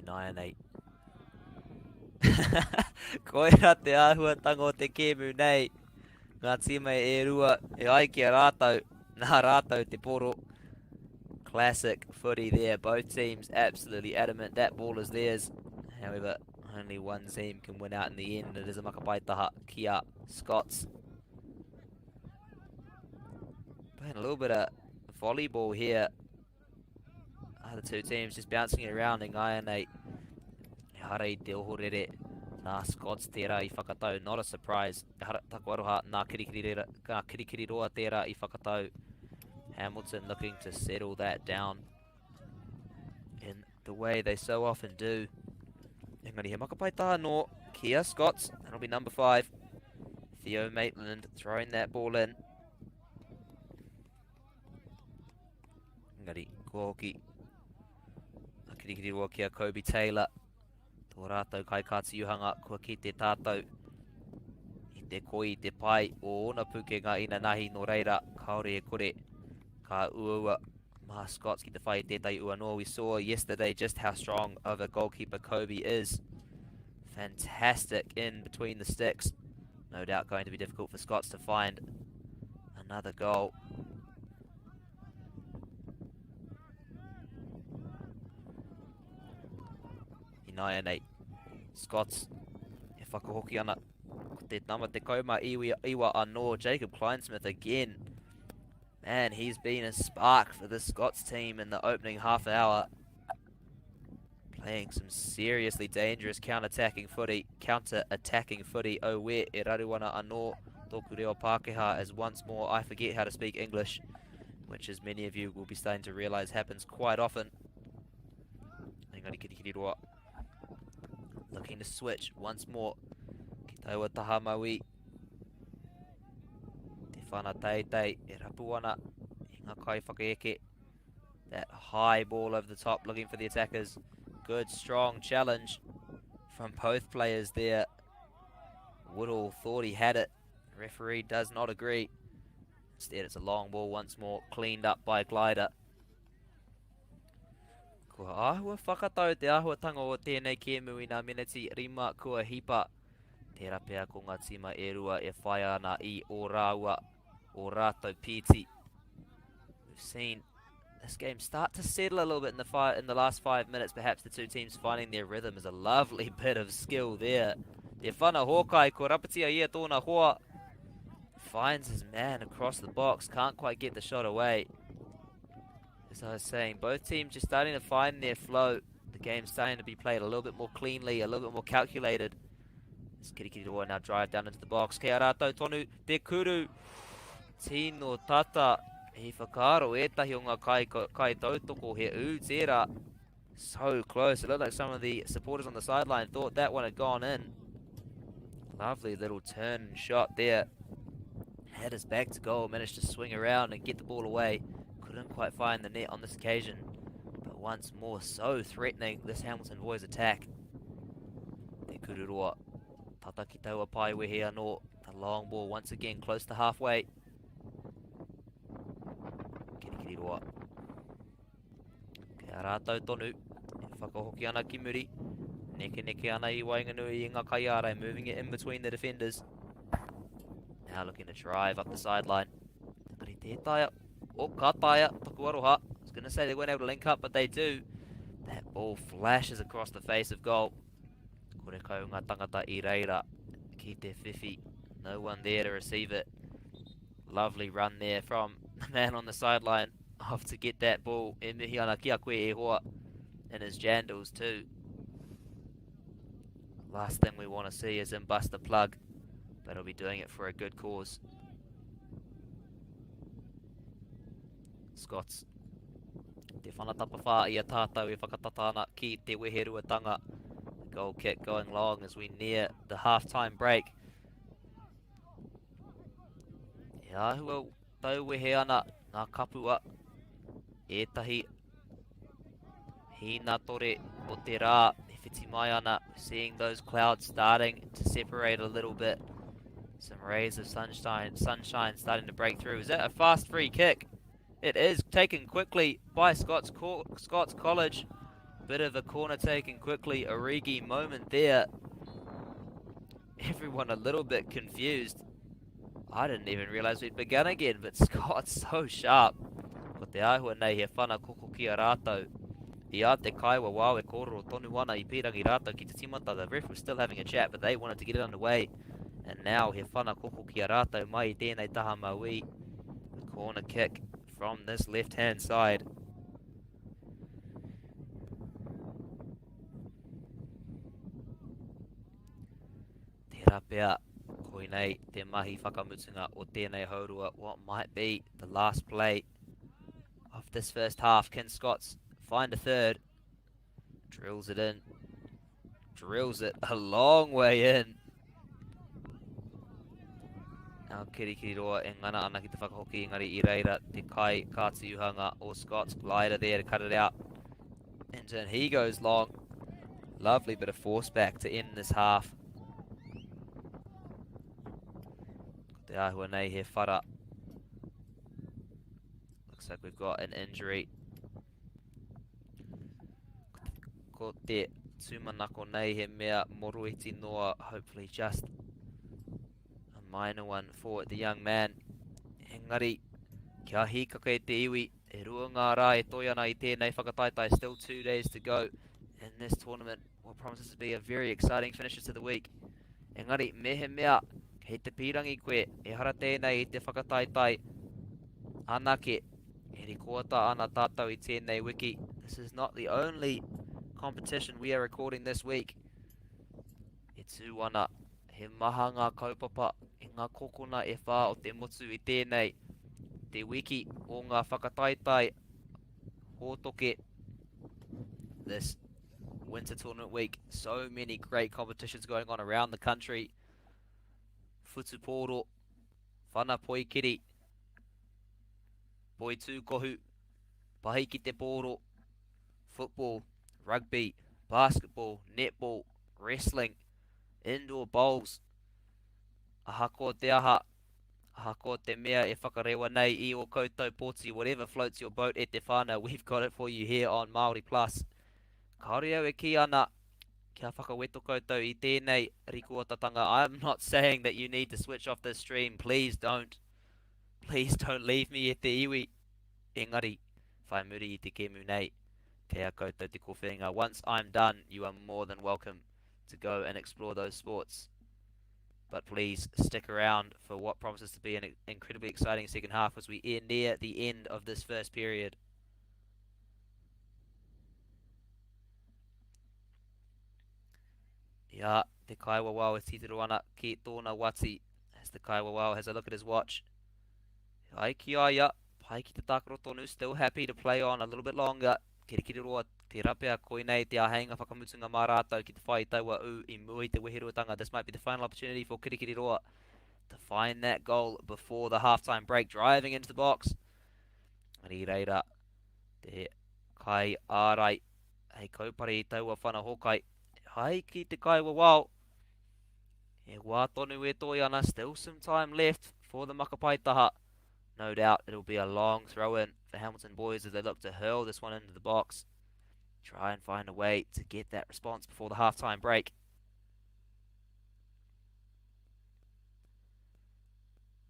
9-8. Koira te āhuatanga o te kēmu nei. Ngā tīmei e rua e ai ki a rātau. Nā rātau te poro. Classic footy there. Both teams absolutely adamant that ball is theirs. However, only one team can win out in the end. It is a makapaitaha kia Scots. Playing a little bit of volleyball here. The two teams just bouncing it around in Ngai Harei te ohorere. Nā Scots tērā I whakatau. Not a surprise. Takuaroha nā kirikiri roa tērā I whakatau. Hamilton looking to settle that down in the way they so often do. Engari he makapaitaha no kia Scots. That'll be number 5. Theo Maitland throwing that ball in. Engari kohoki. Kirikiri roa kia Kobe Taylor. Tō rātou kai kāti uhanga kua ki te tātou. I te koi te pai o ona puke ngā ina nahi no reira. Kaore e kore. Ka uaua. Mā Scots ki te whai tētai ua no. We saw yesterday just how strong of a goalkeeper Kobe is. Fantastic in between the sticks. No doubt going to be difficult for Scots to find another goal. I 9-8. Scots e whakahoki ana ko te nama te kauma iwa anō. Jacob Kleinsmith again. Man, he's been a spark for the Scots team in the opening half hour. Playing some seriously dangerous counter-attacking footy. Oh, where e raruana anō tōku reo Pākehā as once more I forget how to speak English, which as many of you will be starting to realise happens quite often. Engari kirikiri roa. Looking to switch once more. Ki taua taha maui. Te whana teitei e rapu ana. I ngā kai whakaeke. That high ball over the top looking for the attackers. Good strong challenge from both players there. Woodall thought he had it. The referee does not agree. Instead it's a long ball once more. Cleaned up by Glider. Kua āhua whakatau te āhuatanga o tēnei kēmu I ngā miniti rima kua hipa. Tērā pēr ko ngā tima e rua e whai ana I o rāua o rātou pīti. We've seen this game start to settle a little bit in the last 5 minutes. Perhaps the two teams finding their rhythm is a lovely bit of skill there. Te whana Hawkeye ko rapatia ia tōna hoa. Finds his man across the box. Can't quite get the shot away. As I was saying, both teams just starting to find their flow. The game's starting to be played a little bit more cleanly, a little bit more calculated. This Kirikiri roa now drive down into the box. Kei a rātou tonu, te kuru. Tino tata. He whakaro etahi o ngā kai tautoko he u tērā. So close. It looked like some of the supporters on the sideline thought that one had gone in. Lovely little turn and shot there. Had his back to goal, managed to swing around and get the ball away. Couldn't quite find the net on this occasion. But once more so threatening this Hamilton boys attack. Te kururoa. Tataki taua pai wehe anō. The long ball once again close to halfway. Kirikiri roa. Kia rātou tonu. E whakahoki ana ki muri. Neke ana I Wainganui I ngā kaiare, moving it in between the defenders. Now looking to drive up the sideline. Takari tētaia. Oh, ka taia. Taku aroha. I was going to say they weren't able to link up, but they do. That ball flashes across the face of goal. Kore kau ngā tangata I reira. Ki te whiwhi. No one there to receive it. Lovely run there from the man on the sideline. Off to get that ball. E mihi ana ki a koe e hoa. And his jandals too. Last thing we want to see is him bust the plug. But he'll be doing it for a good cause. Scots. Te whanatapa whā I a tātou e whakatatana ki te weheruatanga. Goal kick going long as we near the half-time break. E āhua tau wehe ana ngā kapua. Ētahi hina tore o te rā. E whiti mai ana. Seeing those clouds starting to separate a little bit. Some rays of sunshine starting to break through. Is that a fast free kick? It is taken quickly by Scots College. Bit of a corner taken quickly. Origi moment there. Everyone a little bit confused. I didn't even realise we'd begun again, but Scott's so sharp. Ko te āhua nei he whana koko ki a rātou. I a te kaiwa wawe kōrero tonu ana I pīrangi rātou ki te timata. The ref was still having a chat, but they wanted to get it underway. And now he whana koko ki a rātou mai I tēnei taha maui. The corner kick from this left-hand side. Te rapea, koinei, te mahi whakamutunga o tēnei haurua. What might be the last play of this first half. Can Scots find a third? Drills it in. Drills it a long way in. Now kirikiri roa e ngana ana ki te whakahoki engari I reira te kai kātiuhanga o Scots. Glider there to cut it out. And then he goes long. Lovely bit of force back to end this half. Te āhua nei he whara. Looks like we've got an injury. Ko te tūmanako nei he mea moruiti noa. Hopefully just minor one for the young man. Engari, kia hikaka e te iwi, e rua ngā rā e toi ana I tēnei whakataitai. Still 2 days to go in this tournament. What promises to be a very exciting finish to the week. Engari, mehe mea, kei te pīrangi koe, e hara tēnei I te whakataitai. Anake, e rikoata ana tātou I tēnei wiki. This is not the only competition we are recording this week. E tū ana, he maha ngā kaupapa, e ngā kokona e whā o te motu I tēnei. Te wiki o ngā whakataitai, hōtoke. This winter tournament week, so many great competitions going on around the country. Futupōro, whana poikiri, poi tūkohu, pahi ki te pōro, football, rugby, basketball, netball, wrestling, indoor bowls. Aha ko te aha. Aha ko te mea e whakarewa nei I o koutou pōti. Whatever floats your boat e te whānau, we've got it for you here on Māori Plus. Kaore au e ki ana. Kia whakaweto koutou I tēnei rikuatatanga. I'm not saying that you need to switch off this stream. Please don't. Please don't leave me e te iwi. Engari, whai muri I te kemu nei. Kia koutou te kōwhiringa. Once I'm done, you are more than welcome to go and explore those sports. But please stick around for what promises to be an incredibly exciting second half as we near the end of this first period. Ia, te kaiwa wau e titiro ana ki tōna wati as the kaiwa wau has a look at his watch. Ai ki aia, pai ki te tākaro tonu, still happy to play on a little bit longer. Kirikiri roa, te rapea koinei te ahenga whakamutunga mā rātou ki te whai taua u I mui te weheruatanga. This might be the final opportunity for Kirikiri roa to find that goal before the halftime break. Driving into the box. Ari reira, te Kai ārai. Hei kaupare I taua whanahokai. Hai ki te kai wawao. E wā tonu e toi ana. Still some time left for the makapaitaha. No doubt it'll be a long throw-in for Hamilton boys as they look to hurl this one into the box. Try and find a way to get that response before the half-time break.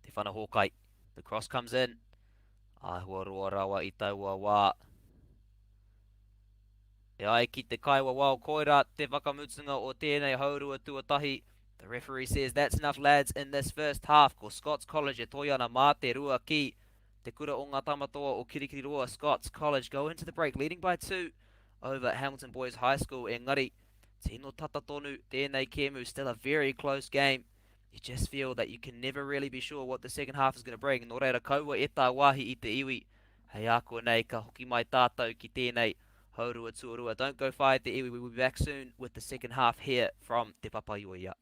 Te whanahokai. The cross comes in. Ahua roa rawa I taua wā. E ai ki te kaiwa wao koira te whakamutunga o tēnei haurua tuatahi. The referee says that's enough lads in this first half. Ko Scots College e toi ana mā te rua ki. Te kura o ngā tamatoa o Kirikiriroa. Scots College go into the break leading by 2 over Hamilton Boys High School. Engari, tino tata tonu tēnei kemu. Still a very close game. You just feel that you can never really be sure what the second half is going to bring. Nō reira kaua e tā wāhi I te iwi. Hei ako nei ka hoki mai tātou ki tēnei haurua tuarua. Don't go whai te iwi. We'll be back soon with the second half here from Te Papaiuia.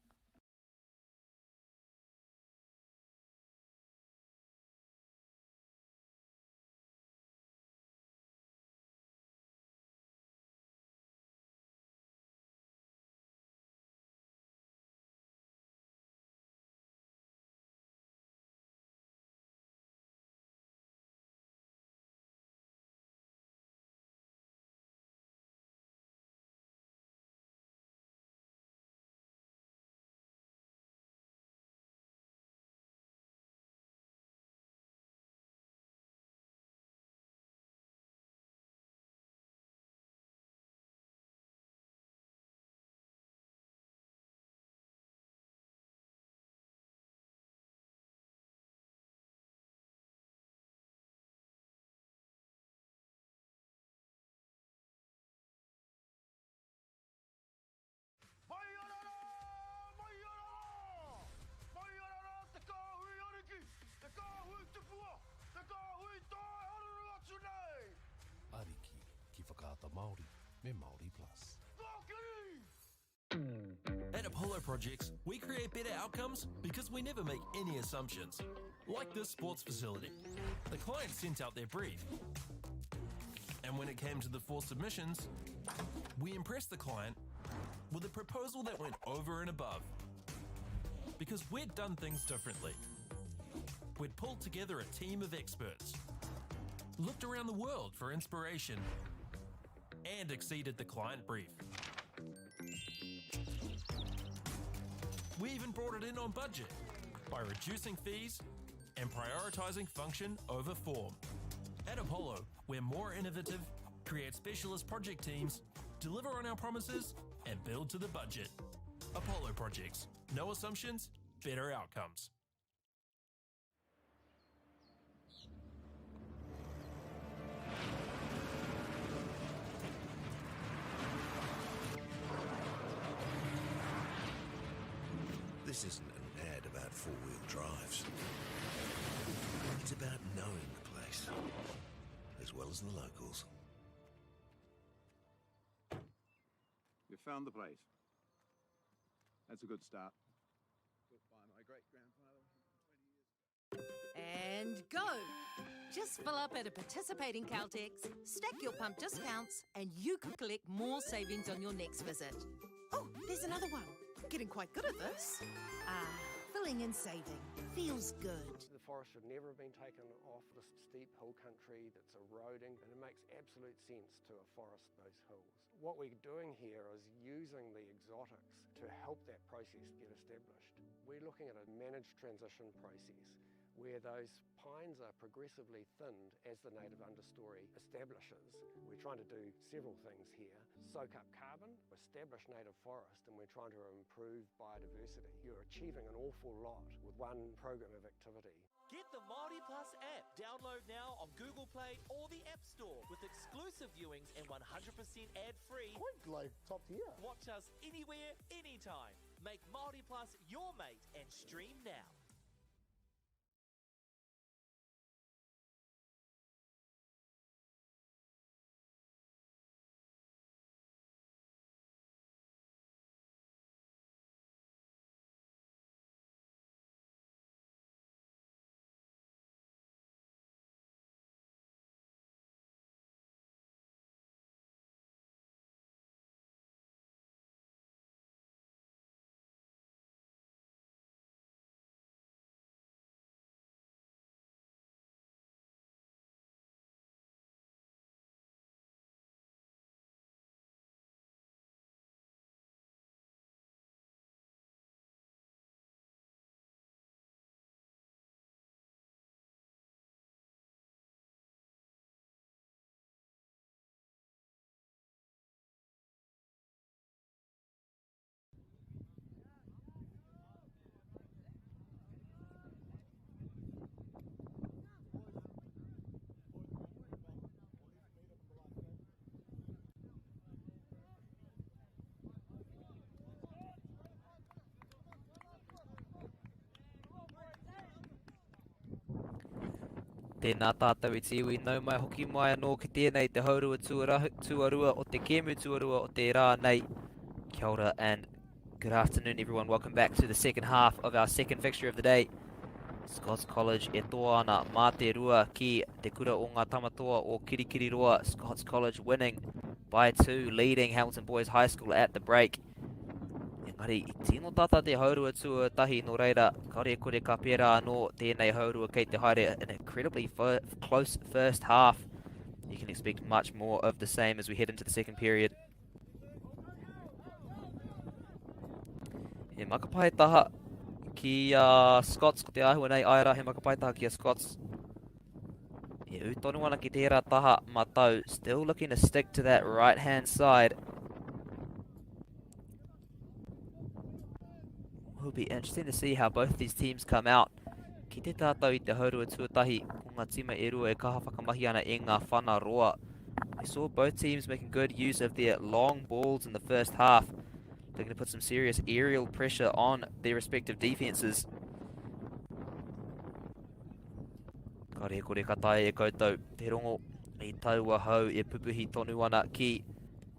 Ariki, ki whakaata Māori, me Māori Plus. At Apollo Projects, we create better outcomes because we never make any assumptions. Like this sports facility. The client sent out their brief. And when it came to the 4 submissions, we impressed the client with a proposal that went over and above. Because we'd done things differently. We'd pulled together a team of experts, looked around the world for inspiration, and exceeded the client brief. We even brought it in on budget by reducing fees and prioritizing function over form. At Apollo, we're more innovative, create specialist project teams, deliver on our promises, and build to the budget. Apollo Projects. No assumptions, better outcomes. This isn't an ad about four-wheel drives. It's about knowing the place, as well as the locals. You found the place. That's a good start. Built by my great-grandfather 120 years ago. And go! Just fill up at a participating Caltex, stack your pump discounts, and you could collect more savings on your next visit. Oh, there's another one. Getting quite good at this. Filling and saving. Feels good. The forest should never have been taken off this steep hill country that's eroding, and it makes absolute sense to afforest those hills. What we're doing here is using the exotics to help that process get established. We're looking at a managed transition process where those pines are progressively thinned as the native understory establishes. We're trying to do several things here. Soak up carbon, establish native forest, and we're trying to improve biodiversity. You're achieving an awful lot with one program of activity. Get the Māori Plus app. Download now on Google Play or the App Store with exclusive viewings and 100% ad-free. Quite like top tier. Watch us anywhere, anytime. Make Māori Plus your mate and stream now. Tēnā tātou I te iwi nau mai hoki mai anō ki tēnei te haurua tuarua o te kēmu tuarua o te rā nei. Kia ora and good afternoon everyone. Welcome back to the second half of our second fixture of the day. Scots College e toa ana mā te rua ki te kura o ngā tamatoa o Kirikiriroa. Scots College winning by 2, leading Hamilton Boys High School at the break. Engari, I tino tata te haurua tuatahi no reira, kaore kore ka pērā anō tēnei haurua kei te haere, an incredibly close first half. You can expect much more of the same as we head into the second period. He makapai taha ki Scots, ko te ahua nei aira, he makapai taha ki Scots. E utonu ana ki tērā taha matau, still looking to stick to that right-hand side. Will be interesting to see how both these teams come out. Ki te tātou I te haurua tuatahi, ko ngā tima e rua e kaha whakamahi ana e ngā whana roa. We saw both teams making good use of their long balls in the first half. They're going to put some serious aerial pressure on their respective defences. Kare kore katai e koutou, te rongo I taua hau e pupuhi tonu ana ki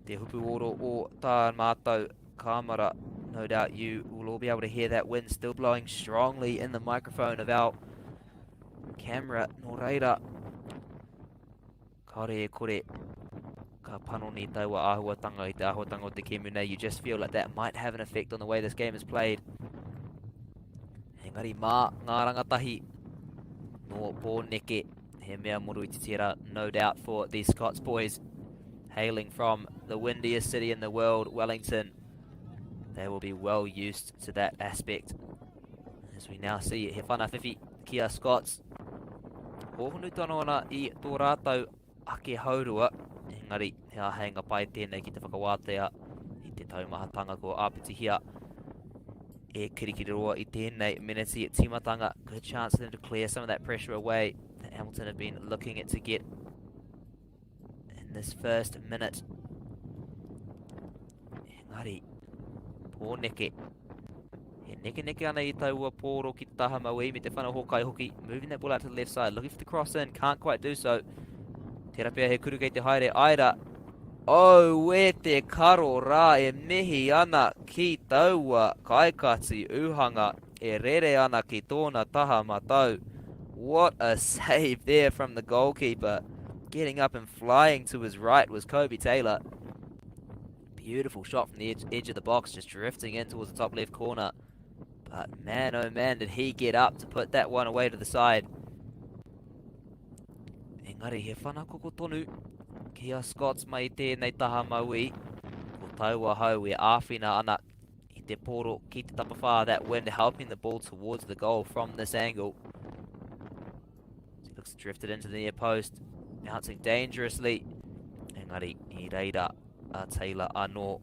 te hupu oro o tā mātou kāmara. No doubt you will all be able to hear that wind still blowing strongly in the microphone of our camera. Nō reira, kare e kore, ka panoni taua āhuatanga I te āhuatanga o te kēmu nei. You just feel like that might have an effect on the way this game is played. Engari mā ngā rangatahi no pōneke, he mea moru I te tira, no doubt for these Scots boys hailing from the windiest city in the world, Wellington. They will be well used to that aspect. As we now see he whana whiwhi kia Scots. Hohonu tono ana I tō rātou ake haurua. Engari, he ahenga pai tēnei ki te whakawātea I te taumahatanga ko āpitihia. E Kirikiriroa I tēnei miniti timatanga. Good chance for them to clear some of that pressure away that Hamilton have been looking at to get in this first minute. Engari, pōneke. He neke ana I taua pōro ki taha maui me te whana hokai hoki. Moving that ball out to the left side, looking for the cross in, can't quite do so. Tērā pēr he kuru kei te haere aira. Oh, we te karo rā e mihi ana ki taua kaikati uhanga e rere ana ki tōna taha matau. What a save there from the goalkeeper. Getting up and flying to his right was Kobe Taylor. Beautiful shot from the edge of the box, just drifting in towards the top left corner. But man, oh man, did he get up to put that one away to the side. Engari, he whana koko tonu. Kia Scots mai tēnei taha maui. Ko taua hau e āwhina ana I te poro ki te tapawha, that wind helping the ball towards the goal from this angle. He looks drifted into the near post, bouncing dangerously. Engari, I reira a Taylor anō.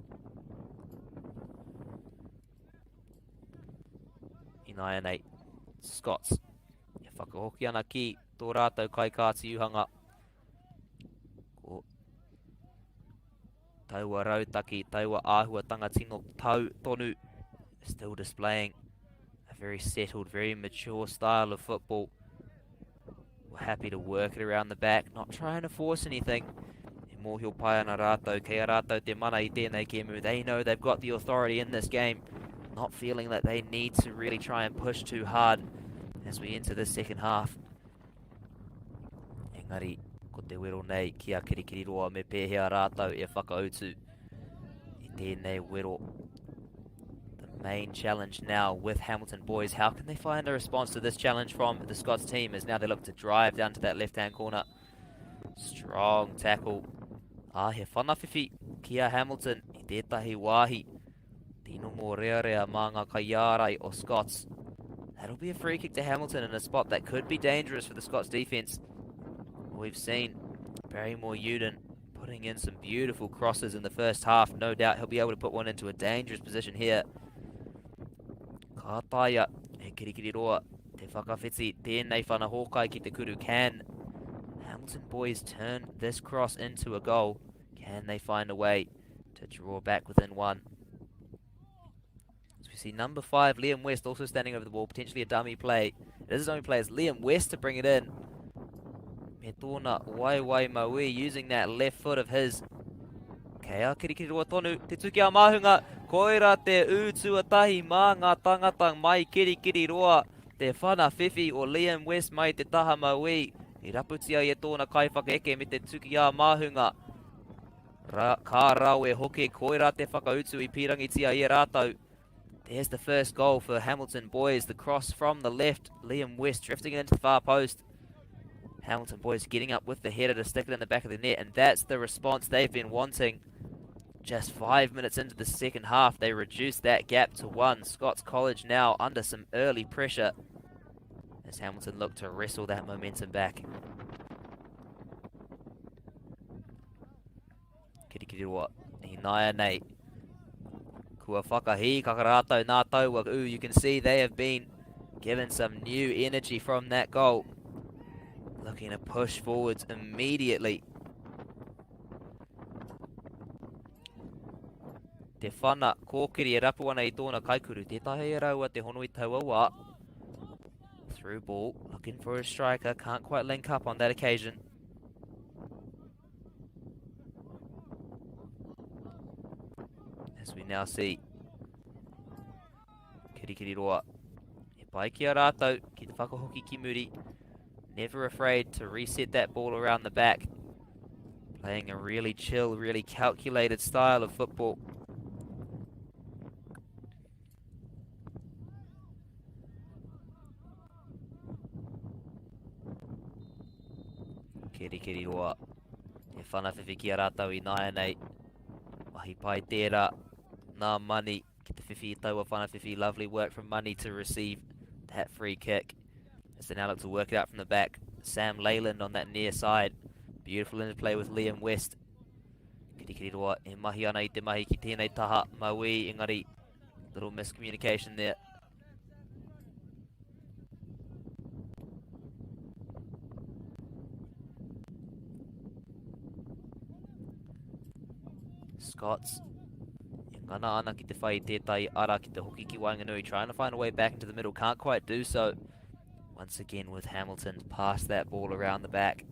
Inai anei, Scots. E whakahoki ana ki tō rātou kaikāti uhanga. Ko taua rautaki, taua āhuatanga tino tau tonu. Still displaying a very settled, very mature style of football. We're happy to work it around the back, not trying to force anything. Mōhio pai ana rātou, kei a rātou te mana I tēnei kēmu. They know they've got the authority in this game. Not feeling that they need to really try and push too hard as we enter this second half. Engari, ko te wero nei ki a Kirikiriroa me pēhea rātou e whakautu I tēnei wero. The main challenge now with Hamilton boys, how can they find a response to this challenge from the Scots team as now they look to drive down to that left-hand corner. Strong tackle. He whanawhiwhi kia Hamilton I tētahi wāhi. Tino mō rea mā ngā kaiārai o Scots. That'll be a free kick to Hamilton in a spot that could be dangerous for the Scots defence. We've seen Barrymore Uden putting in some beautiful crosses in the first half. No doubt he'll be able to put one into a dangerous position here. Ka taia e Kirikiriroa te whakawhiti tēnei whanahokai ki te kuru. Can Hamilton boys turn this cross into a goal? Can they find a way to draw back within one? As we see number 5, Liam West, also standing over the ball, potentially a dummy play. It is his own play. It's Liam West to bring it in. He tōna Wai Maui using that left foot of his. Kei a kirikiri roa tonu, te tuki a mahunga, koira te ūtuatahi mā ngā tangata mai kirikiri roa, te whana whiwhi o Liam West mai te taha Maui. I raputia i e tōna kaiwhakaeke me te tuki a mahunga. Ka rau e hoke, koira te whakautu I pirangitia I e rātau. There's the first goal for Hamilton boys, the cross from the left, Liam West drifting into the far post. Hamilton boys getting up with the header to stick it in the back of the net, and that's the response they've been wanting. Just 5 minutes into the second half, they reduced that gap to 1. Scots College now under some early pressure as Hamilton look to wrestle that momentum back. Kirikiri roa, I naia nei. Kua whakahi, kakarātou nā taua. Ooh, you can see they have been given some new energy from that goal. Looking to push forwards immediately. Te whana kōkiri e rapu ana I tōna kaikuru. Tētahi e raua te honui taua wā. Through ball, looking for a striker. Can't quite link up on that occasion. As we now see Kirikiri roa. E pai ki a rātou, ki te whakahoki ki muri. Never afraid to reset that ball around the back. Playing a really chill, really calculated style of football. Kirikiri roa. Te whanawhiwhi ki a rātou I naia nei. Mahi pai tērā. Nā Money. Ki te whiwhi I taua whanawhiwhi. Lovely work from Money to receive that free kick. As they now look to work it out from the back. Sam Leyland on that near side. Beautiful interplay with Liam West. Kirikiri roa. E mahi ana I te mahi ki tēnei taha. Maui, engari. Little miscommunication there. Scots. Ngana ana ki te whai tētai ara ki te hoki ki Wainganui. Trying to find a way back into the middle. Can't quite do so. Once again with Hamilton pass that ball around the back.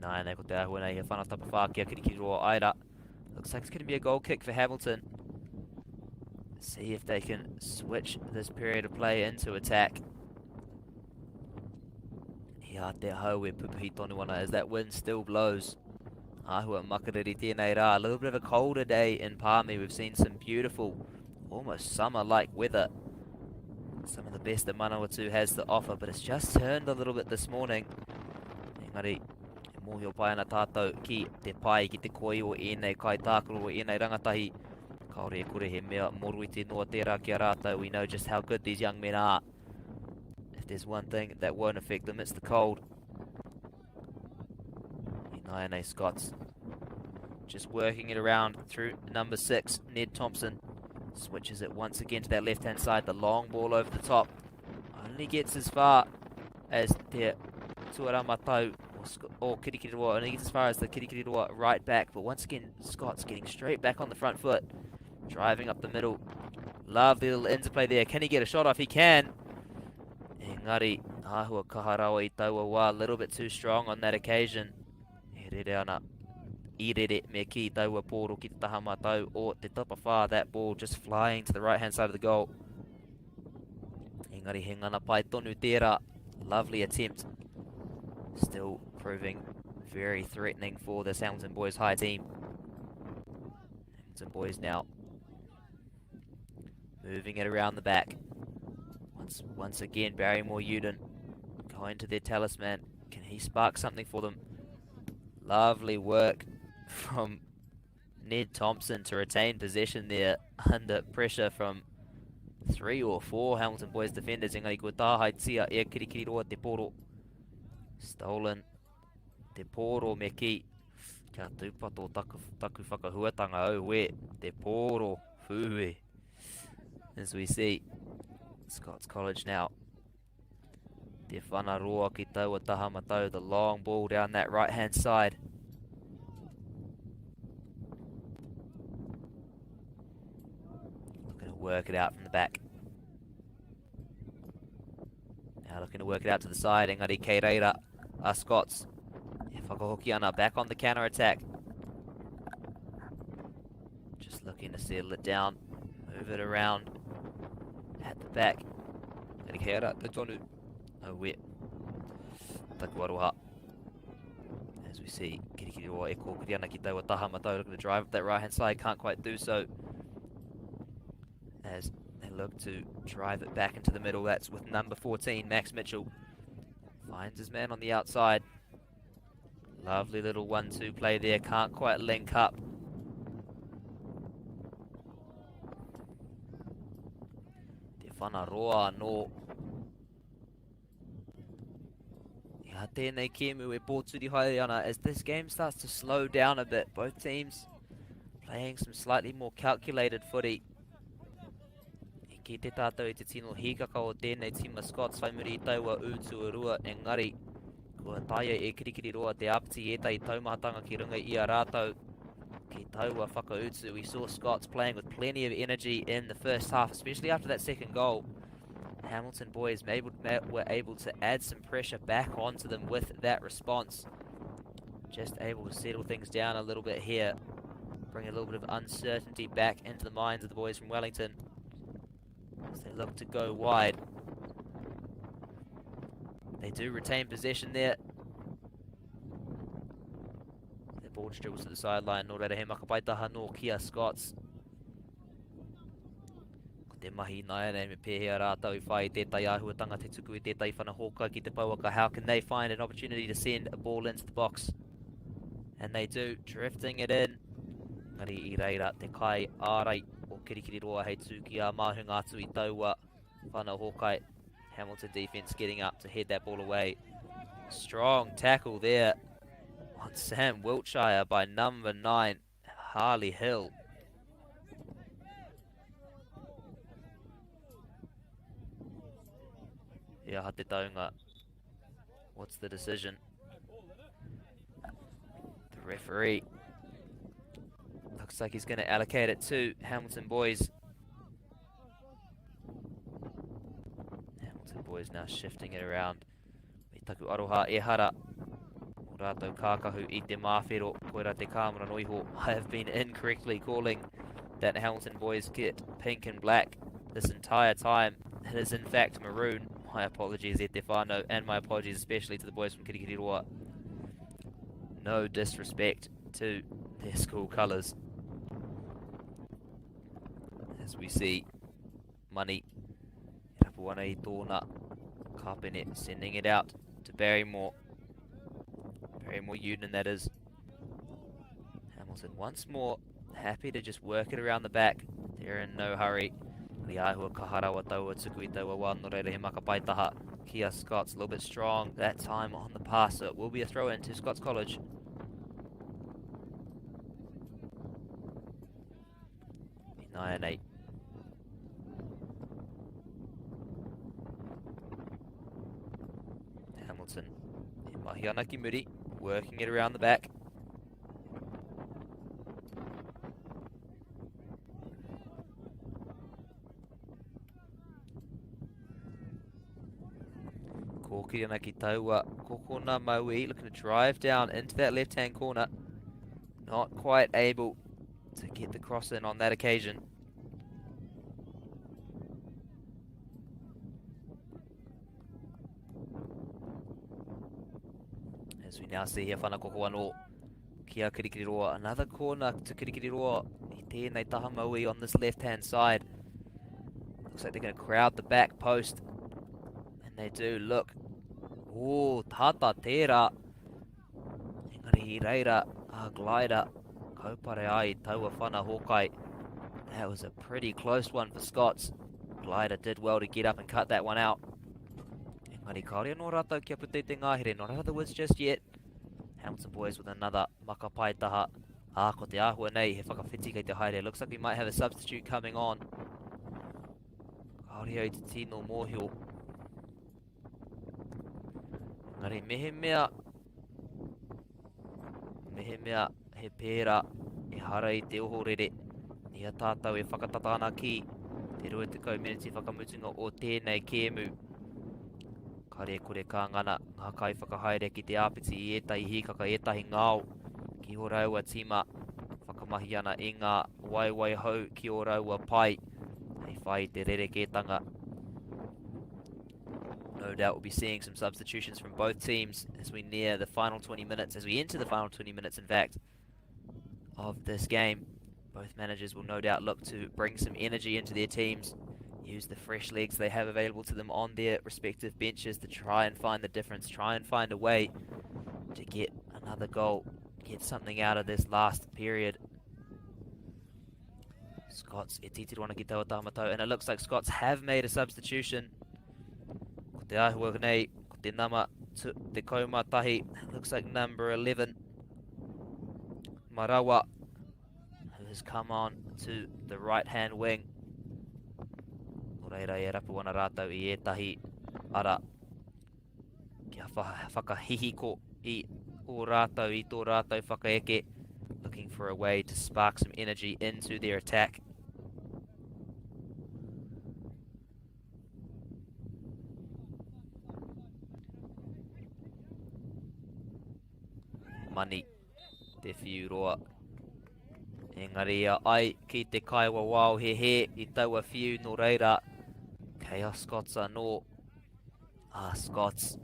I nei ko te ahua nei he whanatapa whākia Kirikiri roa aira. Looks like it's going to be a goal kick for Hamilton. See if they can switch this period of play into attack. Ia te hau e pupuhi tonu ana as that wind still blows. Ahua makariri tēnei rā. A little bit of a colder day in Palmy. We've seen some beautiful, almost summer-like weather. Some of the best that Manawatu has to offer, but it's just turned a little bit this morning. Engari, mōhio pai ana tātou ki te pai ki te koi o ēnei kai tākuru o ēnei rangatahi. Kaore e kore he mea moru I te noa tērā ki a rātou. We know just how good these young men are. If there's one thing that won't affect them, it's the cold. Nei Scots. Just working it around through number 6, Ned Thompson. Switches it once again to that left-hand side. The long ball over the top. Only gets as far as te Tuaramatau or Kirikiri roa. Only gets as far as the Kirikiri roa right back. But once again, Scots getting straight back on the front foot. Driving up the middle. Lovely little interplay there. Can he get a shot off? He can. Engari, Ahua Kaharawa I taua wā. A little bit too strong on that occasion. Rere ana. I rere me ki taua pōro ki te taha mātau o te tapa whā. That ball just flying to the right-hand side of the goal. Engari he ngana pai tonu tērā. Lovely attempt. Still proving very threatening for this Hamilton boys high team. Hamilton boys now moving it around the back. Once again, Barrymore Uden going to their talisman. Can he spark something for them? Lovely work from Ned Thompson to retain possession there under pressure from 3 or 4 Hamilton boys defenders. Engari kua tāhai tia e Kirikiri roa te poro. Stolen te poro me ki. Kia tūpato taku whakahuatanga au we. Te poro fuwe. As we see Scots College now. Te whanaroa ki taua taha matau, the long ball down that right-hand side. Looking to work it out from the back. Now looking to work it out to the side. Engari kei reira, Scots. E whakahoki ana, back on the counter-attack. Just looking to settle it down, move it around at the back. Engari kei reira, te tonu. No wet. Taku aroha. As we see, Kirikiriroa e kōkiri ana ki taua taha matau, looking to drive up that right-hand side, can't quite do so. As they look to drive it back into the middle, that's with number 14, Max Mitchell. Finds his man on the outside. Lovely little 1-2 play there, can't quite link up. Te whanaroa no. Ia tēnei kēmu e pōturi haere ana as this game starts to slow down a bit. Both teams playing some slightly more calculated footy. E ki te tātou i te tino hikaka o tēnei tima Scots whaimuri i taua Utuarua engari. Kua taia e Kirikiriroa te apiti e tai taumahatanga ki runga i a rātou. Ki taua whakautu. We saw Scots playing with plenty of energy in the first half, especially after that second goal. Hamilton boys were able to add some pressure back onto them with that response. Just able to settle things down a little bit here. Bring a little bit of uncertainty back into the minds of the boys from Wellington as they look to go wide. They do retain possession there. The ball just dribbles to the sideline. Nō reira he makapaitaha nō kia Scots. Te mahi nai nei me pēhea rātau I whai tētai āhuatanga te tuku I tētai whanahoka ki te pauaka. How can they find an opportunity to send a ball into the box? And they do, drifting it in. Ngari I reira te kai ārai o Kirikiriroa hei tūki a māhunga atu I taua whanahokai. Hamilton defence getting up to head that ball away. Strong tackle there on Sam Wiltshire by number 9, Harley Hill. Ia ha te taunga. What's the decision? The referee looks like he's going to allocate it to Hamilton boys. Hamilton boys now shifting it around. Me taku aroha e hara. O rātou kākahu I te māwhero. Koera te kāmara noiho. I have been incorrectly calling that Hamilton boys get pink and black this entire time. It is in fact maroon. My apologies e te whānau, and my apologies especially to the boys from Kirikiriroa. No disrespect to their school colours. As we see, Money, Rapuana I tōna, Kapene sending it out to Barrymore. Barrymore Union, that is. Hamilton once more, happy to just work it around the back. They're in no hurry. Ri āhua kaharawa taua tuku I taua wā no reira he makapaitaha. Kia Scots a little bit strong that time on the pass, so it will be a throw in to Scots College. Be 9-8. Hamilton e mahi ana ki muri, working it around the back. Kōkiri ana ki taua kokona maui, looking to drive down into that left-hand corner. Not quite able to get the cross in on that occasion. As we now see here, whanakoko anō kia Kirikiriroa. Another corner to Kirikiriroa. I tēnei taha maui on this left-hand side. Looks like they're going to crowd the back post. And they do, look. Oh, tata tērā. Engari I reira a glider. Kaupare ai taua whanahokai. That was a pretty close one for Scots. Glider did well to get up and cut that one out. Engari kaore no rātou kia pute te ngahere. Not out of the woods just yet. Hamilton boys with another makapaitaha. Ko te āhua nei he whakawhiti kei te haere. Looks like we might have a substitute coming on. Kaore au te tino mōhio. Ngari mehemea he pēra e hara I te ohorere. Nia tātou e whakatata ana ki te 20 minutes whakamutunga o tēnei kēmu. Kare kore kāngana, ngā kai whakahaere ki te āpiti I ētahi hikaka ētahi ngāo. Ki o raua tima, whakamahi ana I ngā waiwai hau ki o raua pai. Hei whai te rerekētanga. No doubt we'll be seeing some substitutions from both teams as we near the final 20 minutes, as we enter the final 20 minutes, in fact, of this game. Both managers will no doubt look to bring some energy into their teams, use the fresh legs they have available to them on their respective benches to try and find the difference, try and find a way to get another goal, get something out of this last period. Scots, e titiruana ki taua tāmatau, and it looks like Scots have made a substitution. Ko te ahua nei, ko te nama te kaumatahi, looks like number 11, Marawa, who has come on to the right-hand wing. O reira e rapu ana rātou I ētahi ara. Kia whakahihiko I o rātou I tō rātou whakaeke, looking for a way to spark some energy into their attack. Mani, te whiu roa. Engari ai ki te kaiwa wao he I taua whiu no reira. Kei a Scots anō. Scots.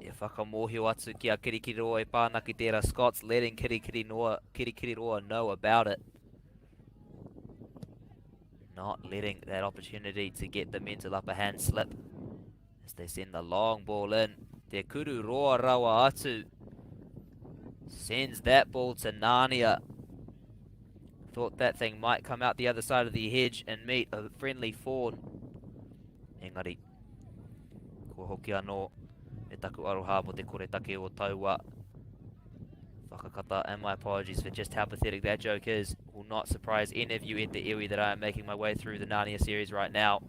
E whakamohio atu ki a kirikiri roa I pāna ki tērā Scots, letting kirikiri roa know about it. Not letting that opportunity to get the mental upper hand slip as they send the long ball in. Te kuru roa rawa atu. Sends that ball to Narnia. Thought that thing might come out the other side of the hedge and meet a friendly fawn. Engari, ko hoki anō, e taku aroha mo te koretake o taua. Whakakata, and my apologies for just how pathetic that joke is. Will not surprise any of you at the iwi that I am making my way through the Narnia series right now.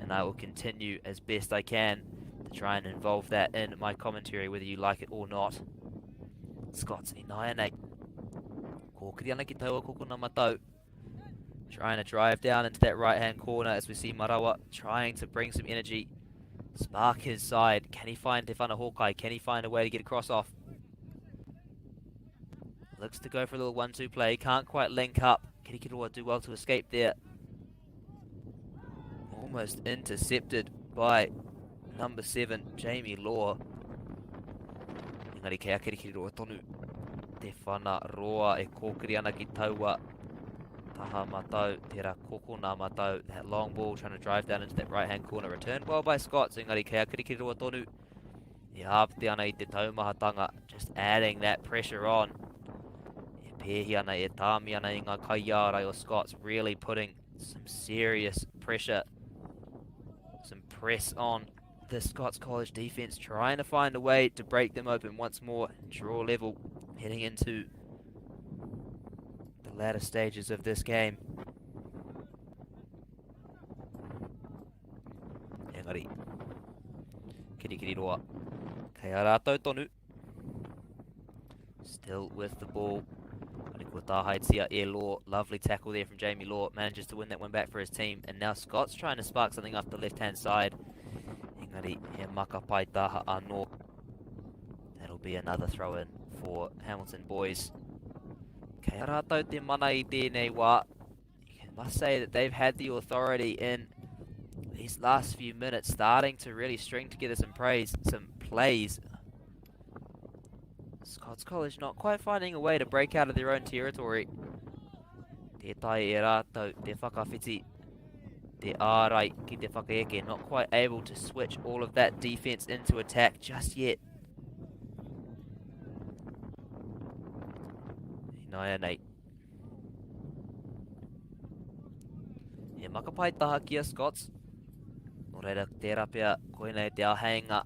And I will continue as best I can to try and involve that in my commentary, whether you like it or not. Scots I nai nei. Kōkiri ana ki taua kokona matau. Trying to drive down into that right-hand corner as we see Marawa trying to bring some energy. Spark his side. Can he find Te Whana Hawkeye? Can he find a way to get across off? Looks to go for a little 1-2 play. Can't quite link up. Kirikiroa do well to escape there. Almost intercepted by number 7, Jamie Law. Engari kei a Kirikiroa tonu. Te whana roa e kōkiri ana ki taua. Taha matau, tērā kokona matau. That long ball trying to drive down into that right-hand corner. Returned well by Scots. Engari kei a Kirikiroa tonu. E hāpiti ana I te taumahatanga. Just adding that pressure on. E pēhi ana, e tāmi ana I ngā kaiārai o Scots. Really putting some serious pressure. Some press on the Scots College defence. Trying to find a way to break them open once more. Draw level. Heading into the latter stages of this game. Engari. Kirikiri roa. Kei a rātou tonu. Still with the ball. Kua tāhaitia e Law. Lovely tackle there from Jamie Law. Manages to win that one back for his team. And now Scott's trying to spark something off the left-hand side. Engari, he maka pai taha anō. That'll be another throw-in for Hamilton boys. Kei a rātou te mana I tēnei wā. You must say that they've had the authority in these last few minutes, starting to really string together some plays. Scots College not quite finding a way to break out of their own territory. Te tai e rātou, te whakawhiti, te ārai ki te whakaeke, not quite able to switch all of that defense into attack just yet. Naya nei. He makapai taha kia Scots. No reira tērā pia koina e te ahainga.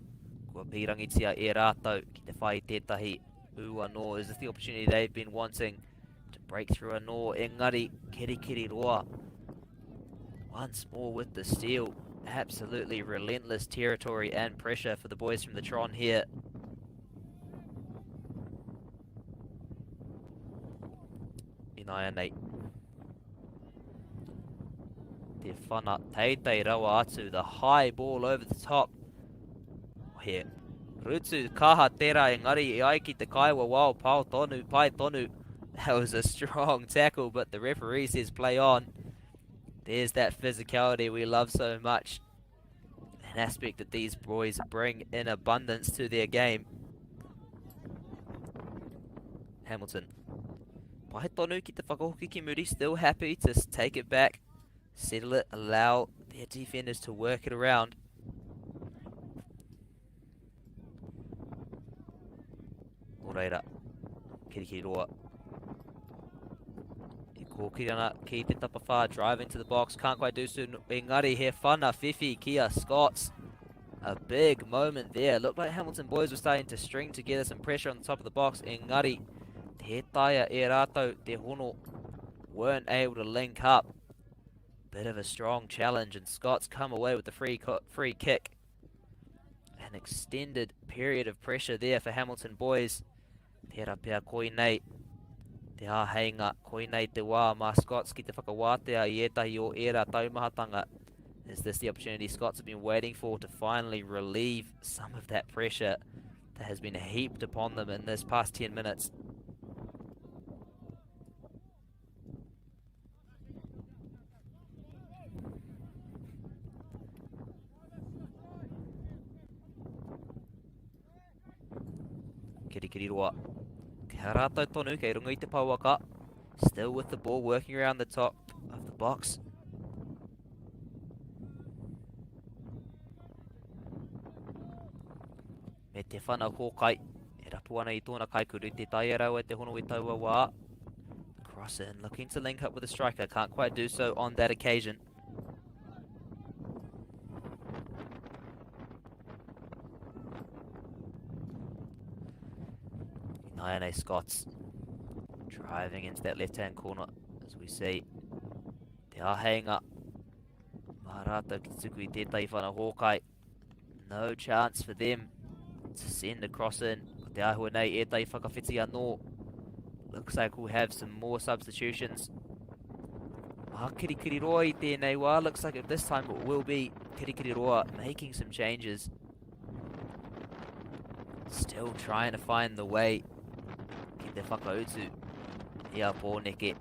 Kua pirangitia e rātou ki te whai tētahi ua nō. Is this the opportunity they've been wanting to break through a nō? Engari, kirikiri roa. once more with the steal. Absolutely relentless territory and pressure for the boys from the Tron here. Inai Te whana teitei rawa atu, the high ball over the top. Here, Rutsu kaha tera engari I ai ki te kaiwa wao pau tonu, pai tonu. That was a strong tackle, but the referee says play on. There's that physicality we love so much. An aspect that these boys bring in abundance to their game. Hamilton. Pai tonu ki te whakahoki ki muri, still happy to take it back. Settle it, allow their defenders to work it around. Oreira, Kirikiri roa. E kōkirana ki te tapawha, driving to the box, can't quite do so. Engari he whana, Fifi, Kia, Scots. A big moment there. Looked like Hamilton boys were starting to string together some pressure on the top of the box. Engari, te taia e rātou, te hono, weren't able to link up. Bit of a strong challenge, and Scots come away with the free kick. An extended period of pressure there for Hamilton boys. Tērā pia koinei. Te āheinga koinei te wā mā Scots ki te whakawātea I etahi o era taumahatanga. Is this the opportunity Scots have been waiting for to finally relieve some of that pressure that has been heaped upon them in this past 10 minutes? Kirikiri roa. Kia rātou tonu kei runga I te pauaka. Still with the ball working around the top of the box. Me te whana hōkai. E rapu ana I tōna kaikuru te tai rau e te hono I taua wā. Cross in, looking to link up with the striker. Can't quite do so on that occasion. Inai Scots driving into that left-hand corner as we see te āheinga mā rātou ki te tuku I tētai whana hōkai. No chance for them to send a cross in. Ko te āhua nei e tai whakawhiti anō. Looks like we'll have some more substitutions. Mā Kirikiri roa I tēnei wā. Looks like this time it will be Kirikiri roa making some changes. Still trying to find the way. Ki te whakautu. Ia pōneke.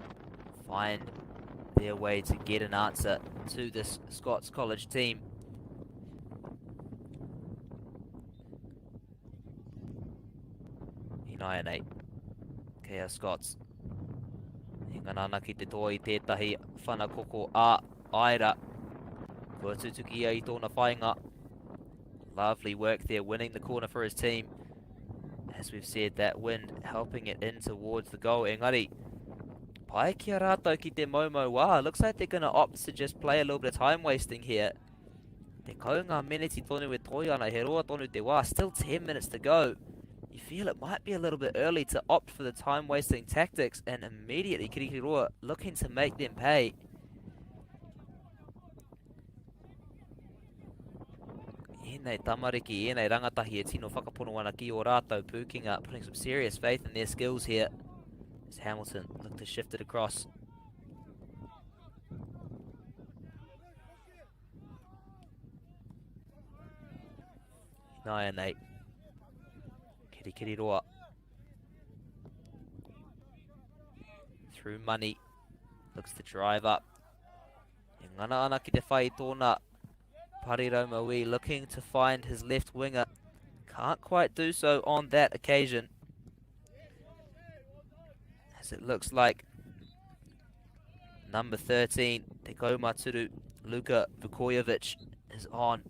Find their way to get an answer to this Scots College team. Inai Kia Scots. Hinganana ki te toa I tētahi whanakoko a aira. Kua tutuki ia I tōna whainga. Lovely work there, winning the corner for his team. As we've said, that wind helping it in towards the goal. Engari, pai kia rātou ki te momo wā. Looks like they're going to opt to just play a little bit of time wasting here. Te kaunga meneti tonu e toi ana, he roa tonu te wā. Still 10 minutes to go. You feel it might be a little bit early to opt for the time wasting tactics, and immediately Kirikiri roa looking to make them pay. Nei tamariki, nei rangatahi e tino whakapono ana ki o rātou Pukinga, putting some serious faith in their skills here. As Hamilton look to shift it across. Nei. Kirikiri roa. Through money. Looks to drive up. E ngana ana ki te whai tōna Pariro Maui looking to find his left winger. Can't quite do so on that occasion. As it looks like number 13, Te Kaumaturu, Luka Vukojevic, is on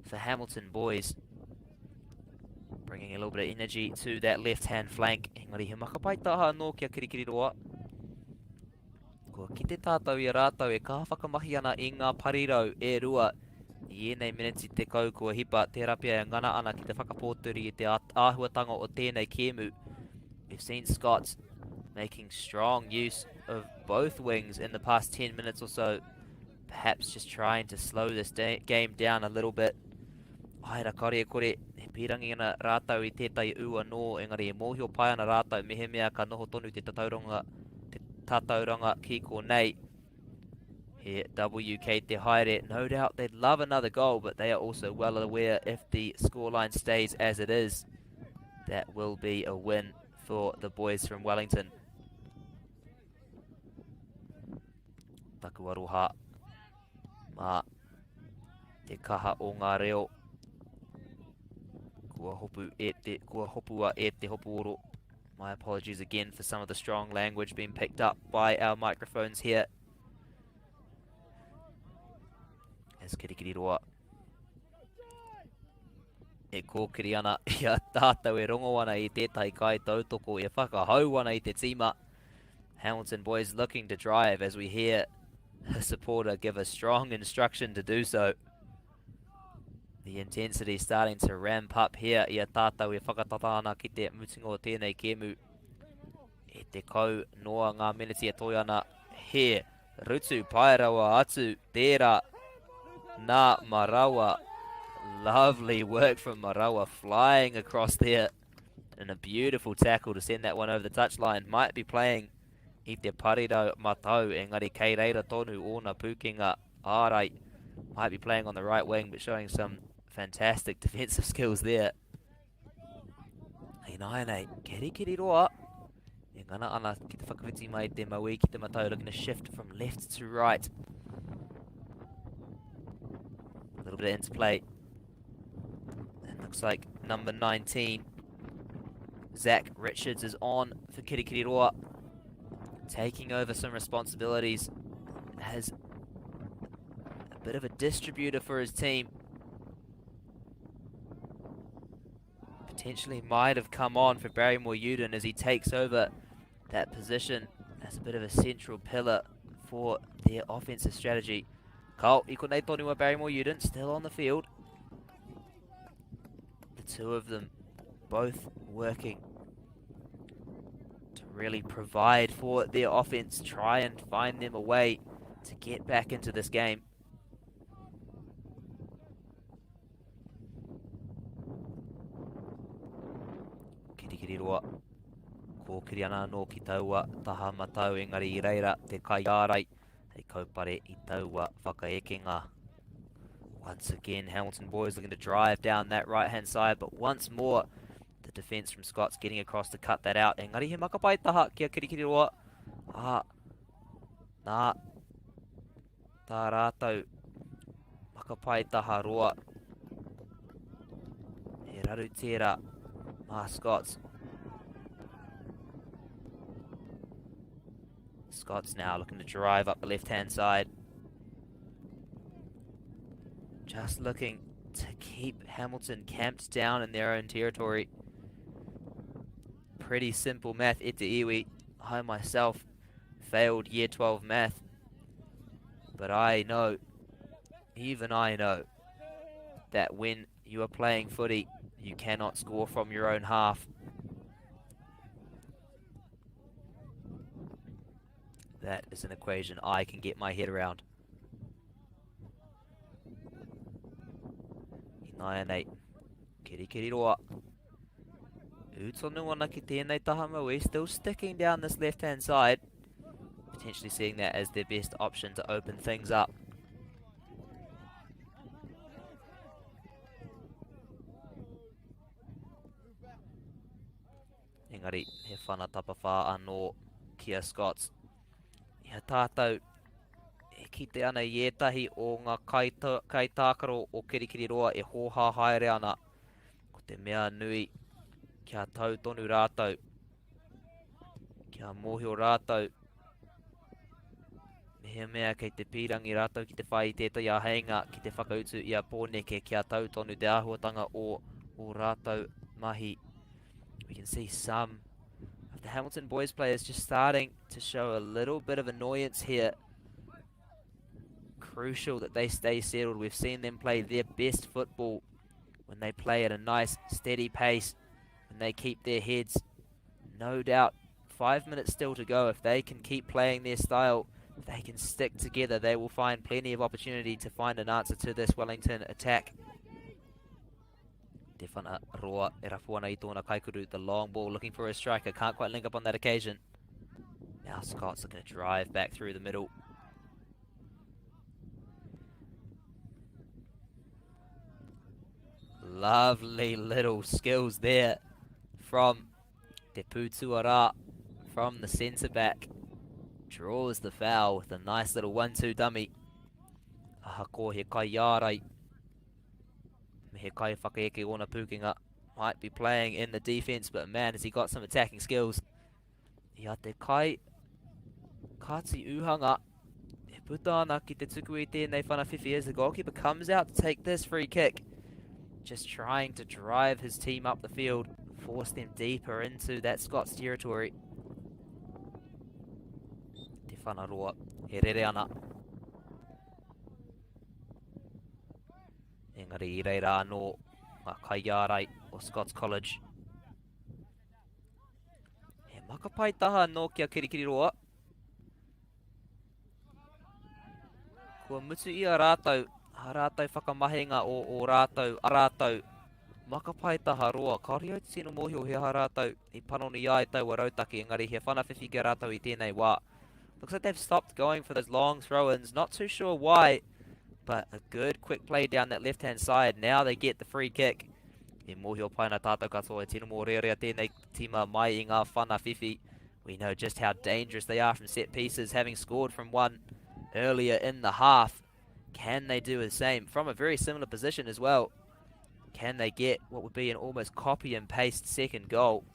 for Hamilton boys. Bringing a little bit of energy to that left-hand flank. Engari he makapai taha anō kia Kirikiri roa. Ko ki te tātou I rātou e ka whakamahi ana I ngā Pariro e rua. I enei minutes I te kau kua hipa, tērā pia e ngana ana ki te whakapōturi I te āhuatanga o tēnei kēmu. We've seen Scots making strong use of both wings in the past 10 minutes or so. perhaps just trying to slow this game down a little bit. Aira kare kore, he pirangi ana rātau I tētai ua no, engari e mōhio pai ana rātau, mehe mea ka noho tonu te tatauranga ki ko nei. Here, WK te haere, no doubt they'd love another goal, but they are also well aware if the scoreline stays as it is, that will be a win for the boys from Wellington. Takuaroha, mā te kaha o ngā reo. Kua hopua e te hopu oro. My apologies again for some of the strong language being picked up by our microphones here. As kirikiri roa. E kōkiri ana ia tātou e rongo ana I tētai kai tautoko e whakahau ana I te tīma. Hamilton boys looking to drive as we hear a supporter give a strong instruction to do so. The intensity starting to ramp up here. Ia tātou e whakatata ana ki te mutingo o tēnei kēmu. E te kau noa ngā meneti e toi ana. He, rutu pairawa atu, tērā, nā Marawa. Lovely work from Marawa, flying across there. And a beautiful tackle to send that one over the touchline. Might be playing I te pariro matau, engari kei reira tonu ona pukinga ārai. Might be playing on the right wing, but showing some fantastic defensive skills there. Hei nai, kiri roa. E ngana ana ki te whakawhiti mai te maui ki te matau, looking to shift from left to right. A little bit of interplay. And looks like number 19, Zach Richards, is on for Kiri roa. Taking over some responsibilities as a bit of a distributor for his team. Potentially might have come on for Barrymore Uden as he takes over that position as a bit of a central pillar for their offensive strategy. Kau, I konei tonu a Barrymore Uden still on the field. The two of them both working to really provide for their offense, try and find them a way to get back into this game. Kiri roa. Ko kiri ana no ki taua taha matau engari I reira te kai ārai. Hei kaupare I taua whakaekenga. Once again, Hamilton boys looking to drive down that right-hand side, but once more, the defence from Scots getting across to cut that out. Engari he makapai taha kia kiri roa. Nā. Tā rātou. Makapai taha roa. He raru tērā. Mā Scots. Scots now looking to drive up the left-hand side. Just looking to keep Hamilton camped down in their own territory. Pretty simple math, ite iwi. I myself failed Year 12 math. But I know, even I know, that when you are playing footy, you cannot score from your own half. That is an equation I can get my head around. Nai, kiri roa. Utonu ana ki tēnei taha maui, still sticking down this left-hand side. Potentially seeing that as their best option to open things up. Engari, he whanatapa whā anō kia Scots. Ia tātou, e kite ana I ētahi o ngā kai tākaro o kiri roa e hōhā haere ana. Ko te mea nui, kia tau tonu rātou. Kia mōhio rātou. Mehea mea kei te pīrangi rātou ki te whai I tētai a heinga, ki te whakautu I a pōneke kia tau tonu te āhuatanga o rātou mahi. We can see some of the Hamilton boys players just starting to show a little bit of annoyance here. Crucial that they stay settled. We've seen them play their best football when they play at a nice steady pace, when they keep their heads. No doubt 5 minutes still to go. If they can keep playing their style, If they can stick together, they will find plenty of opportunity to find an answer to this Wellington attack. Te whana roa e rafuana I tōna kaikuru. The long ball looking for a striker. Can't quite link up on that occasion. Now Scots are going to drive back through the middle. Lovely little skills there from Te Pūtuara, from the centre back. Draws the foul with a nice little 1-2 dummy. Aha ko he kai iarai. Me he kai whakaeke ona Pukinga. Might be playing in the defence, but man, has he got some attacking skills. Ia te kai Kati Uhanga. E puta ana ki te tuku I tēnei whanawhiwhi as the goalkeeper comes out to take this free kick. Just trying to drive his team up the field, force them deeper into that Scots territory. Te whanaroa, he rere ana. Engari I reira anō ngā kaiarai o Scots College. He makapai taha anō kia kirikiriroa. Kua mutu I a rātou. A rātou whakamahinga o rātou, a rātou makapai taha roa. Kaori au te tino mōhio he ha rātou I panoni ai tau a rautaki, engari he whanawhiwhi ki a rātou I tēnei wā. Looks like they've stopped going for those long throw-ins. Not too sure why, but a good quick play down that left-hand side. Now they get the free kick. He mōhio paina tātou katoa, tino mō rearea tēnei tima mai I ngā whanawhiwhi. We know just how dangerous they are from set pieces, having scored from one earlier in the half. Can they do the same from a very similar position as well? Can they get what would be an almost copy and paste second goal?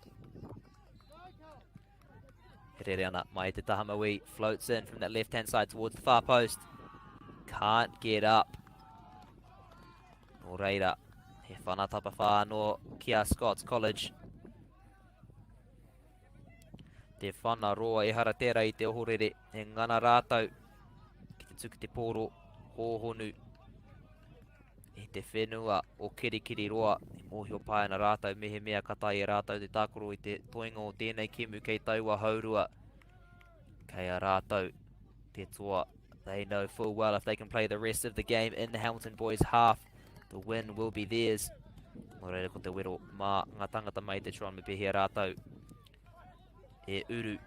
Herereana, mai te Tahamaui floats in from that left hand side towards the far post. Can't get up. Nō reira, he whanatapa whānō kia Scots College. Te whanaroa e hara tērā I te ohorere, e ngana rātou ki te tuku te pōro. Hōhonu I te whenua o kirikiri roa I mōhio paena rātou mehe mea katai e rātou te tākoro I te toinga o tēnei kemu kei taua haurua kei a rātou te toa. They know full well if they can play the rest of the game in the Hamilton boys half, the win will be theirs. Mō reira ko te wero mā ngā tangata mai te Tron me pehea rātou e uru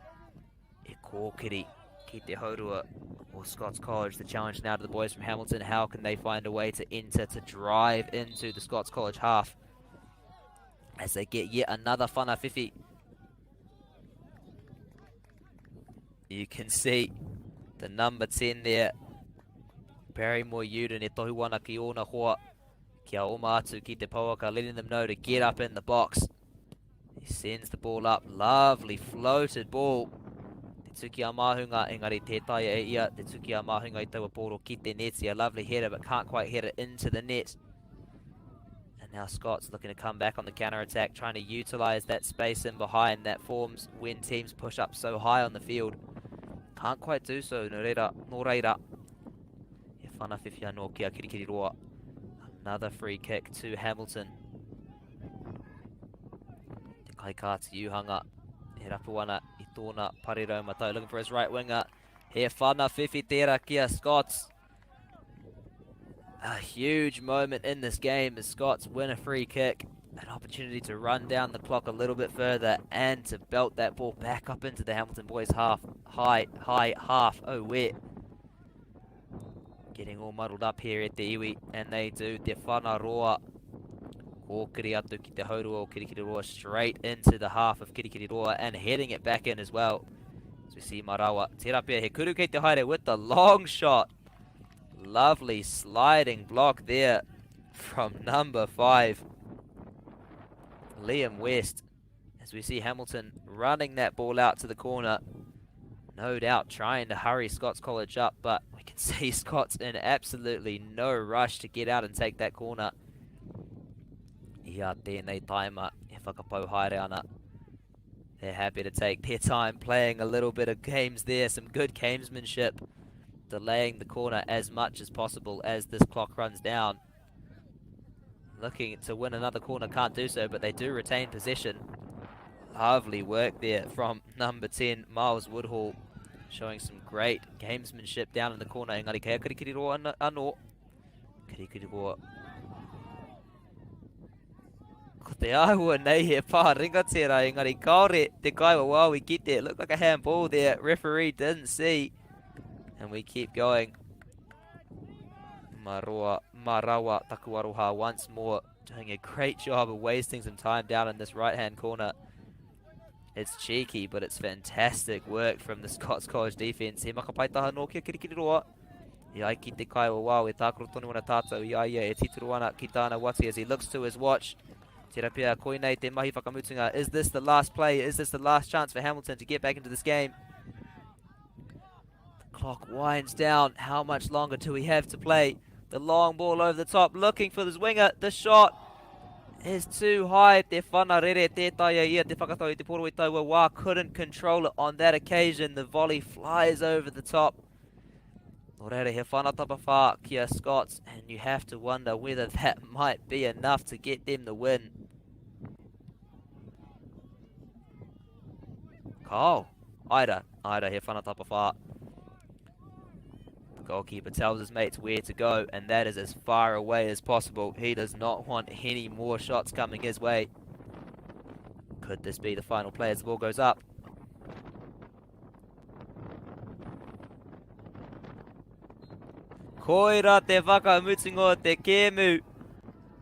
e kōkiri ki te haurua or Scots College. The challenge now to the boys from Hamilton. How can they find a way to enter, to drive into the Scots College half as they get yet another whanawhiwhi. You can see the number 10 there. Barrymore Uden e tohuana ki ona hoa. Kia oma atu ki te pauaka, letting them know to get up in the box. He sends the ball up. Lovely floated ball. Te tuki a mahunga, engari tētai e ia, te tuki a mahunga I taua pōro ki te neti. A lovely header, but can't quite head it into the net. And now Scots looking to come back on the counter-attack, trying to utilise that space in behind that forms when teams push up so high on the field. Can't quite do so, nō reira. He whanawhiwhi anō kia kirikiri roa. Another free kick to Hamilton. Te kaikāti Uhanga, he rapuana I tōna parirau matau, looking for his right winger. He whanawhiwhi tērā kia Scots. A huge moment in this game as Scots win a free kick. An opportunity to run down the clock a little bit further and to belt that ball back up into the Hamilton boys half. High half. Oh, where? Getting all muddled up here at the iwi, and they do te whanaroa. Kōkiri atu ki te haurua o Kirikiriroa straight into the half of Kirikiriroa and heading it back in as well. As we see Marawa. Terapia he kuru kei te haere with the long shot. Lovely sliding block there from number 5. Liam West. As we see Hamilton running that ball out to the corner. No doubt trying to hurry Scots College up, but we can see Scots in absolutely no rush to get out and take that corner. Ia tēnei taima e whakapau haere ana. They're happy to take their time playing a little bit of games there. Some good gamesmanship. Delaying the corner as much as possible as this clock runs down. Looking to win another corner, can't do so, but they do retain possession. Lovely work there from number 10, Miles Woodhall. showing some great gamesmanship down in the corner. Engari kea kirikiri roa anō. Kirikiri roa. Ko te āhua nei he pā ringa tērā, engari kaore te kaiwa wāwi ki te. It looked like a handball there. Referee didn't see. And we keep going. Marawa Takuaroha once more doing a great job of wasting some time down in this right-hand corner. It's cheeky, but it's fantastic work from the Scots College defence. He makapaitaha no kia kirikiri roa. Ia ki te kaiwa wāwe tākoro tonu wana tātou. Ia e tituru ana ki tāna wati as he looks to his watch. Te rapia koinei te mahi whakamutunga. Is this the last play? Is this the last chance for Hamilton to get back into this game? The clock winds down. How much longer do we have to play? The long ball over the top, looking for this winger. The shot is too high. Te whanarere tētaia ia te whakatau I te poro I taua wā. Couldn't control it on that occasion. The volley flies over the top. Nō he whanatapa whā kia Scots, and you have to wonder whether that might be enough to get them the win. Kau, aira he whanatapa whā. The goalkeeper tells his mates where to go, and that is as far away as possible. He does not want any more shots coming his way. Could this be the final play as the ball goes up? Koira te whakamutungo te kēmu.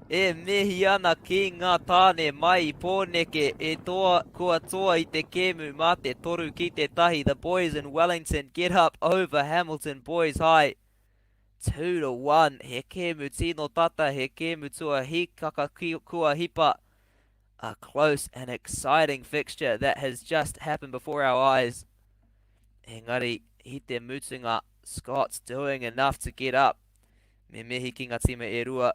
E mihi ana ki ngā tāne mai I pōneke e toa kua toa I te kēmu mā te toru ki te tahi. The boys in Wellington get up over Hamilton Boys High. 2-1. He kēmu tino tata, he kēmu tua hikaka kua hipa. A close and exciting fixture that has just happened before our eyes. Engari, I te mutunga, Scots doing enough to get up. Me mihi ki ngā tima e rua.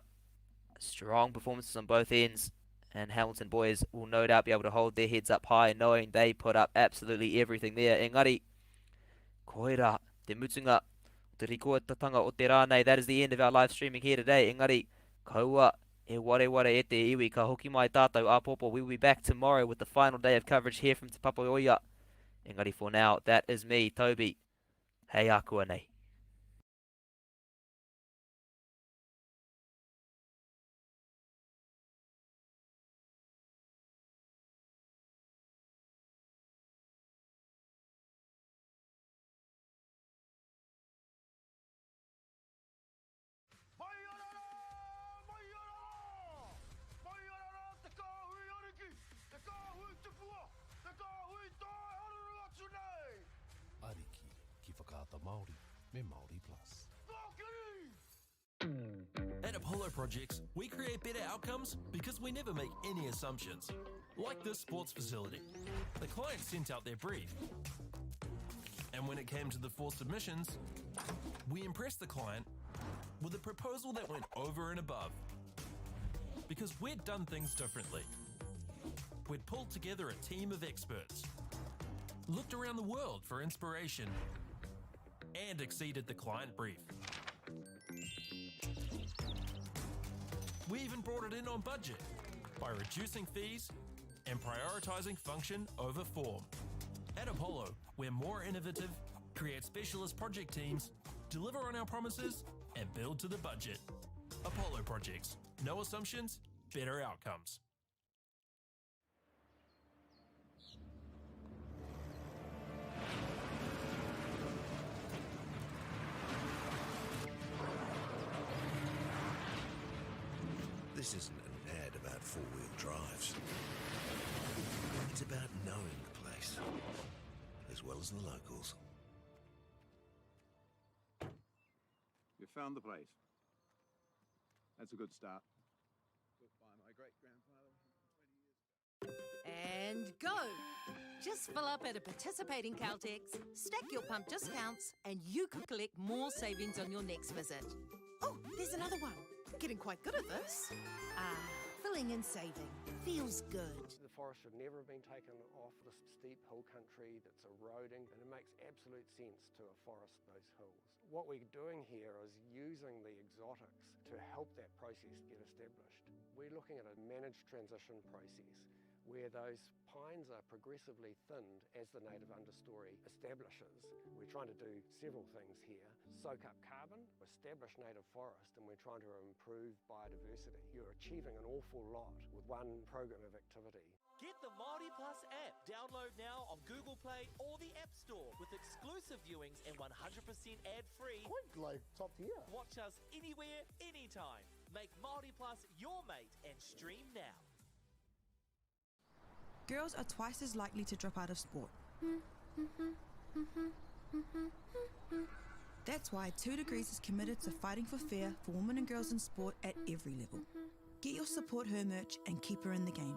Strong performances on both ends, and Hamilton boys will no doubt be able to hold their heads up high knowing they put up absolutely everything there. Engari, koira, te mutunga, te rikoa tatanga o te rānei. That is the end of our live streaming here today. Engari, kaua, e ware e te iwi, ka hoki mai tātou āpopo. We will be back tomorrow with the final day of coverage here from Te Papaoia. Engari, for now, that is me, Toby. Hei akua nei. Ariki ki whakaata Māori me Māori Plus. At Apollo Projects, we create better outcomes because we never make any assumptions. Like this sports facility. The client sent out their brief. And when it came to the 4 submissions, we impressed the client with a proposal that went over and above. Because we'd done things differently. We'd pulled together a team of experts, looked around the world for inspiration, and exceeded the client brief. We even brought it in on budget by reducing fees and prioritizing function over form. At Apollo, we're more innovative, create specialist project teams, deliver on our promises, and build to the budget. Apollo Projects. No assumptions, better outcomes. This isn't an ad about four-wheel drives. It's about knowing the place, as well as the locals. You found the place. That's a good start. Built by my great-grandfather 20 years ago. And go! Just fill up at a participating Caltex, stack your pump discounts, and you could collect more savings on your next visit. Oh, there's another one. Getting quite good at this. Filling and saving. Feels good. The forest should never have been taken off this steep hill country that's eroding, and it makes absolute sense to afforest those hills. What we're doing here is using the exotics to help that process get established. We're looking at a managed transition process where those pines are progressively thinned as the native understory establishes. We're trying to do several things here. Soak up carbon, establish native forest, and we're trying to improve biodiversity. You're achieving an awful lot with one program of activity. Get the Māori Plus app. Download now on Google Play or the App Store with exclusive viewings and 100% ad-free. Quite like top tier. Watch us anywhere, anytime. Make Māori Plus your mate and stream now. Girls are twice as likely to drop out of sport. That's why 2 Degrees is committed to fighting for fair for women and girls in sport at every level. Get your Support Her merch and keep her in the game.